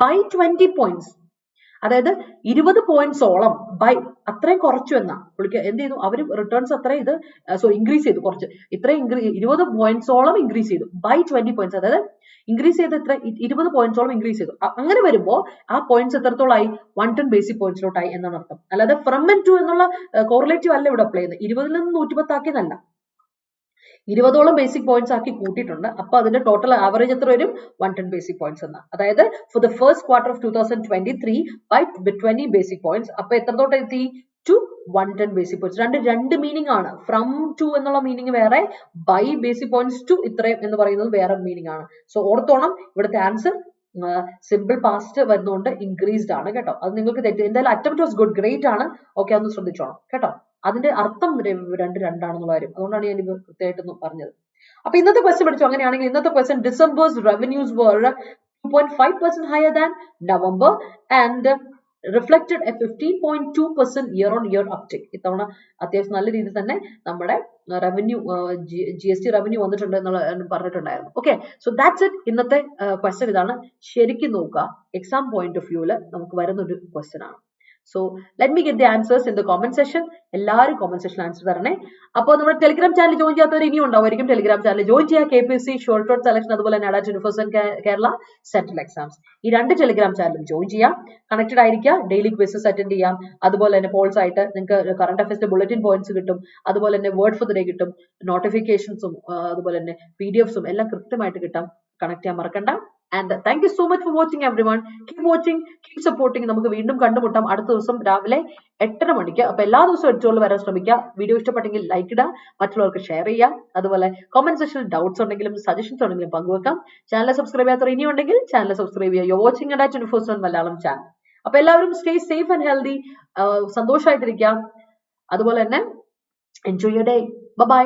ബൈ 20 പോയിന്റ്സ്. അതായത് 20 പോയിന്റ്സോളം ബൈ അത്രയും കുറച്ചു എന്നാ പുള്ളിക്ക് എന്ത് ചെയ്തു, അവര് റിട്ടേൺസ് അത്രയും ഇൻക്രീസ് ചെയ്തു, കുറച്ച് ഇത്രയും 20 പോയിന്റ്സോളം ഇൻക്രീസ് ചെയ്തു ബൈ 20 പോയിന്റ്സ്. അതായത് ഇൻക്രീസ് ചെയ്ത് എത്ര, 20 പോയിന്റ്സോളം ഇൻക്രീസ് ചെയ്തു. അങ്ങനെ വരുമ്പോൾ ആ പോയിന്റ്സ് എത്രത്തോളായി? 110 ബേസിക് പോയിന്റ്സിലോട്ടായി എന്നാണ് അർത്ഥം. അല്ലാതെ ഫ്രം ആൻഡ് ടു എന്നുള്ള കോറിലേറ്റീവ് അല്ല ഇവിടെ അപ്ലൈ ചെയ്യുന്നത്. 20 നിന്ന് 110 ആക്കിയെന്നല്ല, 20ഓളം ബേസിക് പോയിന്റ്സ് ആക്കി കൂട്ടിയിട്ടുണ്ട്. അപ്പൊ അതിന്റെ ടോട്ടൽ ആവറേജ് എത്ര വരും? 110 ബേസിക് പോയിന്റ്സ് എന്നാ. അതായത് for the first quarter of 2023 by 20 basic points. അപ്പൊ എത്രത്തോട്ട് എത്തി? To 110 basic points. രണ്ട് മീനിങ് ആണ്. ഫ്രം ടു എന്നുള്ള മീനിങ് വേറെ, ബൈ ബേസിക് പോയിന്റ്സ് ടു ഇത്രയും എന്ന് പറയുന്നത് വേറെ മീനിങ് ആണ്. സോ ഓർത്തോണം, ഇവിടുത്തെ ആൻസർ സിമ്പിൾ പാസ്റ്റ് വരുന്നതുകൊണ്ട് ഇൻക്രീസ്ഡ് ആണ് കേട്ടോ. അത് നിങ്ങൾക്ക് തെറ്റ്. എന്തായാലും അറ്റംപ്റ്റ് വാസ് ഗുഡ്, ഗ്രേറ്റ് ആണ്. ഓക്കെ, അതൊന്ന് ശ്രദ്ധിച്ചോണം കേട്ടോ. അതിന്റെ അർത്ഥം രണ്ടാണെന്നുള്ള കാര്യം, അതുകൊണ്ടാണ് ഞാൻ ഇത് കൃത്യമായിട്ടൊന്ന് പറഞ്ഞത്. അപ്പൊ ഇന്നത്തെ ക്വസ്റ്റ്യൻ പഠിച്ചു. അങ്ങനെയാണെങ്കിൽ ഇന്നത്തെ question, ഡിസംബേഴ്സ് revenues were 2.5% higher than November and reflected a 15.2% year-on-year uptick. ഇത്തവണ അത്യാവശ്യം നല്ല രീതിയിൽ തന്നെ നമ്മുടെ റവന്യൂ GST റവന്യൂ വന്നിട്ടുണ്ട് എന്നുള്ള പറഞ്ഞിട്ടുണ്ടായിരുന്നു. Okay, so that's it. ഇന്നത്തെ ക്വസ്റ്റ്യൻ ഇതാണ്. ശരിക്കും നോക്കുക, എക്സാം പോയിന്റ് ഓഫ് വ്യൂല് നമുക്ക് വരുന്നൊരു ക്വസ്റ്റ്യൻ ആണ്. So let me get the answers in the comment section. എല്ലാവരും comment section ആൻസർ തരണേ. അപ്പോൾ നമ്മുടെ ടെലിഗ്രാം ചാനൽ ജോയിൻ ചെയ്യാത്തവർ ഇനിയും ഉണ്ടാവുമായിരിക്കും. ടെലിഗ്രാം ചാനൽ ജോയിൻ ചെയ്യുക. KPSC ഷോർട്ട് ഷോർട്ട് സെലക്ഷൻ, അതുപോലെ തന്നെ അഡാറ്റ് യൂണിവേഴ്സിറ്റി കേരള സെൻട്രൽ എക്സാംസ്, ഈ രണ്ട് ടെലിഗ്രാം ചാനലും ജോയിൻ ചെയ്യാം. കണക്റ്റഡ് ആയിരിക്കുക. ഡെയിലി ക്വിസസ് അറ്റൻഡ് ചെയ്യാം. അതുപോലെ തന്നെ പോൾസ് ആയിട്ട് നിങ്ങൾക്ക് കറണ്ട് അഫയേഴ്സിന്റെ ബുള്ളറ്റിൻ പോയിന്റ്സ് കിട്ടും. അതുപോലെ തന്നെ വേർഡ് ഫോർ ദ ഡേ കിട്ടും. നോട്ടിഫിക്കേഷൻസും അതുപോലെ തന്നെ PDFസും എല്ലാം കൃത്യമായിട്ട് കിട്ടാം. കണക്ട് ചെയ്യാൻ മറക്കണ്ട. And thank you so much for watching everyone. Keep watching, keep supporting. നമുക്ക് വീണ്ടും കണ്ടുമുട്ടാം അടുത്ത ദിവസം രാവിലെ 8:30 മണിക്ക്. അപ്പൊ എല്ലാ ദിവസവും എഡിറ്റോറിയൽ വരാൻ ശ്രമിക്കുക. വീഡിയോ ഇഷ്ടപ്പെട്ടെങ്കിൽ ലൈക്ക് ഇടുക, മറ്റുള്ളവർക്ക് ഷെയർ ചെയ്യുക. അതുപോലെ കമന്റ് സെക്ഷനിൽ ഡൗട്ട്സ് ഉണ്ടെങ്കിലും സജഷൻസ് ഉണ്ടെങ്കിലും പങ്കുവെക്കാം. ചാനൽ സബ്സ്ക്രൈബ് ചെയ്യാത്തവർ ഇനി ഉണ്ടെങ്കിൽ ചാനൽ സബ്സ്ക്രൈബ് ചെയ്യുക. You watching at 24/7 Malayalam channel. അപ്പൊ എല്ലാവരും സ്റ്റേ സേഫ് ആൻഡ് ഹെൽത്തി, സന്തോഷമായിട്ടിരിക്കാം. അതുപോലെ തന്നെ എൻജോയ് യുവർ ഡേ. ബൈ.